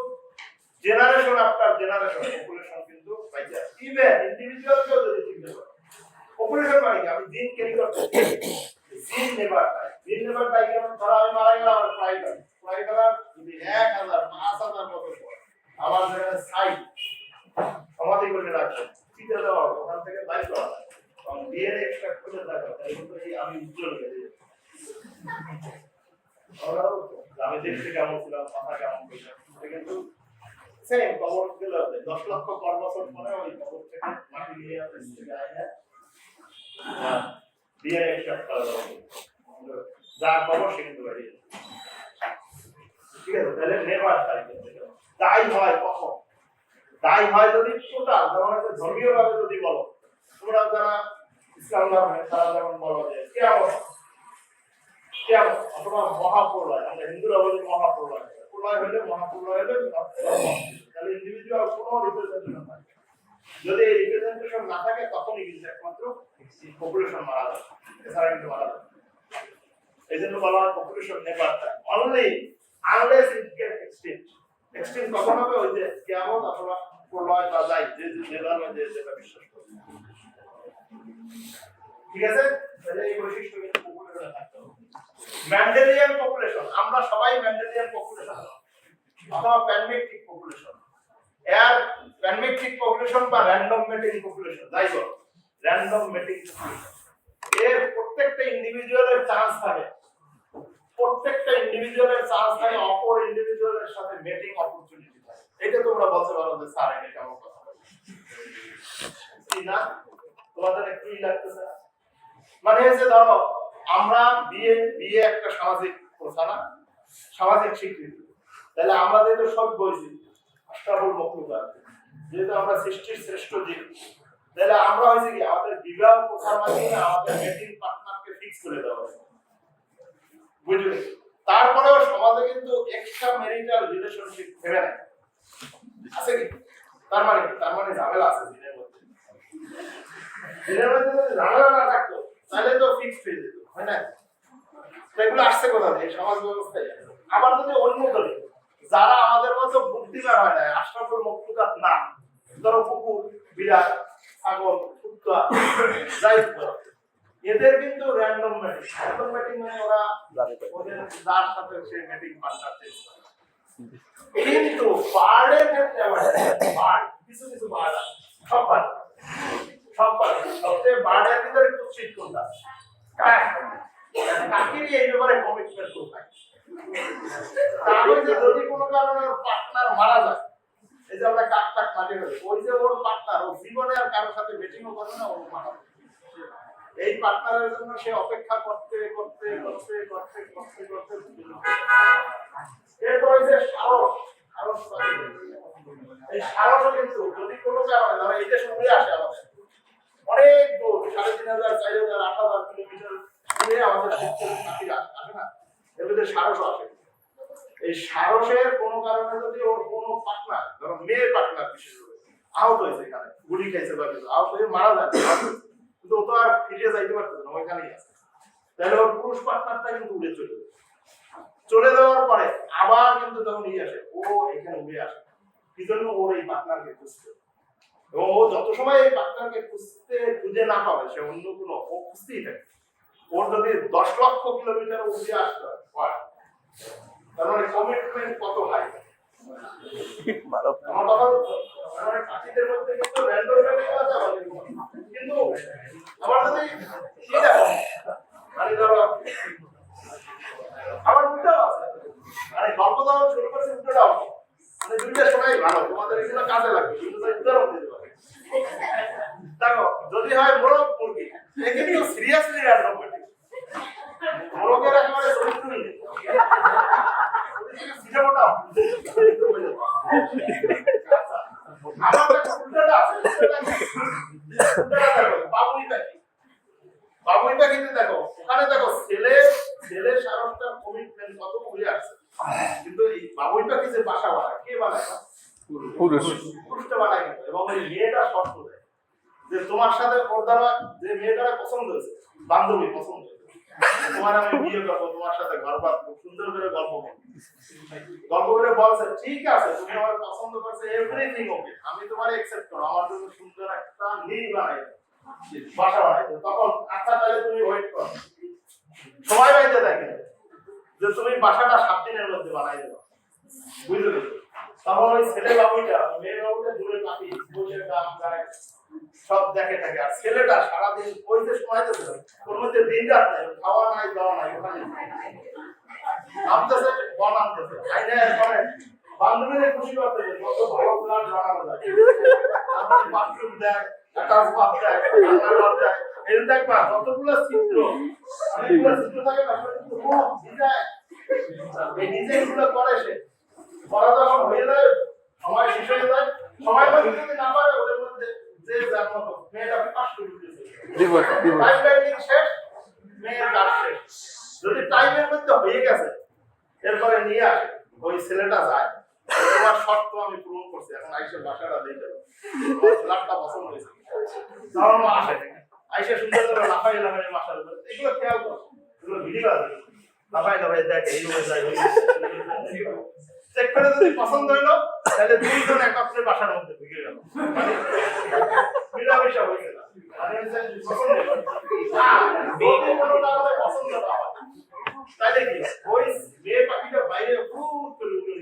জেনারেশন আফটার জেনারেশন পপুলেশন কিন্তু বাইরে আছে ইভেন ইন্ডিভিজুয়াল কেও যদি চিন্তা করো পপুলেশন মানে কি আমি জিন ক্যারি করতে জিন নেভার ডাই কেমন ধরো আমি মারা গেলাম আমার প্রায় করার যদি 1000 5000 বছর পর আমার যেখানে সাইট সমাধি করে রাখছে চিন্তা দেওয়া হবে ওখান থেকে বাইর করা হয় কারণ ডিএনএ এক্সট্রাক্ট করে দেখা তাই কিন্তু আমি উজ্জ্বল হয়ে যাই আমি দেখতে কেমন ছিলাম কথা কেমন ছিলাম কিন্তু সেম কবর দিলে 10 লক্ষ বছর পরে ওই কবর থেকে মাটি নিয়ে আসে ডিএনএ এক্সট্রাক্ট করা হবে যা কবর সে কিন্তু বাইরে ঠিক আছে তাহলে নেভার দাই হয় কখন দাই হয় যদি টোটাল যেমন একটা ধর্মীয় ভাবে যদি বলো তোমরা যারা ইসলাম ধর্মে তারা যেমন বলো যে কিয়ামত অথবা মহাপ্রলয় আমরা হিন্দুরা বলি মহাপ্রলয় হলে মহাপ্রলয় হলে তাহলে ইন্ডিভিজুয়াল কোনো রিপ্রেজেন্টেশন থাকে যদি এই রিপ্রেজেন্টেশন না থাকে তখনই কিন্তু একমাত্র পপুলেশন মারা যায় এছাড়া কিন্তু মারা যায় এই জন্য বলা হয় population never die only unless it get extinct কখন হবে ওই যে কিয়ামত অথবা প্রলয় বা যাই যে ধর্মে যেটা বিশ্বাস করে ঠিক আছে তাহলে এই বৈশিষ্ট্য কিন্তু পপুলেশনে থাকতে হবে মেন্ডেলিয়ান পপুলেশন আমরা সবাই মেন্ডেলিয়ান পপুলেশন অথবা প্যানমেট্রিক পপুলেশন এর প্যানমেট্রিক পপুলেশন বা র‍্যান্ডম মেটিং পপুলেশন যাই বল র‍্যান্ডম মেটিং এর প্রত্যেকটা ইন্ডিভিজুয়ালের চান্স থাকে অপর ইন্ডিভিজুয়ালের সাথে মেটিং অপরচুনিটি থাকে এটা তোমরা বলতে পারো যে স্যার এটা কেমন কথা না তোমাদের একটু লাগতেছে মানে হচ্ছে ধরো আমরা বিয়ে একটা সামাজিক প্রথা না সামাজিক স্বীকৃতি তাহলে আমরা যেহেতু সব বলছি আশরাফুল মাখলুকাত যেহেতু আমরা সৃষ্টির শ্রেষ্ঠ জীব তাহলে আমরা হয়েছে কি আমাদের বিবাহ প্রথার মাধ্যমে আমাদের মেটিং পার্টনারকে ফিক্স করে দেওয়া হয়েছে বুঝলি তারপরেও সমাজে কিন্তু এক্সট্রা ম্যারিটাল রিলেশনশিপ হবে না আছে কি তার মানে ঝামেলা আছে দিনের মধ্যে যদি ঝামেলা না থাকতো তাহলে তো ফিক্সড হয়ে যেত হয় না এগুলো আসছে কোথা থেকে সমাজ ব্যবস্থায় আবার যদি অন্য ধরে যারা আমাদের মতো বুদ্ধিমান হয় না আশরাফুল মাখলুকাত না ধরো কুকুর বিড়াল ছাগল কুত্তা যাই এদের কিন্তু র‍্যান্ডম ম্যাটিং মানে ওরা ওদের যার সাথে সে ম্যাটিং পার্টনার চেষ্টা কিন্তু বার্ডের ক্ষেত্রে কিছু বার্ড আছে সব বার্ড সবচেয়ে বার্ডের ভিতরে একটু চিট কোনটা কাকিরই এই ব্যাপারে কমিটমেন্ট কোথায় তাহলে যদি কোনো কারণে পার্টনার মারা যায় এই যে আমরা কাক মাটি হয়ে ওই যে ওর পার্টনার ও জীবনে আর কারোর সাথে মিটিংও করবে না ওর মারা এই পার্টনারের জন্য সে অপেক্ষা করতে করতে করতে করতে করতে করতে এরপরে যে সাহস সাহস পাবে। এই সাহসও কিন্তু যদি কোনো কারণে ধরো এই যে শুনে আসে আমাদের অনেক দূর 3,500 4,000 8,000 কিলোমিটার দূরে আমাদের সাথীরা আসে না, এর মধ্যে সাহসও আসে। এই সাহসের কোনো কারণে যদি ওর কোনো পার্টনার ধরো মেয়ে পার্টনার বিশেষ করে আহত হয়েছে, এখানে গুলি খাইছে বা কিছু আহত হয়ে মারা যায়, কিন্তু ও তো আর ফিরে যাইতে পারতেছে না, ওইখানেই আছে, তাহলে ওর পুরুষ পার্টনারটা কিন্তু উড়ে চলে যাওয়ার পরে আবার কিন্তু যখন নিয়ে আসে ও এখানে উড়ে আসে, কি জন্য ওর এই পার্টনারকে খুঁজতে, এবং ও যত সময় এই পার্টনারকে খুঁজে না পাবে সে অন্য কোনো ও খুঁজতেই থাকে। ওর যদি 10 লক্ষ কিলোমিটার উড়ে আসতে হয় তার মানে কমিটমেন্ট কত হাই। আমার কথা মানে পাখিদের মধ্যে কিন্তু র্যান্ডম আছে, কিন্তু আবার যদি কি দেখো মানে ধরো আবার উল্টাও আছে, মানে গল্প দেওয়া শুরু করছে উল্টোটাও, মানে দুইটা শোনাই ভালো, তোমাদের এগুলো কাজে লাগবে, কিন্তু উদাহরণ দিতে পারে। দেখো যদি হয় মোরগ মুরগি, এ কিন্তু সিরিয়াসলি র্যান্ডম বেটে মোরগের একেবারে চরিত্রই নেই, বাবুই পাখিতে দেখো ওখানে দেখো ছেলের সারসটার কমিটমেন্ট কত উড়ে আসছে, কিন্তু এই বাবুই পাখি যে বাসা বানায় কে বানায়? পুরুষটা বানায় কিন্তু, এবং ওই মেয়েটা শর্ত দেয় যে তোমার সাথে ওর দ্বারা যে মেয়েটারে পছন্দ হয়েছে, বান্ধবী পছন্দ হয়েছে, তোমার আমি বিয়ে করবো, তোমার সাথে ঘর বাঁধবো, সুন্দর করে গল্প করে বলছে ঠিক আছে তুমি আমার পছন্দ করছো, এভরিথিং ওকে, আমি তোমার একসেপ্ট করো, আমার জন্য সুন্দর একটা নীল বানাই বাসা বানাই, তখন আচ্ছা তাহলে তুমি ওয়েট করো, সময় পাইতে দেখে যে তুমি বাসাটা 7 দিনের মধ্যে বানাই দেবো, বুঝলে? তখন ওই ছেলে বাবুটা মেয়ে বাবুটা দূরে পাখি বসে গান গায় সব দেখে থাকে, আর ছেলেটা সারাদিন ওই যে সময় দিতে ওর মধ্যে দিন রাত নাই, খাওয়া নাই দাওয়া নাই, ওখানে নামতেছে বানাতেছে আইনের পরে বান্ধবীদের খুশি করতে কত ভালো প্ল্যান বানানো যায়, তারপরে বাথরুম দেয়, অ্যাটাচ বাথ দেয়, রান্নাঘর দেয়, এই দেখবা কতগুলো চিত্র, অনেকগুলো চিত্র থাকে না, কিন্তু ও ডিজাইন এই ডিজাইনগুলো করে সে, করা যখন হয়ে যায় সময় শেষ হয়ে যায়, সময় মধ্যে যদি না পারে ওদের মধ্যে যে যার মতো মেয়েটা পাস করে দিয়েছে, টাইম লাইনিং শেষ, মেয়ের কাজ শেষ, যদি টাইমের মধ্যে হয়ে গেছে এরপরে নিয়ে আসে ওই ছেলেটা যায়, তোমার শর্ত আমি পূরণ করছি, এখন আইসে বাসাটা দেখে ফ্ল্যাটটা পছন্দ হয়েছে, তখন আসে আইসে সুন্দর করে লাফাই লাফাই বাসার উপরে, এগুলো খেয়াল করো, এগুলো ভিডিও আছে, লাফাই লাফাই দেখ এই রুমে যায় চেক করে যদি পছন্দ হইলো তাহলে দুইজন একত্রে বাসার মধ্যে ঢুকে গেল, মানে মিলামিশা হয়ে গেল, মানে পছন্দ কোনো কারণে পছন্দ না হয় তাহলে কি ওই মেয়ে পাখিটা বাইরে ফুট করে উঠে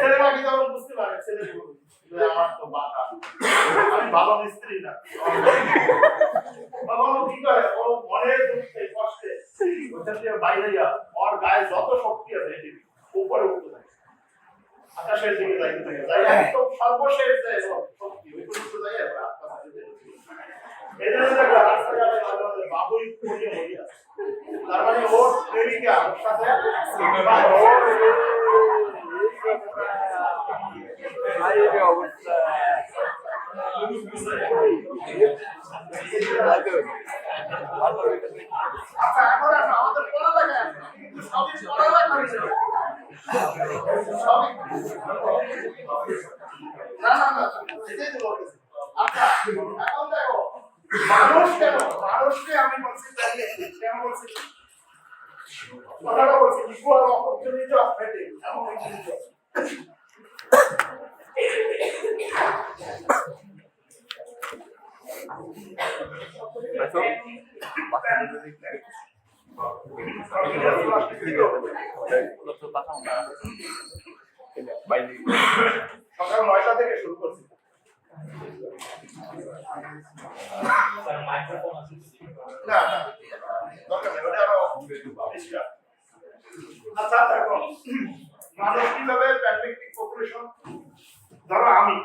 ছেলে পাখি তখন বুঝতে পারে ছেলে আমার তো বাসা, আমি ভালো মিস্ত্রি না, তখন ও কি করে ও মনের দুঃখে কষ্টে ওখান থেকে বাইরে যা ওর গায়ে যত শক্তি আছে উপরে উঠতে থাকে, আকাশের দিকে যাইতে থাকে, যাই একদম সর্বশেষ যায় শক্তি ওই পর্যন্ত যাই এই জন্য দেখো রাস্তাঘাটে আমাদের বাবুই পড়িয়ে মরি আছে, তার মানে ওর প্রেমিকা ওর সাথে
অবস্থা
আচ্ছা এখন আমাদের পড়ালেখা সবই পড়ালেখা হয়েছে, সবই না না না এটাই তো বলতেছি। আচ্ছা এখন দেখো মানুষকে আমি বলছি কেন বলছি কথাটা বলছি ইকুয়াল অপরচুনিটি অফ ফেটিং, এমন কিছু সকাল 9টা থেকে শুরু করছি, না দরকার নেই ওটা আরো পরিষ্কার। আচ্ছা দেখো মানুষ কিভাবে প্যান্ডেমিক পপুলেশন, ধরো আমি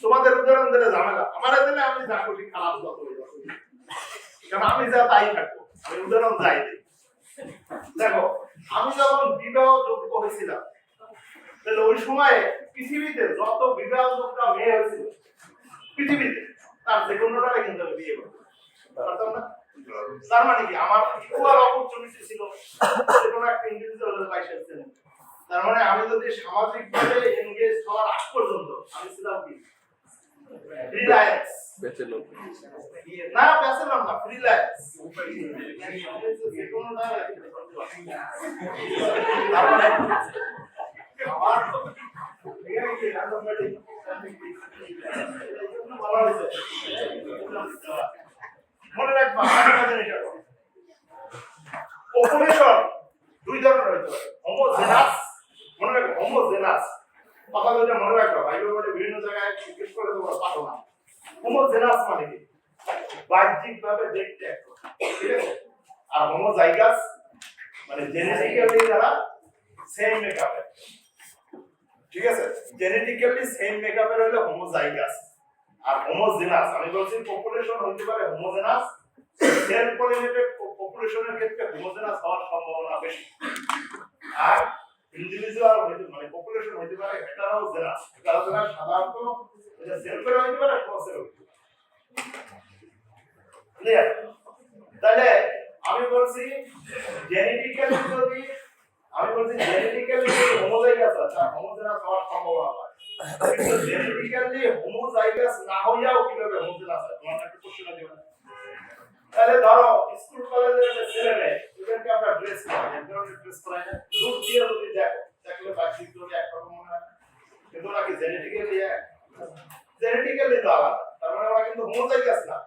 তোমাদের উদাহরণ দিলে ঝামেলা, আমার দিলে আমি যা করি খারাপ যত কারণ আমি যা তাই থাকবো। আমি উদাহরণ যাই দিই। দেখো আমি যখন বিবাহ যোগ্য হয়েছিলাম তাহলে ওই সময় পৃথিবীতে যত বিবাহ যোগ্য মেয়ে হয়েছিল পৃথিবীতে তার যে কোনোটারে কিন্তু আমি বিয়ে করবো, পারতাম না? তার মানে কি আমার ইকুয়াল অপরচুনিটি ছিল যে কোনো একটা ইন্ডিভিজুয়ালের লাইসেন্স ছিল। তার মানে আমি যদি সামাজিকভাবে এনগেজ হওয়ার আগ পর্যন্ত আমি ছিলাম কি রিলায়েন্স
ব্যাচেলর।
না ব্যাচেলর না রিলায়েন্স যে কোনো না আমার এখানে কি রাজনৈতিক বলা হয়েছে মনে রাখবা পপুলেশন দুই ধরনের হইতে পারে হোমোজেনাস মনে রাখবে হোমোজেনাস কথা যেটা মনে রাখবা বাইবেল বলে বিভিন্ন জায়গায় জিজ্ঞেস করে তোমরা পারো না হোমোজেনাস মানে কি বাহ্যিকভাবে দেখতে একরকম ঠিক আছে আর হোমোজাইগাস মানে জেনেটিক্যালি যারা সেম মেকআপের ঠিক আছে জেনেটিক্যালি সেম মেকআপের হলো হোমোজাইগাস আর হোমোজেনাস আমি বলছি পপুলেশন হইতে পারে হোমোজেনাস সেল পলিনেটেড পপুলেশনের ক্ষেত্রে হোমোজেনাস হওয়ার সম্ভাবনা বেশি আর ইন্ডিভিজুয়াল হইতে মানে পপুলেশন হইতে পারে হেটারোজেনাস হেটারোজেনাস সাধারণত এটা সেল করে হইতে পারে ক্রসের হইতে পারে ক্লিয়ার তাহলে আমি বলছি জেনেটিক্যালি যদি হোমোজাইগাস আছে হোমোজেনাস হওয়ার সম্ভাবনা হয় কিন্তু জেনেটিক্যালি হোমোজাইগাস না হইয়াও কিভাবে হোমোজেনাস হয় তোমার একটা কোশ্চেন আছে তাহলে ধরো স্কুল কলেজের যে ছেলে মেয়ে ওদেরকে আমরা ড্রেস করাই এক ধরনের ড্রেস করাই না দূর দিয়ে যদি দেখো দেখলে বাহ্যিক যদি একরকম মনে হয় কিন্তু ওরা কি জেনেটিক্যালি তো আলাদা তার মানে ওরা কিন্তু হোমোজাইগাস না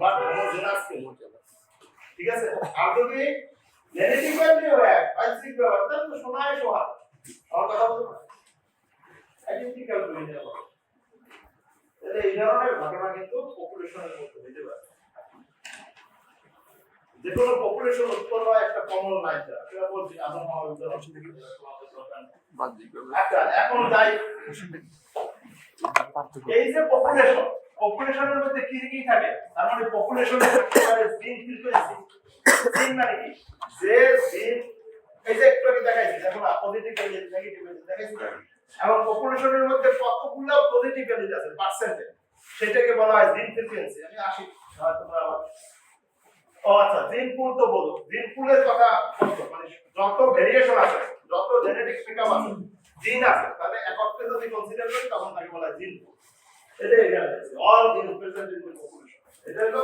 বাট হোমোজেনাস ঠিক আছে আর যদি জেনেটিক্যালি হয় বাহ্যিক ব্যাপার তাহলে তো শোনায় সোহাগ আমার কথা বলতে পারে আইডেন্টিক্যাল হয়ে যাবে তাহলে এই ধরনের ঘটনা কিন্তু পপুলেশনের মধ্যে হতে পারে যে কোনো পপুলেশন উৎপন্ন হয় একটা কমন লাইন দ্বারা সেটা বলছি আদম হাওয়ার উদাহরণ থেকে আচ্ছা এখন যাই এই যে পপুলেশনের মধ্যে কি কি থাকে তার মানে পপুলেশনের জিন ফ্রিকোয়েন্সি জিন মানে কি যে জিন এই যে একটু আগে দেখাইছি দেখো না পজিটিভ এলিমেন্ট নেগেটিভ এলিমেন্ট দেখাইছি এবং পপুলেশনের মধ্যে কতগুলো পজিটিভ এলিমেন্ট আছে পার্সেন্টেজ সেটাকে বলা হয় জিন ফ্রিকোয়েন্সি আমি আসি তোমরা ও আচ্ছা জিন পুল তো বলো জিন পুলের কথা মানে যত ভেরিয়েশন আছে যত জেনেটিক মেকআপ আছে জিন আছে তাহলে একত্রে যদি কনসিডার করি তখন তাকে বলা হয় জিন পুল এটা এখানে আছে অল জিন প্রেজেন্ট ইন দ্য পপুলেশন এটা হলো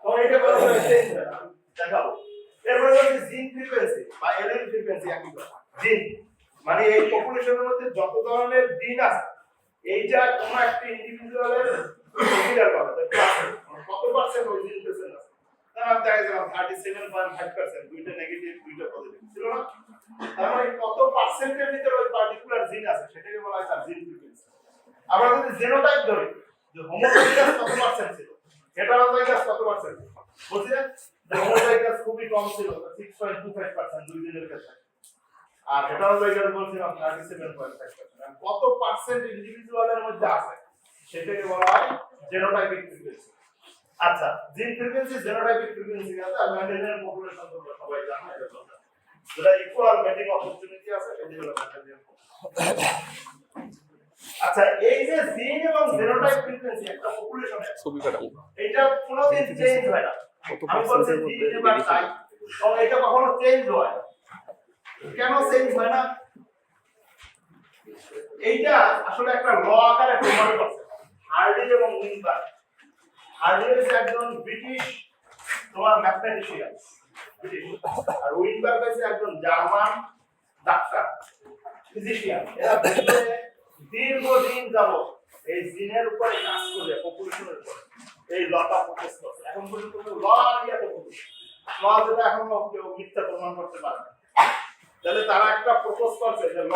তো এটা বলা হয় চেঞ্জ হয় দেখাবো এরপরে হচ্ছে জিন ফ্রিকোয়েন্সি বা এলিন ফ্রিকোয়েন্সি একই কথা জিন মানে এই পপুলেশনের মধ্যে যত ধরনের জিন আছে এইটা কোন একটা ইন্ডিভিজুয়ালের কনসিডার করা যায় কত পার্সেন্ট ওই জিন প্রেজেন্ট আছে তাহলে দেখা গেল 37.5% দুইটা নেগেটিভ দুইটা পজিটিভ ছিল না তার মানে কত পার্সেন্টের ভিতরে ওই পার্টিকুলার জিন আছে সেটাকে বলা হয় তার জিন ফ্রিকোয়েন্সি আমরা যদি জিনোটাইপ ধরি যে হোমোজাইগাস কত পার্সেন্ট ছিল হেটারোজাইগাস কত পার্সেন্ট বুঝছেন যে হোমোজাইগাস খুবই কম ছিল 6.25% দুই দিনের ক্ষেত্রে আর হেটারোজাইগাস বলছিলাম 37.5% কত পার্সেন্ট ইন্ডিভিজুয়ালের মধ্যে আছে সেটাকে বলা হয় জিনোটাইপিক ফ্রিকোয়েন্সি আচ্ছা জিন ফ্রিকোয়েন্সি জিনোটাইপিক ফ্রিকোয়েন্সি আছে আর মেন্ডেলিয়ান পপুলেশন তো সবাই জানে যেটা ইকুয়াল ম্যাচিং অপরচুনিটি আছে সেটা হলো মেন্ডেলিয়ান আচ্ছা এই যে জিন এবং জিনোটাইপ ফ্রিকোয়েন্সি একটা পপুলেশনে
ছবি কাটাবো
এটা কোনোদিন চেঞ্জ হয় না আমি বলছি জিন এবার তাই এবং এটা কখনো চেঞ্জ হয় না কেন চেঞ্জ হয় না এইটা আসলে একটা ল আকারে প্রমাণ করছে হার্ডি এবং উইনবার্গ হার্ডি হচ্ছে একজন ব্রিটিশ তোমার ম্যাথমেটিশিয়ান ব্রিটিশ আর উইনবার্গ হচ্ছে একজন জার্মান ডাক্তার ফিজিশিয়ান এরা দীর্ঘদিন যাবত এই জিনের উপরে কাজ করে পপুলেশনের উপর এই লটা প্রসেস করছে এখন পর্যন্ত ল ইয়াতে পপুলেশন ল যেটা এখনো কেউ মিথ্যা প্রমাণ করতে পারে না তাহলে তারা একটা প্রপোজ করছে যে ল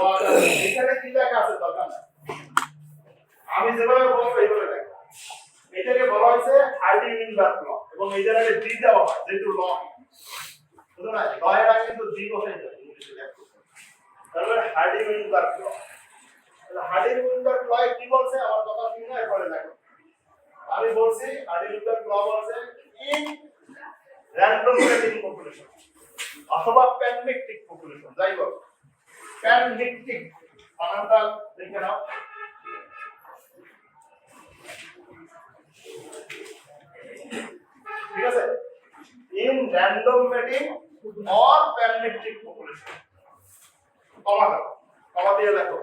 এখানে কি লেখা আছে দরকার নাই আমি যেভাবে বলবো এইভাবে লেখা এটাকে বলা হয়েছে হার্ডি উইনবার্গ ল এবং এই জায়গায় ডি দেওয়া হয় যেহেতু ল বুঝলো না ল এর আগে কিন্তু ডি বসে যায় ইংলিশে লেখা তাহলে হার্ডি উইনবার্গ ল হার্ডি উইনবার্গ ল কি বলছে আমার কথা শুনে পরে দেখো আমি বলছি হার্ডি উইনবার্গ ল বলছে ইন র্যান্ডম মেটিং পপুলেশন অথবা প্যানমিক্টিক পপুলেশন, যাই হোক প্যানমিক্টিক বানানটা দেখে নাও। ঠিক আছে, in random mating or panmictic population, comma দাও, কমা দিয়ে লেখো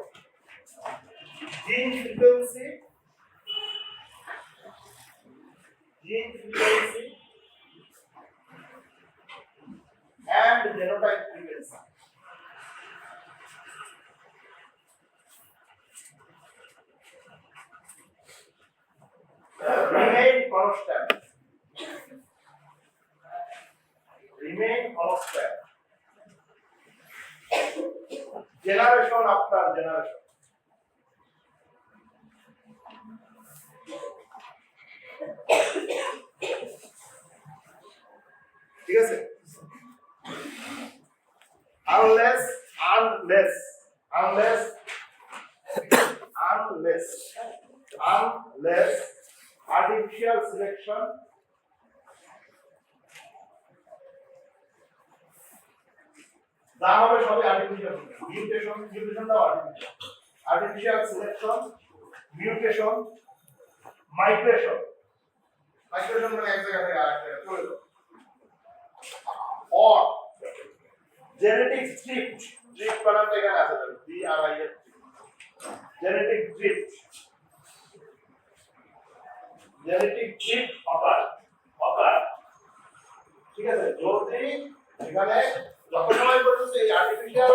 gene frequency and genotype frequency remain constant. Generation after generation. ঠিক আছে, unless artificial selection যা হবে সবই আর্টিফিশিয়াল, মিউটেশন দাও আর্টিফিশিয়াল সিলেকশন, মিউটেশন, মাইগ্রেশন মানে এক জায়গা থেকে আরেক জায়গায় চলে যাও, or genetic drift বানানটা এখানে আছে DRIFT, genetic drift occur, ঠিক আছে, যদি এখানে যখন সময় পর্যন্ত এই আর্টিফিশিয়াল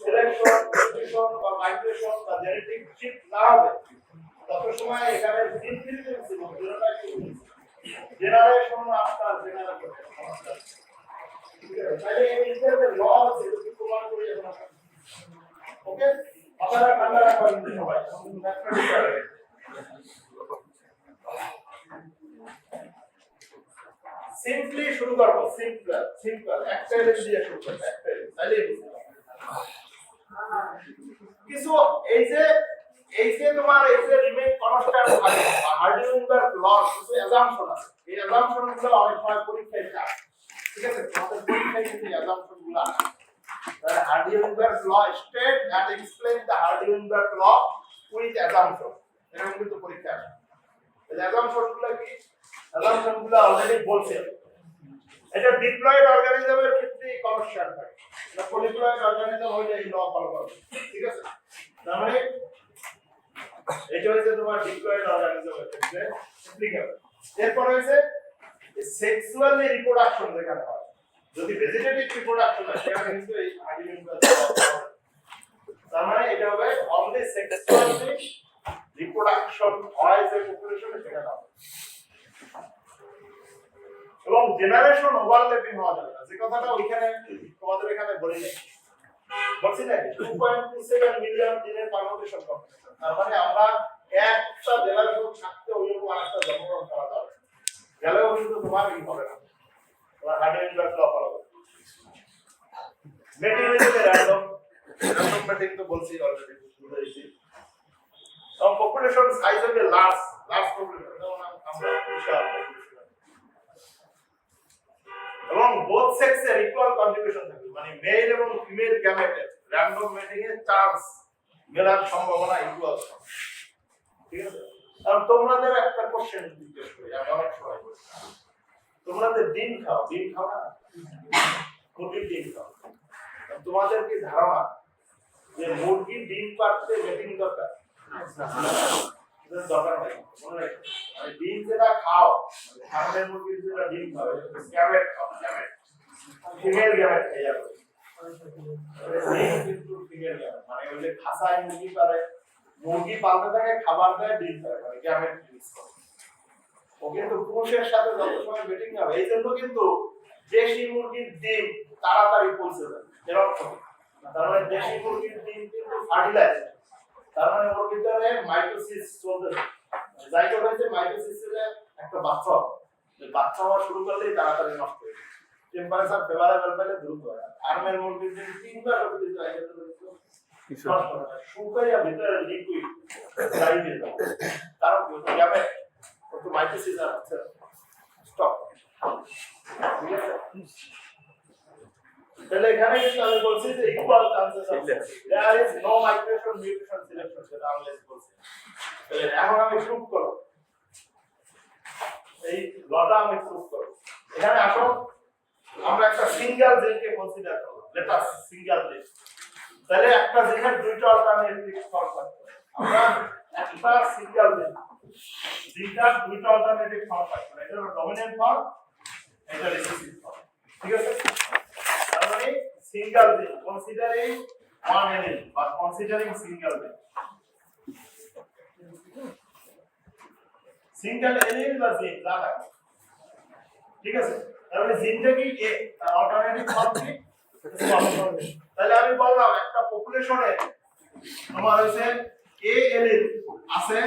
সিলেকশন, মিউটেশন বা মাইগ্রেশন বা জেনেটিক শিফট না হবে তত সময় এখানে জিন ফ্রিকোয়েন্সি জেনারেশন আফটার জেনারেশন, তাহলে এই ইন্টারভেল ল আছে যদি প্রমাণ করি এখন। ওকে, আপনারা ঠান্ডা রাখবেন সবাই, সিম্পলি শুরু করব, সিম্পল একটা এলিমেন্ট দিয়ে শুরু করব, একটা এলিমেন্ট তাইলে কিছু এই যে তোমার এই যে রিমেইন কনস্ট্যান্ট থাকে হার্ডিউইনবার্গ ল, কিছু অ্যাজাম্পশন আছে, এই অ্যাজাম্পশনগুলো অনেক সময় পরীক্ষায় আসে, ঠিক আছে, তোমাদের পরীক্ষায় কিন্তু অ্যাজাম্পশনগুলো আসে। তাহলে Hardy Weinberg law state and explain the Hardy Weinberg law with assumption, এরকম কিন্তু পরীক্ষা আসে। এই অ্যাজাম্পশনগুলো কি? অ্যাজাম্পশনগুলো অলরেডি বলছে, এটা ডিপ্লয়েড অর্গানিজমের ক্ষেত্রে কনস্ট্যান্ট থাকে, না পলিপ্লয়েড অর্গানিজম হইলে এই ল ফলো করবে, ঠিক আছে। তার মানে এটা হচ্ছে তোমার ডিপ্লয়েড অর্গানিজমের ক্ষেত্রে অ্যাপ্লিকেবল। এরপর হচ্ছে সেক্সুয়ালি রিপ্রোডাকশন যেখানে হয়, যদি ভেজিটেটিভ রিপ্রোডাকশন হয় সেখানে কিন্তু এই আর্গুমেন্ট, তার মানে এটা হবে অনলি সেক্সুয়ালি রিপ্রোডাকশন হয় যে পপুলেশনে সেখানে হবে, এবং জেনারেশন ওভারল্যাপিং হওয়া যাবে না, যে কথাটা ওইখানে তোমাদের এখানে বলি নাই, বলছি না 2.27 মিলিয়ন জিনের পারমুটেশন কম্বিনেশন, তার মানে আমরা একটা জেনারেশন থাকতে ওইরকম আরেকটা জন্মগ্রহণ করা যাবে, গেলেও কিন্তু তোমার কি হবে না, তোমার হার্ডিউইনবার্গ ল ফলো করবে। মেটিং হচ্ছে র্যান্ডম মেটিং তো বলছি অলরেডি, বুঝাইছি। এবং পপুলেশন সাইজ হবে লার্জ পপুলেশন, যেমন আমরা বিশাল, এবং বোথ সেক্সের ইকুয়াল কন্ট্রিবিউশন থাকবে, মানে মেল এবং ফিমেল গ্যামেটের র্যান্ডম মেটিং এর চান্স মেলার সম্ভাবনা ইকুয়াল, ঠিক আছে। আর তোমাদের একটা কোশ্চেন জিজ্ঞেস করি আমি অনেক সময়, তোমরা যে ডিম খাও না, মুরগির ডিম খাও, তোমাদের কি ধারণা যে মুরগির ডিম পারতে মেটিং দরকার? দরকার নাই, মনে রাখো, মানে ডিম যেটা খাও, ফার্মের মুরগির যেটা ডিম খাও, গ্যামেট খাও, ফিমেল গ্যামেট খাই যাবে, কিন্তু ফিমেল গ্যামেট মানে ওই যে খাসায় মুরগি পারে, মুরগি পালতে থাকে, খাবার দেয়, ডিম দেয়, মানে গ্যামেট রিলিজ করে। ও কিন্তু পুরুষের সাথে যত সময় মিটিং হবে, এই জন্য কিন্তু দেশি মুরগির ডিম তাড়াতাড়ি পৌঁছে যায়, এর অর্থ তার মানে দেশি মুরগির ডিম কিন্তু ফার্টিলাইজ, তার মানে ওর ভিতরে মাইটোসিস চলতেছে, জাইগোট হয়েছে, মাইটোসিসের একটা বাচ্চা হবে, বাচ্চা হওয়া শুরু করলেই তাড়াতাড়ি নষ্ট হয়ে যায়, টেম্পারেচার ফেভারেবল পেলে দ্রুত হয়। ফার্মের মুরগির ডিম 3 বার অবধি যায়, শুকাইয়া ভিতরে লিকুইড দাঁড়িয়ে যায়, কারণ গ্যামেট তো মাইটোসিস আর হচ্ছে স্টপ। ঠিক আছে তাহলে এখানে কিন্তু আমি বলছি যে ইকুয়াল চান্সেস আছে there is no migration mutation selection যেটা আমরা বলছি তাহলে এখন আমি প্রুফ করব এই লটা আমি প্রুফ করব এখানে আসো আমরা একটা সিঙ্গেল জেনকে কনসিডার করব লেট আস সিঙ্গেল জেন তাহলে একটা জেনের দুইটা অল্টারনেটিভ ফর্ম থাকবে আমরা একটা সিঙ্গেল জেন দুইটা অল্টারনেটিভ ফর্ম থাকবে এটা হলো ডমিনেন্ট ফর্ম এটা রিসেসিভ ফর্ম ঠিক আছে তার মানে single gene considering one element বা considering single gene single element বা জেন যা থাকে ঠিক আছে তাহলে জিনটা কি এ তার অল্টারনেটিভ ফর্ম কি তাহলে আমি বললাম একটা পপুলেশনে তোমার হইছে এ এলিল আছে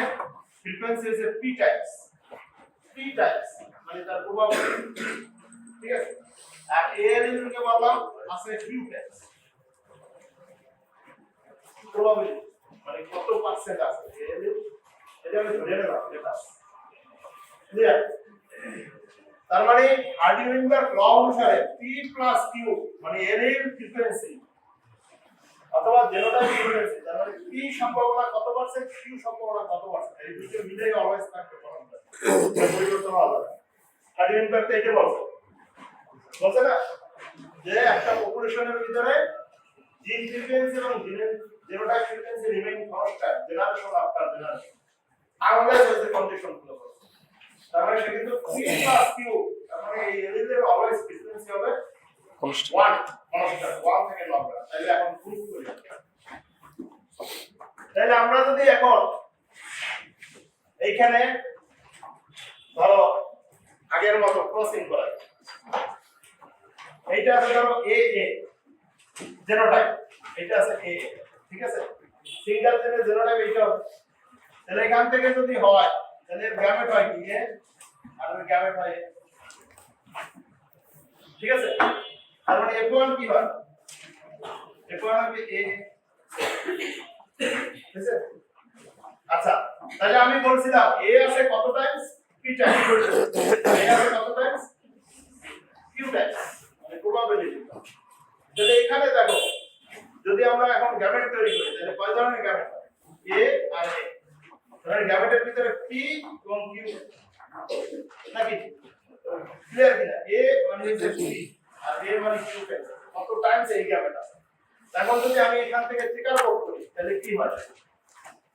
ফ্রিকোয়েন্সি হইছে p টাইমস মানে তার প্রবাবিলিটি ঠিক আছে আর এ এলিলকে বললাম আছে q টাইমস প্রবাবিলিটি মানে কত পার্সেন্ট আছে এ এলিল এটা আমি ধরে নিলাম এটা ক্লিয়ার তার মানে হার্ডি-ওয়েইনবার্গ ল অনুসারে p q মানে এলিল ফ্রিকোয়েন্সি অথবা জেনোটাইপ ফ্রিকোয়েন্সি তার মানে p সম্ভাবনা কত পার্সেন্ট q সম্ভাবনা কত পার্সেন্ট এই দুটো মিলাই অলওয়েজ থাকবে ফর্মুলা পরিবর্তন হবে না হার্ডি-ওয়েইনবার্গ তো এটা বলছে না যে একটা পপুলেশনের ভিতরে জিন ফ্রিকোয়েন্সি এবং genotype frequency remain constant generation after generation unless হইছে কন্ডিশন গুলো তার মানে সেটা কিন্তু p q তার মানে এই এলিলের অলওয়েজ ফ্রিকোয়েন্সি হবে কনস্ট্যান্ট 1 থেকে লগ করা তাহলে এখন প্রুফ করি তাহলে আমরা যদি এখন এইখানে ধরো আগের মতো ক্রসিং করাই এইটা আছে ধরো a জেনোটাইপ এটা আছে a ঠিক আছে সিঙ্গেল জেনের জেনোটাইপ এইটা তাহলে এখান থেকে যদি হয় তাহলে গ্যামেট হয় কি a আর গ্যামেট হয় a ঠিক আছে তার মানে f1 কি হয় f1 হবে a ঠিক আছে আচ্ছা তাহলে আমি বলছিলাম a আছে কত টাইমস p টাইমস a আছে কত টাইমস q টাইমস মানে প্রবাবিলিটি তাহলে এখানে দেখো যদি আমরা এখন গ্যামেট তৈরি করি তাহলে কয় ধরনের গ্যামেট হয় a আর a তাহলে গ্যামেটের ভিতরে p এবং q নাকি ক্লিয়ার কিনা a মানে হচ্ছে p আর a মানে q টাইমস কত টাইমস এই গ্যামেট আছে এখন যদি আমি এখান থেকে চেকার আউট করি তাহলে কি হয়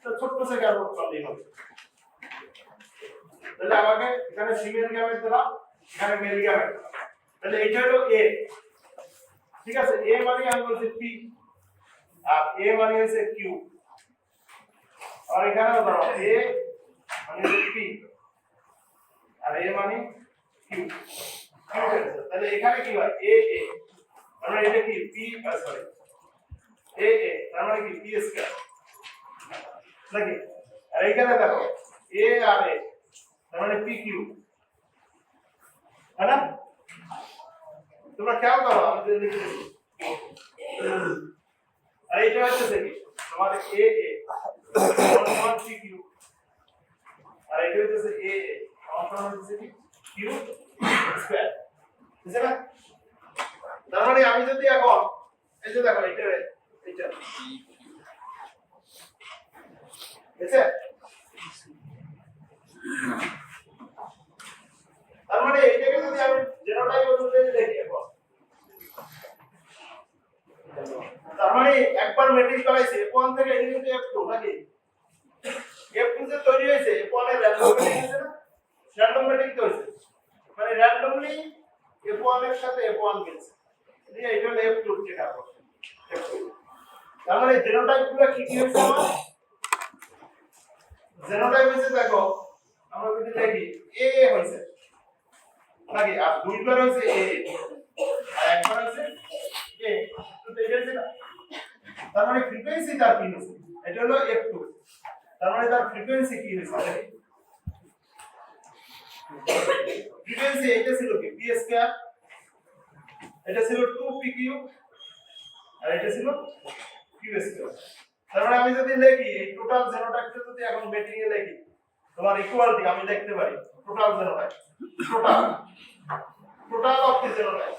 তো ছোট চেকার আউট করলেই হবে তাহলে আমাকে এখানে ফিমেল গ্যামেট দিলাম এখানে মেল গ্যামেট তাহলে এটা হলো a ঠিক আছে a মানে আমি বলছি p আর a মানে হচ্ছে q আর এখানেও ধরো a মানে হচ্ছে p আর a মানে q তাহলে এখানে কি হয় a মানে এটা কি p সরি a তার মানে কি p স্কয়ার নাকি আর এখানে দেখো a আর a তার মানে pq है ना তোমরা খেয়াল করো আমি যে লিখেছি আর এটা হচ্ছে কি তোমাদের a সমান pq আর এটা হচ্ছে a সমান হচ্ছে কি q স্কয়ার বুঝছ না তার মানে আমি যদি এখন এই যে দেখো এটা বুঝছে তার মানে এইটাকে যদি আমি জেনোটাইপ অনুযায়ী দেখি এখন তার মানে একবার ম্যাট্রিক্স করাইছে f1 থেকে এলিমেন্ট f2 নাকি f2 যে তৈরি হয়েছে f1 এর র্যান্ডম ম্যাট্রিক্স আছে না র্যান্ডম ম্যাট্রিক্স হয়েছে মানে র্যান্ডমলি f1 এর সাথে f1 মিলছে দিয়ে এটা হলো f2 যেটা হবে তার মানে জেনোটাইপ গুলো কি কি হয়েছে আমার জেনোটাইপ হয়েছে দেখো আমরা যদি দেখি a হয়েছে নাকি আর দুইবার হয়েছে a আর একবার হয়েছে a তো দেখেছি না তার মানে ফ্রিকোয়েন্সি তার কি হয়েছে এটা হলো f2 তার মানে তার ফ্রিকোয়েন্সি কি হয়েছে ফ্রিকোয়েন্সি এটা ছিল কি p স্কয়ার এটা ছিল 2pq আর এটা ছিল q স্কয়ার তার মানে আমি যদি লিখি এই টোটাল জেনোটাইপটা যদি এখন বেটিং এ লিখি তোমার ইকুয়ালিটি আমি লিখতে পারি total genotype total total of the genotype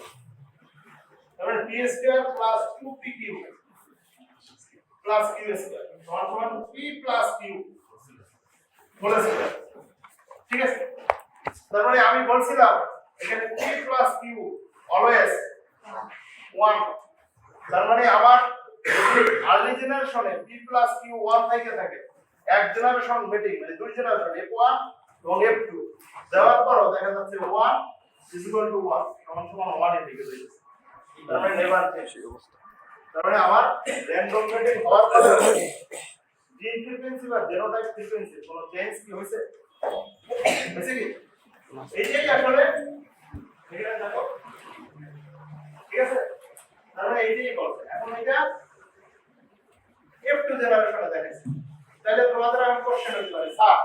তাহলে p square plus 2pq plus q square সমান p plus q whole square. ঠিক আছে, তার মানে আমি বলছিলাম এখানে p প্লাস q অলওয়েজ 1, তার মানে আমার আর্লি জেনারেশনে p প্লাস q 1 থেকে থাকে, এক জেনারেশন মিটিং মানে দুই জেনারেশন f1 এবং f2 দেওয়ার পরও দেখা যাচ্ছে 1 is equal to 1 সমান সমান 1 এর দিকে যাচ্ছে, তার মানে নেভার চেঞ্জ অবস্থা। তার মানে আমার র্যান্ডম মিটিং হওয়ার পরে জিন ফ্রিকোয়েন্সি বা জেনোটাইপ ফ্রিকোয়েন্সি কোনো চেঞ্জ কি হয়েছে হয়েছে কি এইটাই আসলে এখানে দেখো। ঠিক আছে, তার মানে এইটাই বলছে। এখন এটা F2 জেনারেশনে দেখাইছে, তাহলে তোমাদের আমি কোশ্চেন হতে পারে স্যার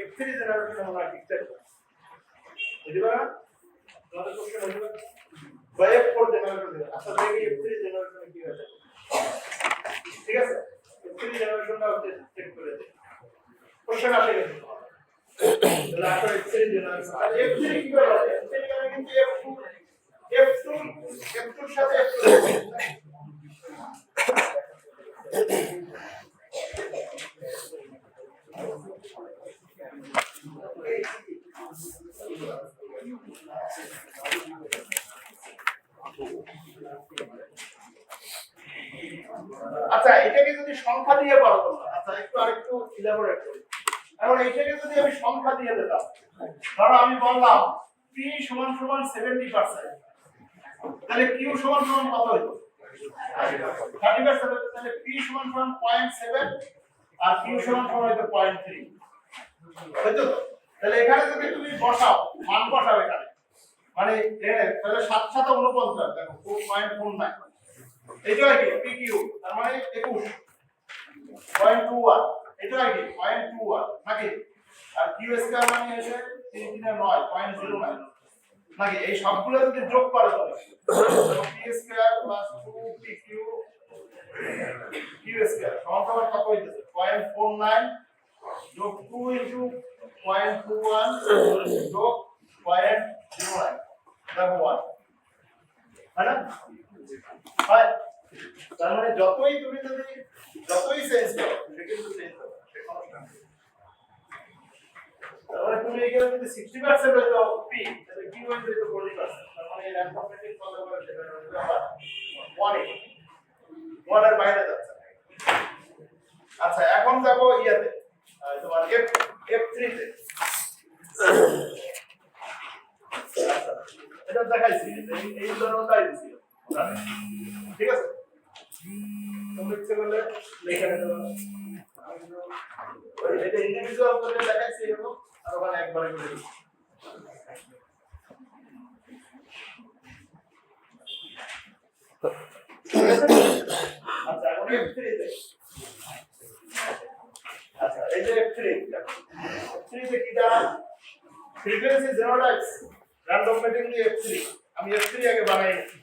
F3 জেনারেশনে আমরা ঠিকঠাক বুঝতে পারো না, তোমাদের কোশ্চেন হতে পারে বা F4 জেনারেশনে। আচ্ছা দেখি F3 জেনারেশনে কি হয়েছে। ঠিক আছে, F3 জেনারেশনটা হচ্ছে চেক করে দেই, কোশ্চেন আসে কিন্তু তাহলে আসলে F3 জেনারেশন আর F3 কি করে হবে, F3 মানে কিন্তু F2 এর সাথে F2 আচ্ছা এটাকে যদি সংখ্যা দিয়ে পারো তোমরা, আচ্ছা একটু আরেকটু ইলাবোরেট করি। এখন এইটাকে যদি আমি সংখ্যা দিয়ে দিতাম, ধরো আমি বললাম p সমান সমান 70%, তাহলে q সমান সমান কত হইতো 30%, তাহলে p সমান সমান 0.7 আর q সমান সমান হইতো 0.3 হইতো। তাহলে এখানে যদি তুমি বসাও মান বসাও এখানে মানে তাহলে 7 7 49 দেখো 4.49 এইটা কি pq তার মানে 21.21 এটা কি 0.21 নাকি, আর q স্কয়ার মানে এসে 3 3 9 0.09 নাকি। এই সবগুলো যদি যোগ করো তবে p square plus 2pq q square সমান কত হইতেছে 0.49 যোগ 2 ইনটু 0.21 যোগ 0.09 দেখো 1 है ना হয়। তার মানে যতই তুমি যদি যতই চেঞ্জ করো সেটা কিন্তু চেঞ্জ হবে, তার মানে তুমি এখানে যদি 60% হইতো p তাহলে কি হইতো 40%, তার মানে এই র্যান্ডম ম্যাট্রিক্স কত করে সেটা হচ্ছে আবার 1 এর বাইরে যাচ্ছে। আচ্ছা এখন যাব ইয়াতে তোমার f3 তে। আচ্ছা এটা দেখাইছি এই উদাহরণটাই দিছি, ঠিক আছে তোমরা ইচ্ছে করলে লেখা নিতে পারো। এটা ইন্ডিভিজুয়াল করে দেখাইছি এরকম, আর ওখানে একবারে করে দিচ্ছি। আচ্ছা এখন f3 তে, আচ্ছা এই যে f3 তে কি দাঁড়া ফ্রিকোয়েন্সি জেনোটাইপস র্যান্ডম মিটিং দিয়ে f3 আমি f3 আগে বানাই নিচ্ছি।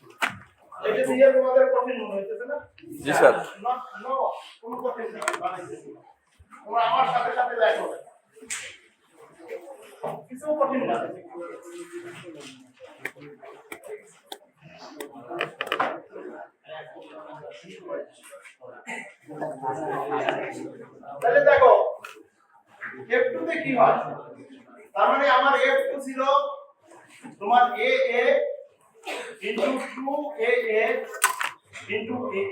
এটা দিয়ে তোমাদের কঠিন মনে হইতেছে না?
জি স্যার,
নো কোনো কঠিন না, বানাইতেছি তোমরা আমার সাথে সাথে দেখো কিছু কঠিন না। তাহলে দেখো f2 তে কি হয়, তার মানে আমার f2 ছিল তোমার a into 2a into a,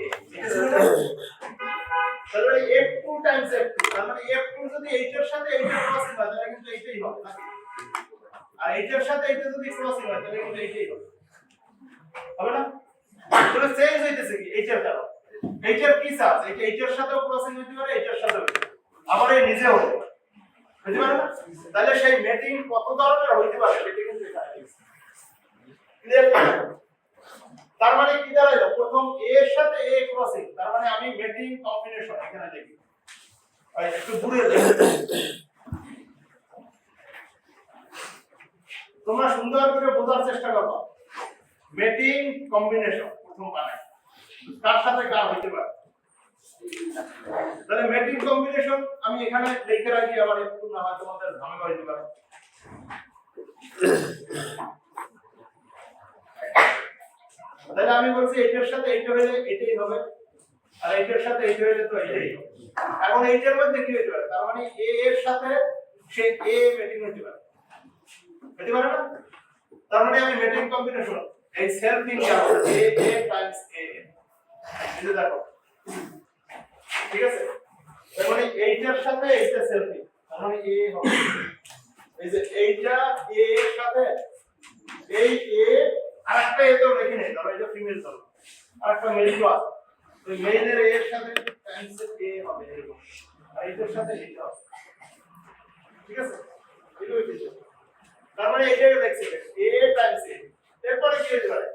তাহলে f2 times f2, তার মানে f2 যদি h এর সাথে h এর ক্রসিং হয় তাহলে কিন্তু এইটাই হবে নাকি, আর h এর সাথে এটা যদি ক্রসিং হয় তাহলে কিন্তু এইটাই হবে, হবে না? তাহলে চেঞ্জ হইতেছে কি h এর কারণে, h এর কি চার্জ, এটা h এর সাথেও ক্রসিং হইতে পারে, h এর সাথেও আবার এই নিজে হতে পারে, বুঝতে পারলে না? তাহলে সেই মেটিং কত ধরনের হইতে পারে সেটা কিন্তু এখানে ক্লিয়ার। তার মানে কি দাঁড়াইলো, প্রথম a এর সাথে a ক্রসিং, তার মানে আমি মেটিং কম্বিনেশন এখানে লিখি, একটু দূরে লিখি, তোমরা সুন্দর করে বোঝার চেষ্টা করো। মেটিং কম্বিনেশন প্রথম বানাই কার সাথে কার হইতে পারে, তাহলে মেটিং কম্বিনেশন আমি এখানে লিখে রাখি, আবার একটু না হয় তোমাদের ঝামেলা হইতে পারে। তাহলে আমি বলছি এইটার সাথে এইটা হলে এটাই হবে আর এইটার সাথে এইটা হলে তো এটাই হবে। এখন এইটার মধ্যে কি হতে পারে তার মানে a এর সাথে সে a ম্যাচিং হতে পারে না তার মানে আমি ম্যাচিং কম্বিনেশন এই সেল থিং কে আমরা a টাইমস a এই দেখো ঠিক আছে তার মানে এইটার সাথে এইটা সেল থিং তার মানে a হবে এই যে এইটা a এর সাথে এই a আরেকটা এ তো লিখে নেই ধরো এটা ফিমেল ধরো আরেকটা মেল তো আছে ওই মেলের এর সাথে টাইমস a হবে এরকম আর এটার সাথে এটা হবে ঠিক আছে এটা হইছে তার মানে এটাকে দেখছি a টাইমস a এরপরে কি হতে পারে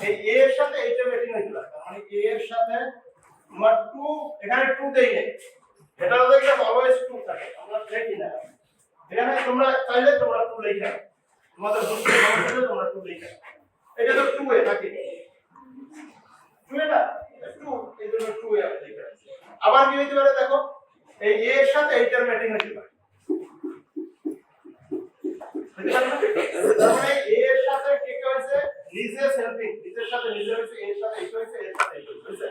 এই a এর সাথে এইটা ম্যাচিং হইতে পারে তার মানে a এর সাথে আমার 2 এখানে 2 দেই নেই এটা হলো একটা অলওয়েজ 2 থাকে আমরা দেখি না এখানে তোমরা চাইলে তোমরা 2 লিখে তোমাদের বুঝতে সমস্যা তোমরা 2 লিখে এটা তো 2 এ থাকে 2 এ না 2 এই জন্য 2 এ আমি লিখে আবার কি হইতে পারে দেখো এই a এর সাথে এইটার ম্যাচিং হইতে পারে তার মানে a এর সাথে কি কি হইছে নিজে সেলফিং নিজের সাথে নিজে হইছে a এর সাথে এইটা হইছে এর সাথে এইটা হইছে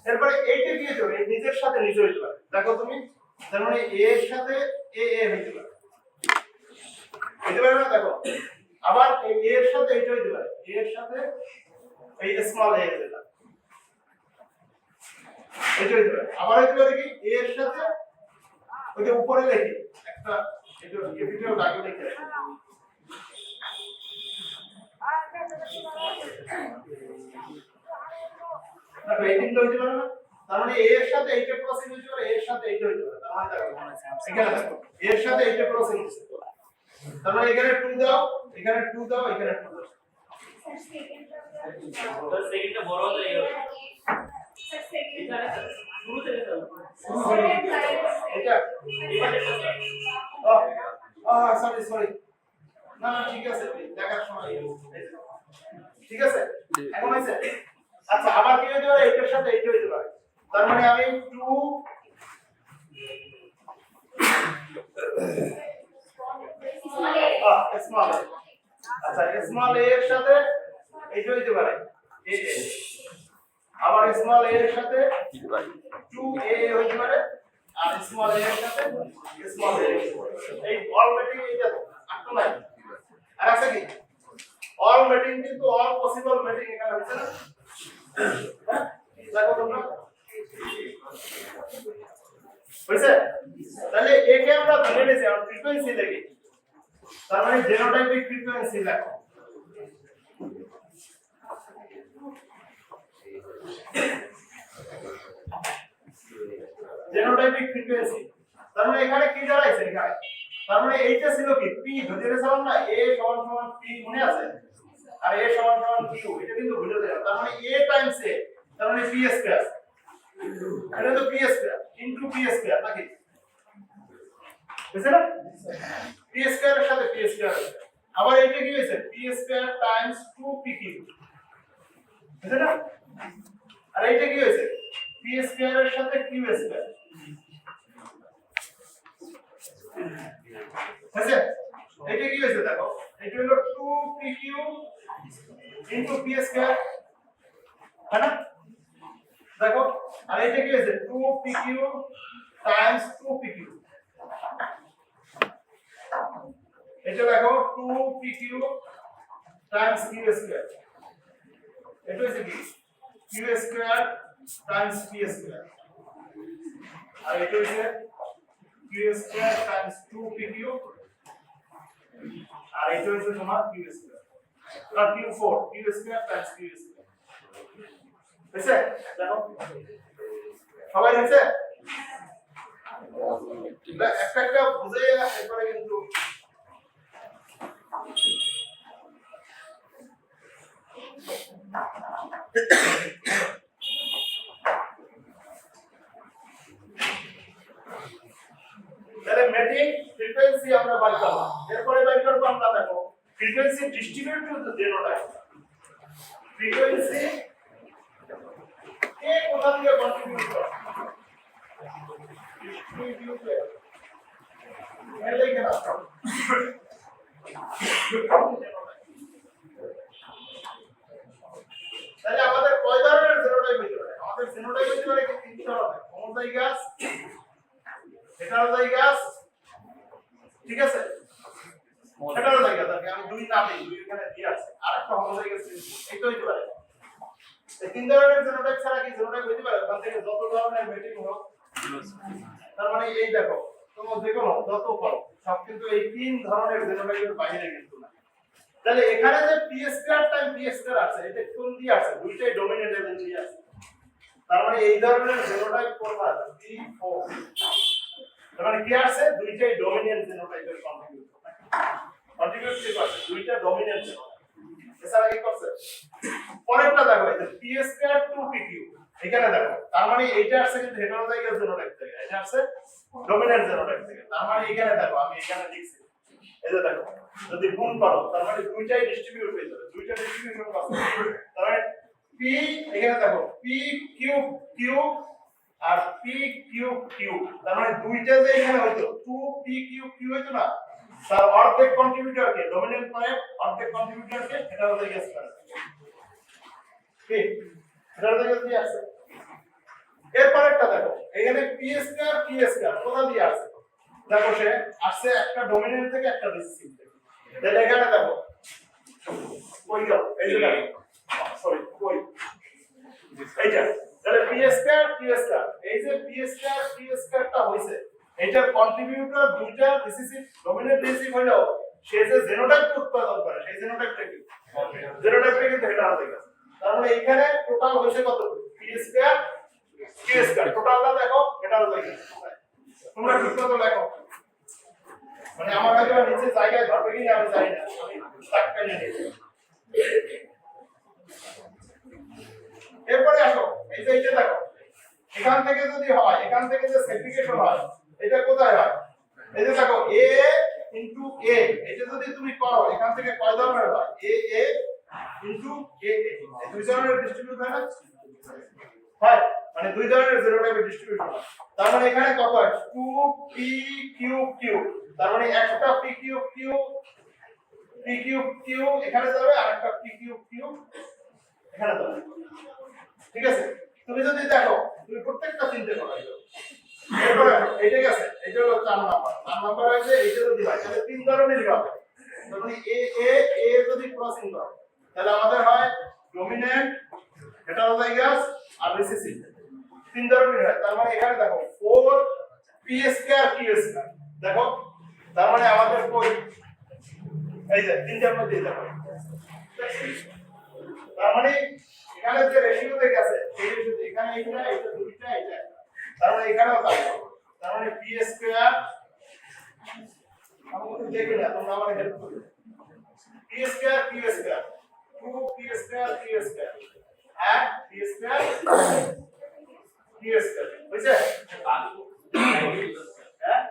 এরপরে এইটা কি হইছে এই নিজের সাথে নিজে হইতে পারে দেখো তুমি তার মানে a এর সাথে a হইতে পারে না দেখো আবার এই a এর সাথে এইটা হইতে পারে a এর সাথে এই স্মল a হইতে পারে এইটা হইতে পারে আবার হইতে পারে কি a এর সাথে ওই যে উপরে লিখি একটা এটা ক্যাপিটাল আগে লিখে না রেটিং তো হইতে পারে না তার মানে a এর সাথে এইটা ক্রসিং হইতে পারে a এর সাথে এইটা হইতে পারে তার মানে দেখো এখানে দেখো a এর সাথে এইটা ক্রসিং হইছে তার মানে এখানে 2 দাও এখানে 2 দাও এখানে 2 দাও
তো সেকেন্ডটা বড় হলে স্যার সেকেন্ড শুরু থেকে
এটা সরি না ঠিক আছে দেখার সময় ঠিক আছে এখন হইছে আচ্ছা আবার কি হইতে পারে এইটার সাথে এইটা হইতে পারে তার মানে আমি 2 স্মল আচ্ছা স্মল a এর সাথে এইটা হইতে পারে a আবার স্মল a এর সাথে 2a হইতে পারে আর স্মল a এর সাথে স্মল a এই অল ম্যাচিং এইটা আটটো নাই আর আছে কি অল ম্যাচিং কিন্তু অল পসিবল ম্যাচিং এখানে হচ্ছে না হ্যাঁ দেখো তোমরা হইছে তাহলে একে আমরা ধরে নিয়েছি আর ফ্রিকোয়েন্সি দেখি তার মানে জেনোটাইপিক ফ্রিকোয়েন্সি দেখো জেনোটাইপিক ফ্রিকোয়েন্সি তার মানে এখানে কি দাঁড়াইছে এখানে তার মানে এইটা ছিল কি p ধরে রেছিলাম না a = p মনে আছে আর a = q এটা কিন্তু ভুলে যাও তার মানে a টাইমস a তার মানে p স্কয়ার এটা তো p square into p square নাকি বুঝছেন না p স্কয়ার এর সাথে p স্কয়ার আবার এইটা কি হইছে p স্কয়ার টাইমস 2pq বুঝছেন না আর এইটা কি হইছে p স্কয়ার এর সাথে q স্কয়ার আচ্ছা এটা কি হইছে দেখো এটা হলো 2pq ইনটু p স্কয়ার है ना দেখো আর এটা কি হইছে 2pq টাইমস 2pq এটা দেখো 2pq টাইমস q স্কয়ার এটা হইছে কি q square times p square আর এটা হইছে q স্কয়ার টাইমস 2pq আর এটা হইছে তোমার q স্কয়ার আর q4 q square Times q square হইছে দেখো সবাই হইছে একটা একটা বুঝে এরপরে কিন্তু তাহলে ম্যাচিং ফ্রিকোয়েন্সি আমরা বাই করলাম এরপরে বাই করব আমরা দেখো frequency distribute to genotype frequency কে কোথা থেকে কন্ট্রিবিউট করে ডিস্ট্রিবিউট এলে কেন তাহলে আমাদের কয় ধরনের জেনোটাইপ হইতে পারে? আমাদের জেনোটাইপ হইতে পারে কি তিন ধরনের, হোমোজাইগাস, হেটারোজাইগাস, ঠিক আছে? হেটারোজাইগাস আর কি আমি দুই নাম দিই, দুই এখানে দিয়ে আছে, আর একটা হোমোজাইগাস এই তো হইতে পারে। এই তিন ধরনের জেনোটাইপ ছাড়া কি জেনোটাইপ হইতে পারে? ওখান থেকে যত ধরনের মেটিং হোক, তার মানে এই দেখো তোমরা দেখো যত পারো সব কিন্তু এই তিন ধরনের জেনোটাইপের বাইরে কিন্তু না। তাহলে এখানে যে P square time P square আছে, এটা কোন দিয়ে আছে? দুইটাই ডমিনেন্ট এলিমেন্ট দিয়ে আছে। তার মানে এই ধরনের জেনোটাইপ কোনটা আছে? P4। তার মানে কি আছে? দুইটাই ডমিনেন্ট জেনোটাইপের কন্ট্রিবিউট কি আছে? দুইটা ডমিনেন্ট জেনোটাইপ। এছাড়া কি করছে? পরেরটা দেখো, এই যে পি স্কয়ার 2pq, এখানে দেখো তার মানে এইটা আছে কিন্তু হেটারোজাইগাস জেনোটাইপ থেকে, এটা আছে ডমিনেন্ট জেনোটাইপ থেকে। তার মানে এখানে দেখো আমি এখানে লিখছি, এই যে দেখো যদি গুণ করো তার মানে দুইটাই ডিস্ট্রিবিউট হয়ে যাবে, দুইটা ডিস্ট্রিবিউশন করতে। তার মানে p এখানে দেখো p কিউব কিউব আর p কিউব কিউব, তার মানে দুইটা যে এখানে হইতো 2p কিউব কিউব হইতো না, তার অর্ধেক কন্ট্রিবিউটর কে ডমিনেন্ট করে, অর্ধেক কন্ট্রিবিউটর কে হেটারোজাইগাস করে। ঠিক হেটারোজাইগাস দিয়ে আছে। এরপরেরটা দেখো এখানে p স্কয়ার p স্কয়ার কোথা দিয়ে আছে? দেখো সে আসছে একটা ডমিনেন্ট থেকে একটা রিসিসিভ থেকে। তাহলে এখানে দেখো কই গেল? এই যে দেখো সরি কই এইটা, তাহলে p স্কয়ার p স্কয়ার, এই যে p স্কয়ার p স্কয়ারটা হইছে এটার কন্ট্রিবিউটর দুইটা রিসিসিভ ডমিনেন্ট রিসিসিভ হলো, সে যে জেনোটাইপ উৎপাদন করে সেই জেনোটাইপটা কি? জেনোটাইপটা কিন্তু হেটারোজাইগাস। তার মানে এখানে টোটাল হইছে কত? p স্কয়ার p স্কয়ার, টোটালটা দেখো হেটারোজাইগাস। তোমরা ঠিকমতো লেখো, মানে আমার কাছে নিচে জায়গায় ধরবে কি আমি জানি না, আমি টাকা নিয়ে নিই। এরপরে আসো এই যে এইটা দেখো, এখান থেকে যদি হয়, এখান থেকে যে সেগ্রিগেশন হয় এটা কোথায় হয়? এই যে দেখো a ইনটু a, এটা যদি তুমি করো এখান থেকে কয় ধরনের হয়? a a into a a, এই দুই ধরনের ডিস্ট্রিবিউট হয় না? হয়, মানে দুই ধরনের জেনোটাইপের ডিস্ট্রিবিউশন হয়। তার মানে এখানে কত হয়? 2p কিউব কিউব, তার মানে একটা p cube cube p cube cube এখানে যাবে, আর একটা p কিউব কিউব এখানে যাবে। ঠিক আছে? তুমি যদি দেখো তুমি প্রত্যেকটা চিন্তা করো। এরপরে এইটা গেছে, এইটা হলো 4 নাম্বার। 4 নাম্বার হইছে এইটা যদি হয় তাহলে তিন ধরনেরই হবে। মানে a যদি ক্রসিং করো তাহলে আমাদের হয় ডমিনেন্ট, হেটারোজাইগাস আর রিসিসিভ, তিন ধরনের হয়। তার মানে এখানে দেখো 4p স্কয়ার q স্কয়ার, দেখো তার মানে আমাদের কই এই যে তিনটার মধ্যে দেখো, তার মানে এখানে যে রেশিও থেকে আছে এই রেশিও এখানে এইটা এটা দুইটা এটা, তার মানে এখানেও তাই। তার মানে p স্কয়ার আমি তো দেখি না, তোমরা আমাকে হেল্প করো। p square q square 2p square q square আর p স্কয়ার q স্কয়ার বুঝছে? হ্যাঁ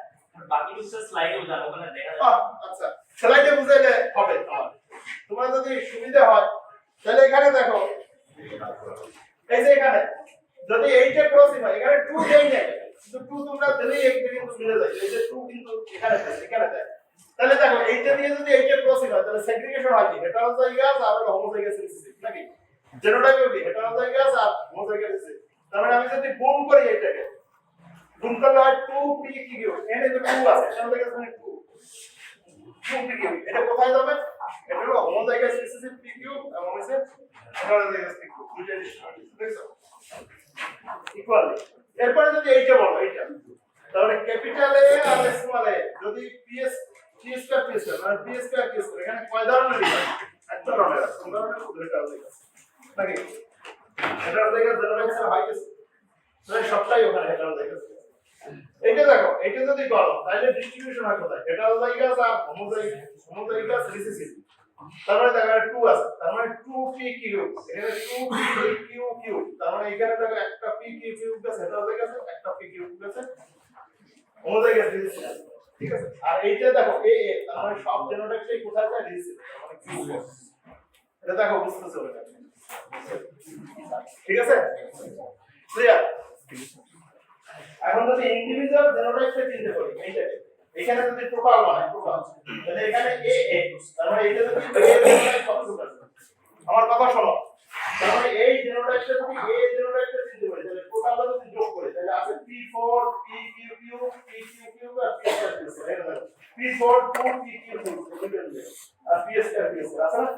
বাকি কিছু স্লাইডে জানো ওখানে দেখা যাবে।
আচ্ছা স্লাইডে বুঝাইলে হবে। তোমার যদি সুবিধা হয় তাহলে এখানে দেখো এই যে এখানে যদি এইটা ক্রসিং হয় এখানে 2 দেই না, কিন্তু 2 তোমরা দিলেই একটা কিন্তু মিলে যায়, এই যে 2 কিন্তু এখানে দেয়। তাহলে দেখো এইটা দিয়ে যদি এইটা ক্রসিং হয় তাহলে সেগ্রিগেশন হয় কি? হেটারোজাইগাস আর হোমোজাইগাস রিসিসিভ নাকি? জেনোটাইপ কি? হেটারোজাইগাস আর হোমোজাইগাস রিসিসিভ। তার মানে আমি যদি গুণ করি এটাকে, গুণ করলে হয় 2p কিউ, এখানে তো 2 আছে, হেটারোজাইগাস মানে 2p কিউ, এটা কোথায় যাবে? এটা হলো হোমোজাইগাস রিসিসিভ p কিউ এবং হচ্ছে হেটারোজাইগাস p কিউ, দুইটা ডিস্ট্রিবিউশন দেখছো ইকুয়ালি। এরপরে যদি এইটা বলো এইটা, তাহলে ক্যাপিটাল A আর স্মল a যদি p স্কয়ার মানে p স্কয়ার q স্কয়ার, এখানে কয় ধরনের হয়? এক ধরনের আছে, কোন ধরনের? হেটারোজাইগাস নাকি? হেটারোজাইগাস জেনোটাইপস হয় কি? তাহলে সবটাই ওখানে হেটারোজাইগাস। এইটা দেখো এইটা যদি করো তাহলে ডিস্ট্রিবিউশন হয় কোথায়? হেটারোজাইগাস আর হোমোজাইগাস রিসিসিভ। তার মানে দেখো 2 আছে, তার মানে 2p কিউব, এখানে 2p কিউব, তার মানে এখানে দেখো একটা p কিউব আছে হেটারোজাইগাস, একটা p কিউব আছে হোমোজাইগাস রিসিসিভ। ঠিক আছে? আর এইটা দেখো a তার মানে সব জেনোটাইপটাই কোথায় যায়? রিসিসিভ, তার মানে কিউব। এটা দেখো বুঝতেছো এটা? ঠিক আছে? ক্লিয়ার? এখন যদি ইন্ডিভিজুয়াল জেনোটাইপে চিন্তা করি এইটাকে, এখানে যদি টোটাল বানাই টোটাল, তাহলে এখানে a তার মানে এইটা যদি a জেনোটাইপ কতটুকু আছে? আমার কথা শোনো, তাহলে এই জেনোটাইপটা যদি a জেনোটাইপটা চিনতে পারি তাহলে টোটাল যদি যোগ করি তাহলে আছে p4 pqqp pqqp আর psq এটা দেখো p4 2 pqqp আর psq আছে না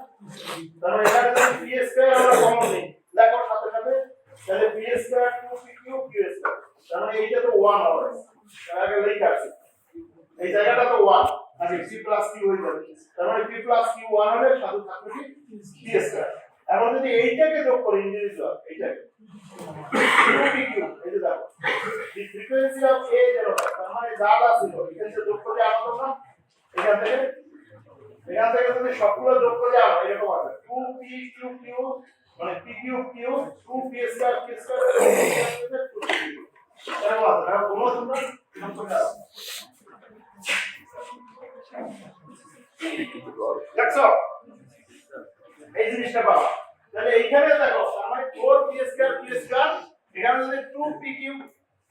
তাহলে এখানে যদি psq আমরা কমন নিই দেখো সাথে সাথে তাহলে psq 2pq qsq তাহলে এইটা তো 1 হবে তার আগে লেখা আছে এই জায়গাটা তো 1 আর p প্লাস q হয়ে যাবে তার মানে p প্লাস q 1 হলে সাথে থাকবে কি psq এখন যদি এইটাকে যোগ করি ইন্ডিভিজুয়াল এইটাকে 2pq এই যে দেখো the frequency of a genotype তার মানে যা যা ছিল এখান থেকে যোগ করে আনা তো না এখান থেকে যদি সবগুলো যোগ করে আনো এরকম আছে 2pqq মানে pqq 2psq psq এরকম আছে আর কোনো তোমরা যোগ করে দাও দেখছো এই জিনিসটা পাবা তাহলে এইখানে দেখো তার মানে 4p2 এখানে যদি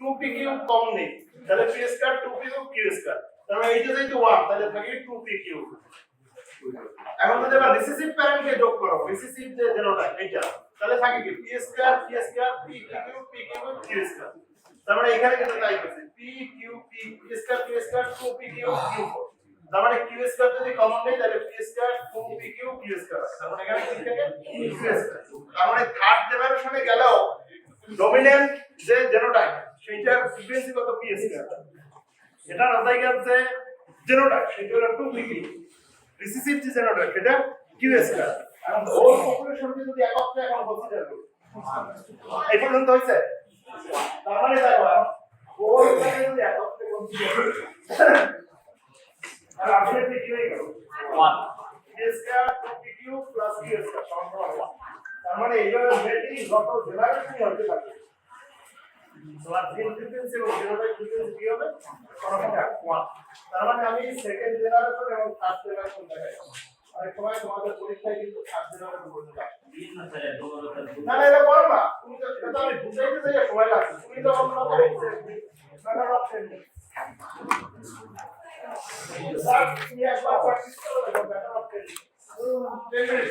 2pq কম নেই তাহলে p2 2pq q2 তার মানে এইটা যেহেতু 1 তাহলে থাকে 2pq এখন যদি আমরা রিসিসিভ প্যারামিটারকে যোগ করব রিসিসিভ যে জেনোটাইপ এইটা তাহলে থাকে কি p2 psq pq q2 তার মানে এখানে কিন্তু তাই আছে pq p2 2pq q4 তার মানে q2 যদি কমন নেই তাহলে p2 2pq q2 তার মানে এখানে কি থাকে q2 তার মানে থার্ড জেনারেশনে গেলেও ডমিন্যান্ট যে জেনোটাইপ সেইটার ফ্রিকোয়েন্সি কত p2 এটা রাজাইগার যে জেনোটাইপ সেটা হলো 2pq রিসিসিভ যে জেনোটাইপ সেটা q2 এখন হোল পপুলেশনকে যদি একত্রে এখন কনসিডার করি এই পর্যন্ত হইছে তার মানে দেখো হোলটাকে যদি একত্রে কনসিডার করি আর আলটিমেটলি কি হয়ে গেল 1 p2 2pq প্লাস q2 সমান 1 তার মানে এইভাবে মেটিং যত জেনারেশনই হতে থাকে তোমার জিন ফ্রিকোয়েন্সি এবং জেনোটাইপ ফ্রিকোয়েন্সি কি হবে সমানটা 1 তার মানে আমি সেকেন্ড জেনারেশন এবং থার্ড জেনারেশন দেখাই অনেক সময় তোমাদের পরীক্ষায় কিন্তু থার্ড জেনারেশন বলতে পারে না না এটা করো না তুমি তো এটা তো আমি বুঝাইতে যাই সময় লাগছে তুমি তো অন্য করে ম্যাটার অফ টেন্ডেন্সি স্যার তুমি একবার প্র্যাকটিস করো দেখো ম্যাটার অফ টেন্ডেন্সি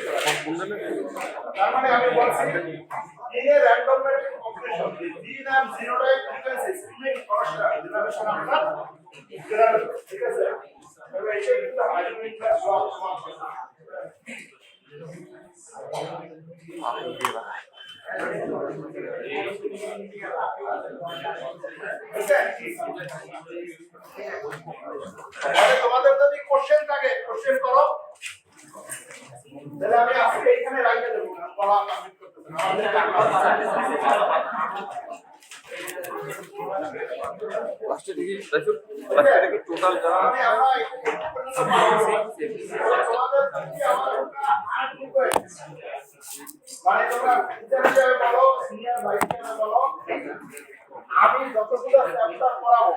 তার মানে আমি বলছি in a random matrix population the gene and genotype frequencies remain constant generation after generation ঠিক আছে তবে এটা কিন্তু হাইড্রোমিটার সব সমান তোমাদের যদি কোশ্চেন থাকে কোশ্চেন করো তাহলে আমি আজকে এখানে রাখতে দেব না পড়া কমপ্লিট করতে হবে আমাদের
লাস্টে দেখি দেখো লাস্টে দেখি টোটাল যা
আমি আমরা মানে তোমরা টিচার বলো সিনিয়র ভাইস বলো আমি যতগুলো চ্যাপ্টার পড়াবো